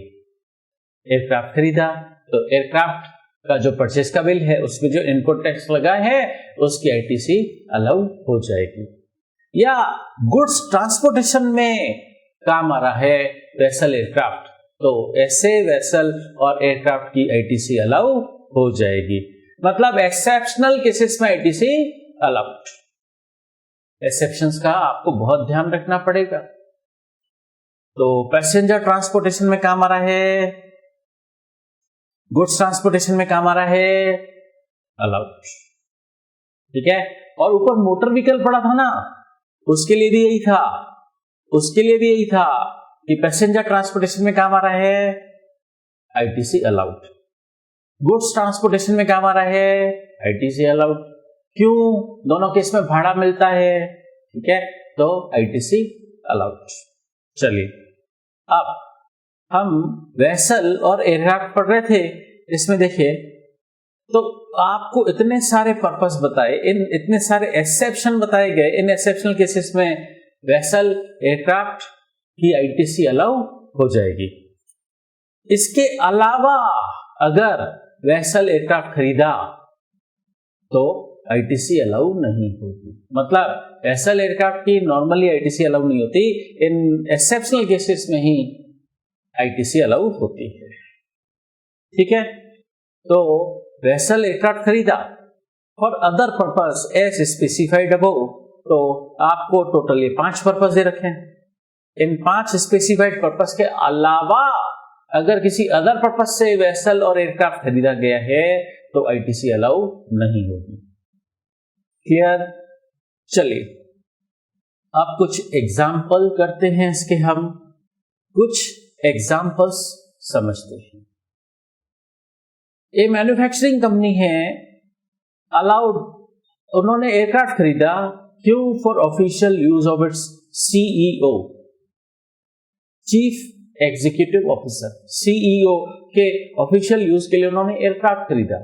[SPEAKER 1] एयरक्राफ्ट खरीदा तो एयरक्राफ्ट का जो परचेस का बिल है उसमें जो इनपुट टैक्स लगा है उसकी आईटीसी अलाउ हो जाएगी। या गुड्स ट्रांसपोर्टेशन में काम आ रहा है वेसल एयरक्राफ्ट, तो ऐसे वेसल और एयरक्राफ्ट की आईटीसी अलाउ हो जाएगी। मतलब एक्सेप्शनल केसेस में आईटीसी अलाउड। एक्सेप्शंस का आपको बहुत ध्यान रखना पड़ेगा। तो पैसेंजर ट्रांसपोर्टेशन में काम आ रहा है गुड्स ट्रांसपोर्टेशन में काम आ रहा है अलाउड, ठीक है। और ऊपर मोटर व्हीकल पड़ा था ना, उसके लिए भी यही था, उसके लिए भी यही था कि पैसेंजर ट्रांसपोर्टेशन में काम आ रहा है आईटीसी अलाउड, गुड्स ट्रांसपोर्टेशन में काम आ रहा है आईटीसी अलाउड। क्यों? दोनों केस में भाड़ा मिलता है, ठीक है, तो आईटीसी अलाउड। चलिए अब हम वेसल और एयरक्राफ्ट पढ़ रहे थे, इसमें देखिए तो आपको इतने सारे पर्पस बताए, इन इतने सारे एक्सेप्शन बताए गए, इन एक्सेप्शनल केसेस में वेसल एयरक्राफ्ट की आईटीसी अलाउ हो जाएगी। इसके अलावा अगर वेसल एयरक्राफ्ट खरीदा तो आईटीसी अलाउ नहीं होगी। मतलब वेसल एयरक्राफ्ट की नॉर्मली आईटीसी अलाउ नहीं होती, इन एक्सेप्शनल केसेस में ही आईटीसी अलाउ होती है, ठीक है। तो वेसल एयरक्राफ्ट खरीदा for other purpose as specified above, तो आपको टोटल ये 5 पर्पस दे रखे हैं। इन 5 स्पेसिफाइड पर्पस के अलावा अगर किसी अदर पर्पस से वेसल और एयरक्राफ्ट खरीदा गया है तो आईटीसी अलाउ नहीं होगी। क्लियर? चलिए अब कुछ एग्जाम्पल करते हैं इसके, हम कुछ एग्जाम्पल्स समझते हैं। ये मैन्युफैक्चरिंग कंपनी है, अलाउड, उन्होंने एयरक्राफ्ट खरीदा, क्यों? For official use of it's CEO, chief executive officer, CEO के ऑफिशियल यूज के लिए उन्होंने एयरक्राफ्ट खरीदा,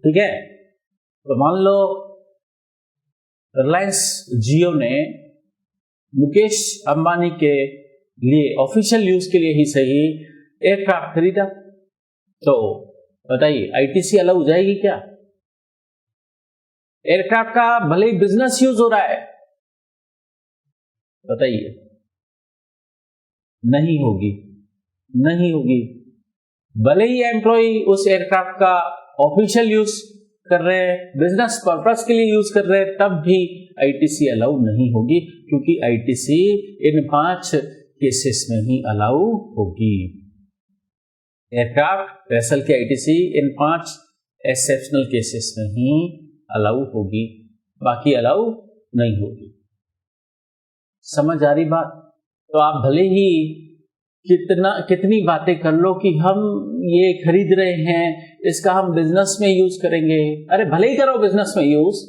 [SPEAKER 1] ठीक है। तो मान लो रिलायंस जियो ने मुकेश अंबानी के लिए ऑफिशियल यूज के लिए ही सही एयरक्राफ्ट खरीदा, तो बताइए आईटीसी अलाउ हो जाएगी क्या? एयरक्राफ्ट का भले ही बिजनेस यूज हो रहा है, बताइए, नहीं होगी, नहीं होगी। भले ही एम्प्लॉय उस एयरक्राफ्ट का ऑफिशियल यूज कर रहे हैं, बिजनेस पर्पस के लिए यूज कर रहे हैं, तब भी आईटीसी अलाउ नहीं होगी, क्योंकि आईटीसी इन 5 केसेस में ही अलाउ होगी। एयरक्राफ्ट वेसल की आईटीसी इन 5 एक्सेप्शनल केसेस में ही अलाउ होगी, बाकी अलाउ नहीं होगी। समझ आ रही बात? तो आप भले ही कितनी बातें कर लो कि हम ये खरीद रहे हैं, इसका हम बिजनेस में यूज करेंगे, अरे भले ही करो बिजनेस में यूज,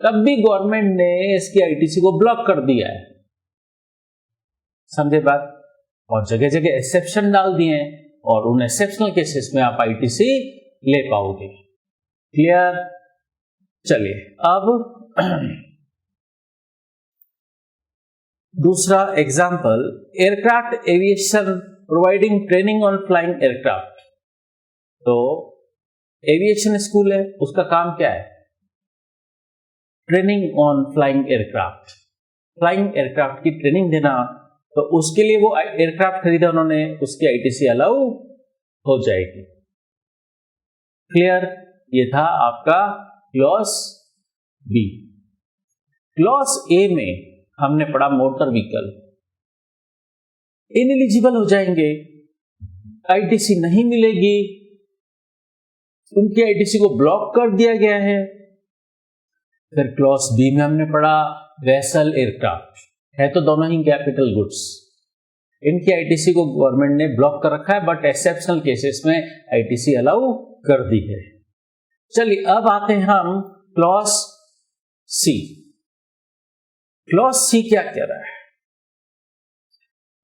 [SPEAKER 1] तब भी गवर्नमेंट ने इसकी आईटीसी को ब्लॉक कर दिया है, समझे बात? और जगह जगह एक्सेप्शन डाल दिए हैं, और उन एक्सेप्शनल केसेस में आप आईटीसी ले पाओगे। क्लियर? चलिए अब दूसरा example, aircraft aviation providing training on flying aircraft. तो एविएशन स्कूल है, उसका काम क्या है? Training on flying aircraft, flying aircraft की ट्रेनिंग देना, तो उसके लिए वो एयरक्राफ्ट खरीदा उन्होंने, उसकी आईटीसी अलाउ हो जाएगी। क्लियर? ये था आपका क्लॉज बी। क्लॉज ए में हमने पढ़ा मोटर व्हीकल, इनएलिजिबल हो जाएंगे, आईटीसी नहीं मिलेगी, उनकी आईटीसी को ब्लॉक कर दिया गया है। फिर क्लॉज बी में हमने पढ़ा वेसल एयरक्राफ्ट, है तो दोनों ही कैपिटल गुड्स, इनकी आईटीसी को गवर्नमेंट ने ब्लॉक कर रखा है, बट एक्सेप्शनल केसेस में आईटीसी अलाउ कर दी है। चलिए अब आते हैं हम क्लॉज सी। क्लॉज सी क्या कह रहा है?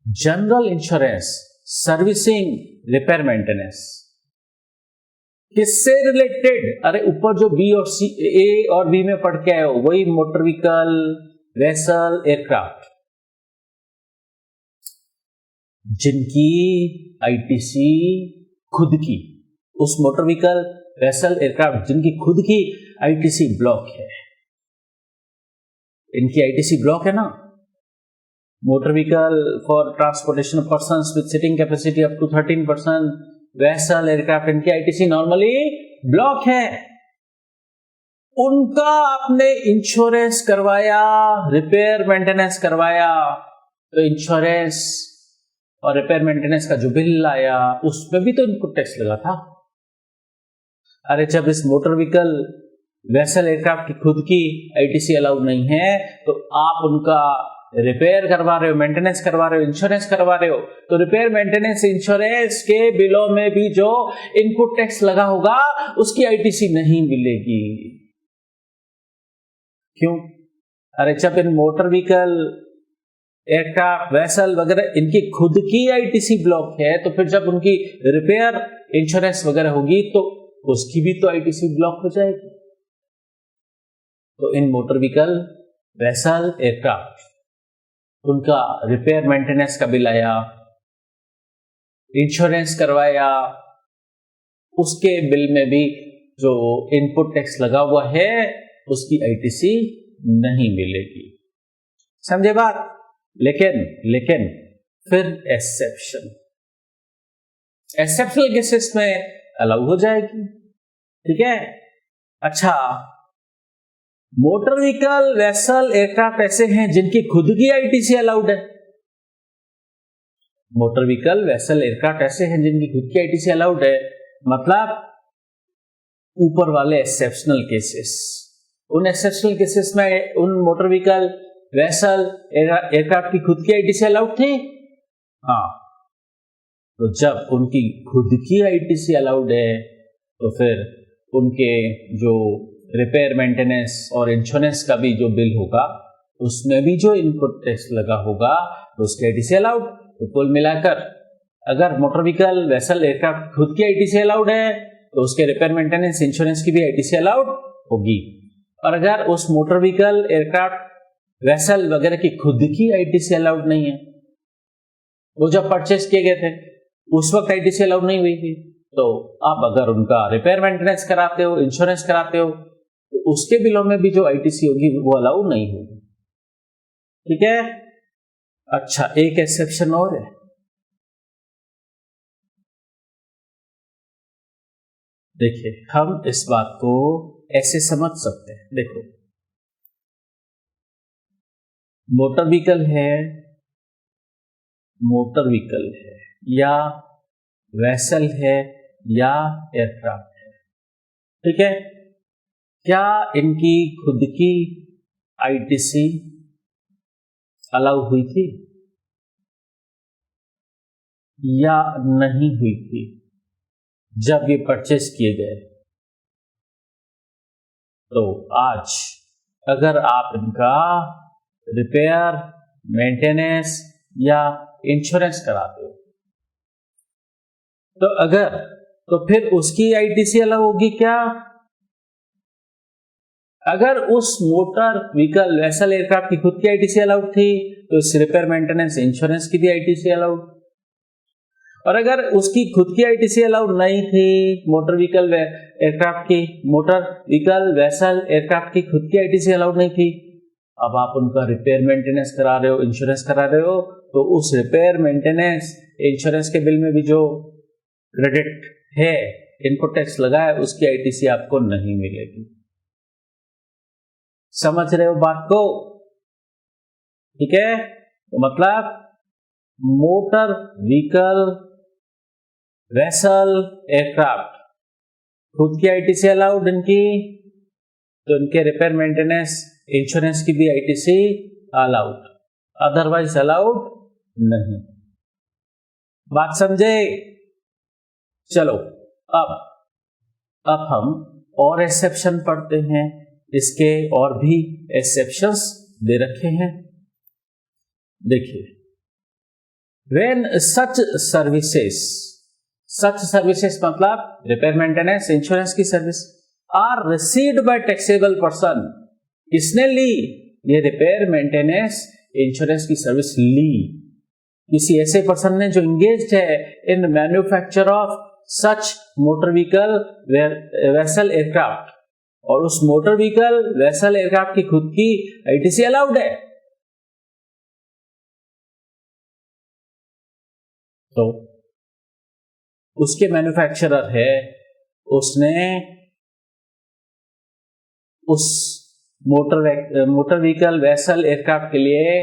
[SPEAKER 1] General insurance, servicing, repair, maintenance, किससे रिलेटेड? अरे ऊपर जो बी और सी, ए और बी में पढ़ के आए हो, वही मोटर व्हीकल, वेसल, एयरक्राफ्ट, जिनकी आईटीसी खुद की, उस मोटर व्हीकल, वेसल, एयरक्राफ्ट जिनकी खुद की आईटीसी ब्लॉक है, इनकी आईटीसी ब्लॉक है ना। Motor vehicle for transportation of persons with sitting capacity up to 13 person, vessel, aircraft, इनकी आईटीसी नॉर्मली ब्लॉक है। उनका आपने इंश्योरेंस करवाया, रिपेयर मेंटेनेंस करवाया, तो इंश्योरेंस और रिपेयर मेंटेनेंस का जो बिल आया उसमें भी तो इनपुट टैक्स लगा था। अरे जब इस मोटर व्हीकल वेसल एयरक्राफ्ट की खुद की आईटीसी अलाउड नहीं है तो आप उनका रिपेयर करवा रहे हो, मेंटेनेंस करवा रहे हो, इंश्योरेंस करवा रहे हो, तो रिपेयर मेंटेनेंस इंश्योरेंस के बिलों में भी जो इनपुट टैक्स लगा होगा उसकी आईटीसी नहीं मिलेगी। क्यों? अरे जब इन मोटर व्हीकल एयरक्राफ्ट वेसल वगैरह इनकी खुद की आईटीसी ब्लॉक है तो फिर जब उनकी रिपेयर इंश्योरेंस वगैरह होगी तो उसकी भी तो आईटीसी ब्लॉक हो जाएगी। तो इन मोटर व्हीकल वेसल एयरक्राफ्ट उनका रिपेयर मेंटेनेंस का बिल आया, इंश्योरेंस करवाया, उसके बिल में भी जो इनपुट टैक्स लगा हुआ है उसकी आईटीसी नहीं मिलेगी। समझे बात? लेकिन फिर एक्सेप्शनल केसेस में अलाउ हो जाएगी। ठीक है। अच्छा, मोटर व्हीकल वेसल एयरक्राफ्ट ऐसे हैं जिनकी खुद की आईटीसी अलाउड है। मोटर व्हीकल वेसल एयरक्राफ्ट ऐसे हैं जिनकी खुद की आईटीसी अलाउड है, मतलब ऊपर वाले एक्सेप्शनल केसेस। उन एक्सेप्शनल केसेस में उन मोटर व्हीकल वेसल एयरक्राफ्ट की खुद की आईटीसी अलाउड थी। हाँ, तो जब उनकी खुद की आईटीसी अलाउड है तो फिर उनके जो रिपेयर मेंटेनेंस और इंश्योरेंस का भी जो बिल होगा उसमें भी जो इनपुट टैक्स लगा होगा तो उसकी आईटीसी अलाउड। तो कुल मिलाकर अगर मोटर व्हीकल वेसल एयरक्राफ्ट खुद की आईटीसी अलाउड है तो उसके रिपेयर मेंटेनेंस इंश्योरेंस की भी आईटीसी अलाउड होगी। और अगर उस मोटर व्हीकल एयरक्राफ्ट वेसल वगैरह की खुद की आईटीसी अलाउड नहीं है, वो जब परचेस किए गए थे उस वक्त आईटीसी अलाउड नहीं हुई थी, तो आप अगर उनका रिपेयर मेंटेनेंस कराते हो, इंश्योरेंस कराते हो, तो उसके बिलों में भी जो आईटीसी होगी वो अलाउ नहीं होगी। ठीक है। अच्छा, एक एक्सेप्शन और है। देखिए, हम इस बात को ऐसे समझ सकते हैं। देखो, मोटर व्हीकल है या वेसल है या एयरक्राफ्ट है, ठीक है, क्या इनकी खुद की आईटीसी अलाउ हुई थी या नहीं हुई थी जब ये परचेस किए गए? तो आज अगर आप इनका रिपेयर मेंटेनेंस या इंश्योरेंस कराते हो तो फिर उसकी आईटीसी अलाउ होगी क्या? अगर उस मोटर व्हीकल वेसल एयरक्राफ्ट की खुद की आईटीसी अलाउड थी तो इस रिपेयर मेंटेनेंस इंश्योरेंस की भी आईटीसी अलाउड। और अगर उसकी खुद की आईटीसी अलाउड नहीं थी, मोटर व्हीकल वेसल एयरक्राफ्ट की खुद की आईटीसी अलाउड नहीं थी, अब आप उनका रिपेयर मेंटेनेंस करा रहे हो, इंश्योरेंस करा रहे हो, तो उस रिपेयर मेंटेनेंस इंश्योरेंस के बिल में भी जो क्रेडिट है, इनपुट टैक्स लगा है, उसकी आईटीसी आपको नहीं मिलेगी। समझ रहे हो बात को? ठीक है। तो मतलब मोटर व्हीकल वेसल एयरक्राफ्ट खुद की आईटीसी अलाउड इनकी, तो इनके रिपेयर मेंटेनेंस इंश्योरेंस की भी आईटीसी अलाउड, अदरवाइज अलाउड नहीं। बात समझे? चलो, अब हम और एक्सेप्शन पढ़ते हैं। इसके और भी एक्सेप्शंस दे रखे हैं। देखिए, when such services मतलब रिपेयर मेंटेनेंस इंश्योरेंस की service are received by taxable person, किसने ली? ये रिपेयर मेंटेनेंस इंश्योरेंस की सर्विस ली किसी ऐसे पर्सन ने जो इंगेज्ड है in manufacture of such motor vehicle vessel aircraft, और उस मोटर व्हीकल वेसल एयरक्राफ्ट की खुद की आईटीसी अलाउड है, तो उसके मैन्युफैक्चरर है, उसने उस मोटर व्हीकल वेसल एयरक्राफ्ट के लिए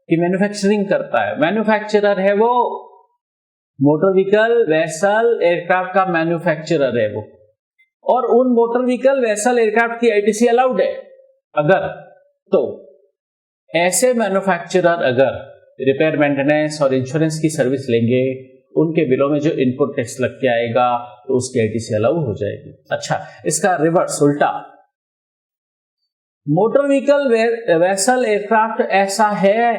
[SPEAKER 1] की मैन्युफैक्चरिंग करता है, मैन्युफैक्चरर है वो, मोटर व्हीकल वेसल एयरक्राफ्ट का मैन्युफैक्चरर है वो, और उन मोटर व्हीकल वेसल एयरक्राफ्ट की आईटीसी अलाउड है अगर, तो ऐसे मैन्युफैक्चरर अगर रिपेयर मेंटेनेंस और इंश्योरेंस की सर्विस लेंगे, उनके बिलों में जो इनपुट टैक्स लग के आएगा तो उसकी आईटीसी अलाउ हो जाएगी। अच्छा, इसका रिवर्स उल्टा, मोटर व्हीकल वेसल एयरक्राफ्ट ऐसा है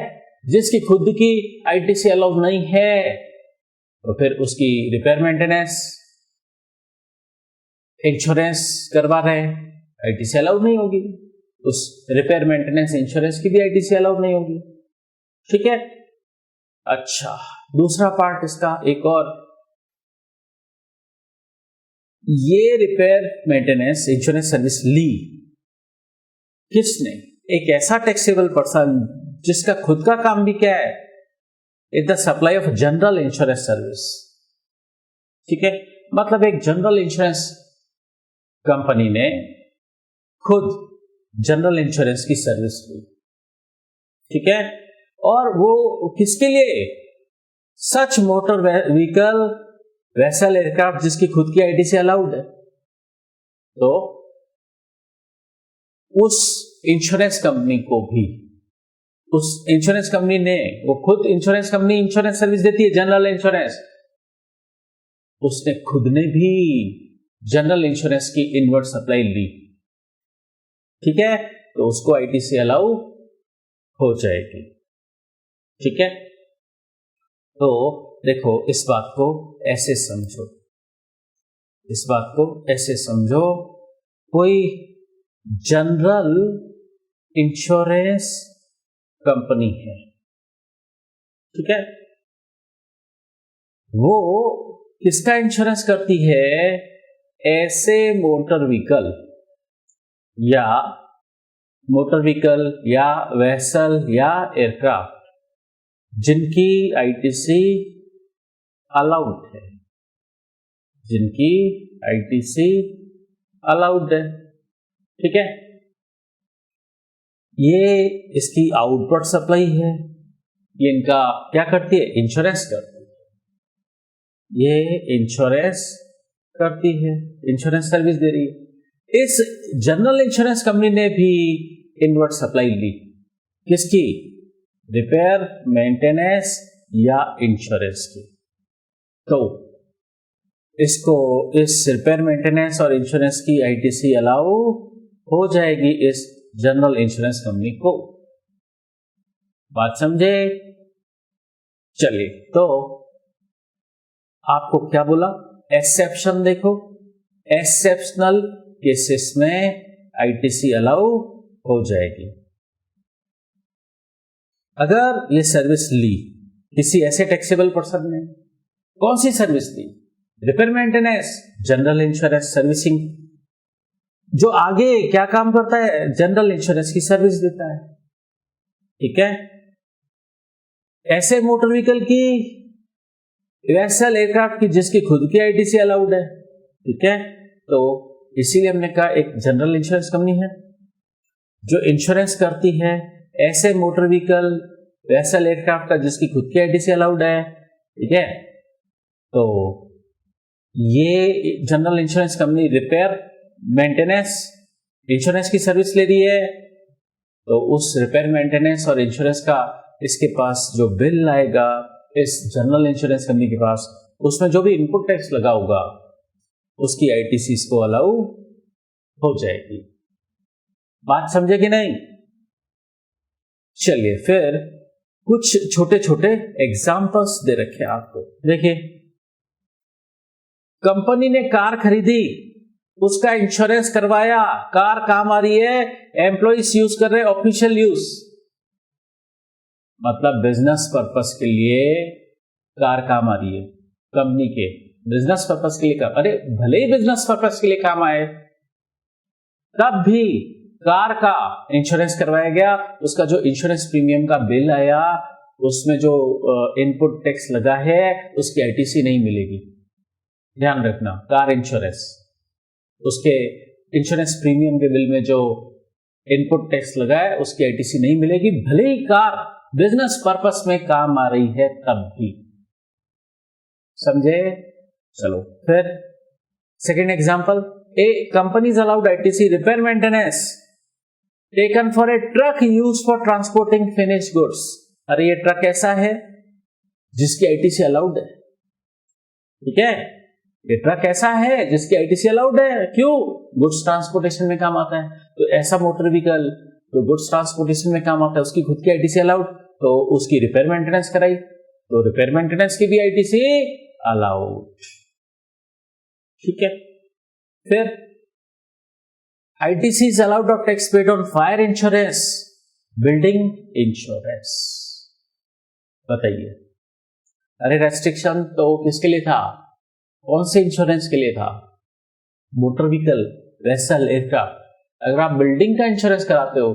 [SPEAKER 1] जिसकी खुद की आईटीसी अलाउ नहीं है, तो फिर उसकी रिपेयर मेंटेनेंस इंश्योरेंस करवा रहे हैं, आईटीसी अलाउ नहीं होगी, उस रिपेयर मेंटेनेंस इंश्योरेंस की भी आईटीसी अलाउ नहीं होगी। ठीक है। अच्छा, दूसरा पार्ट इसका एक और, ये रिपेयर मेंटेनेंस इंश्योरेंस सर्विस ली किसने? एक ऐसा टैक्सेबल पर्सन जिसका खुद का काम भी क्या है, is the supply of general insurance service. ठीक है, मतलब एक जनरल इंश्योरेंस कंपनी ने खुद जनरल इंश्योरेंस की सर्विस ली। ठीक है, और वो किसके लिए? सच मोटर व्हीकल वेसल एयरक्राफ्ट जिसकी खुद की आईटीसी अलाउड है, तो उस इंश्योरेंस कंपनी को भी, उस इंश्योरेंस कंपनी ने, वो खुद इंश्योरेंस कंपनी इंश्योरेंस सर्विस देती है जनरल इंश्योरेंस, उसने खुद ने भी जनरल इंश्योरेंस की इनवर्ट सप्लाई ली। ठीक है, तो उसको आईटीसी अलाउ हो जाएगी। ठीक है, तो देखो इस बात को ऐसे समझो, इस बात को ऐसे समझो, कोई जनरल इंश्योरेंस कंपनी है, ठीक है, वो किसका इंश्योरेंस करती है? ऐसे मोटर व्हीकल या वेसल या एयरक्राफ्ट जिनकी आईटीसी अलाउड है, जिनकी आईटीसी अलाउड है। ठीक है, ये इसकी आउटपुट सप्लाई है, ये इनका क्या करती है? इंश्योरेंस करती है, ये इंश्योरेंस करती है, इंश्योरेंस सर्विस दे रही है। इस जनरल इंश्योरेंस कंपनी ने भी इनवर्ट सप्लाई ली, किसकी? रिपेयर मेंटेनेंस या इंश्योरेंस की। तो इसको, इस रिपेयर मेंटेनेंस और इंश्योरेंस की आईटीसी अलाउ हो जाएगी इस जनरल इंश्योरेंस कंपनी को। बात समझे? चलिए, तो आपको क्या बोला? एक्सेप्शन देखो, एक्सेप्शनल केसेस में आईटीसी अलाउ हो जाएगी। अगर ये सर्विस ली किसी ऐसे टैक्सेबल पर्सन ने, कौन सी सर्विस ली? Repair maintenance, general insurance servicing, जो आगे क्या काम करता है? जनरल इंश्योरेंस की सर्विस देता है। ठीक है, ऐसे मोटर व्हीकल की, वेसल एयरक्राफ्ट की जिसकी खुद की आईटीसी अलाउड है। ठीक है, तो इसीलिए हमने कहा एक जनरल इंश्योरेंस कंपनी है जो इंश्योरेंस करती है ऐसे मोटर व्हीकल वेसल एयरक्राफ्ट का जिसकी खुद की आईटीसी अलाउड है। ठीक है, तो ये general insurance company repair maintenance insurance की सर्विस ले रही है, तो उस रिपेयर मेंटेनेंस और इंश्योरेंस का इसके पास जो बिल आएगा इस जनरल इंश्योरेंस कंपनी के पास, उसमें जो भी इनपुट टैक्स लगा होगा उसकी आईटीसी को अलाउ हो जाएगी। बात समझे कि नहीं? चलिए, फिर कुछ छोटे छोटे एग्जांपल्स दे रखे हैं आपको। देखिए, कंपनी ने कार खरीदी, उसका इंश्योरेंस करवाया, कार काम आ रही है, एम्प्लॉइज यूज कर रहे हैं, ऑफिशियल यूज, मतलब बिजनेस पर्पस के लिए कार काम आ रही है, कंपनी के बिजनेस पर्पस के लिए काम। अरे भले ही बिजनेस पर्पस के लिए काम आए, तब भी कार का इंश्योरेंस करवाया गया, उसका जो इंश्योरेंस प्रीमियम का बिल आया उसमें जो इनपुट टैक्स लगा है उसकी आईटीसी नहीं मिलेगी। ध्यान रखना, कार इंश्योरेंस, उसके इंश्योरेंस प्रीमियम के बिल में जो इनपुट टैक्स लगा है उसकी आईटीसी नहीं मिलेगी, भले ही कार बिजनेस पर्पस में काम आ रही है तब भी। समझे? चलो फिर second example, A company is allowed ITC repair maintenance taken for a truck use for transporting finished goods. अरे ये ट्रक ऐसा है जिसकी आईटीसी अलाउड है, ठीक है, ये ट्रक ऐसा है जिसकी आईटीसी अलाउड है। क्यों? गुड्स ट्रांसपोर्टेशन में काम आता है। तो ऐसा मोटर व्हीकल जो गुड्स ट्रांसपोर्टेशन में काम आता है उसकी खुद की आईटीसी अलाउड, तो उसकी रिपेयर मेंटेनेंस कराई, तो रिपेयर मेंटेनेंस की भी आईटीसी अलाउड, ठीक है। फिर ITC is allowed of tax paid on fire insurance, building insurance। बताइए, अरे रेस्ट्रिक्शन तो किसके लिए था? कौन से इंश्योरेंस के लिए था? Motor vehicle, vessel, aircraft. अगर आप बिल्डिंग का इंश्योरेंस कराते हो,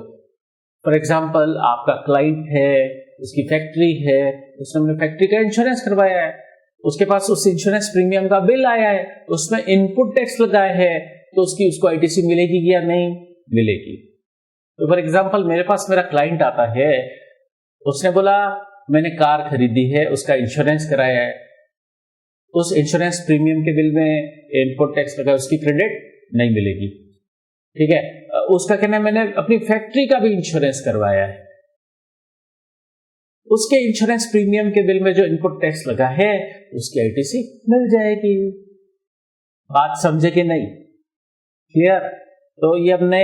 [SPEAKER 1] फॉर एग्जांपल आपका क्लाइंट है, उसकी फैक्ट्री है, उसने फैक्ट्री का इंश्योरेंस करवाया है, उसके पास उस इंश्योरेंस प्रीमियम का बिल आया है, उसमें इनपुट टैक्स लगाया है, तो उसको आईटीसी मिलेगी या नहीं मिलेगी? तो फॉर एग्जांपल मेरे पास मेरा क्लाइंट आता है, उसने बोला मैंने कार खरीदी है, उसका इंश्योरेंस कराया है, उस इंश्योरेंस प्रीमियम के बिल में इनपुट टैक्स लगा, उसकी क्रेडिट नहीं मिलेगी, ठीक है। उसका कहना है मैंने अपनी फैक्ट्री का भी इंश्योरेंस करवाया है, उसके इंश्योरेंस प्रीमियम के बिल में जो इनपुट टैक्स लगा है उसकी आईटीसी मिल जाएगी। बात समझे कि नहीं? क्लियर? तो ये अपने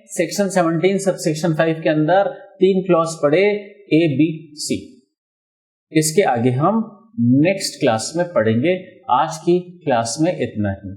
[SPEAKER 1] सेक्शन 17 सब सेक्शन 5 के अंदर 3 क्लॉज पढ़े, ए बी सी। इसके आगे हम नेक्स्ट क्लास में पढ़ेंगे। आज की क्लास में इतना ही।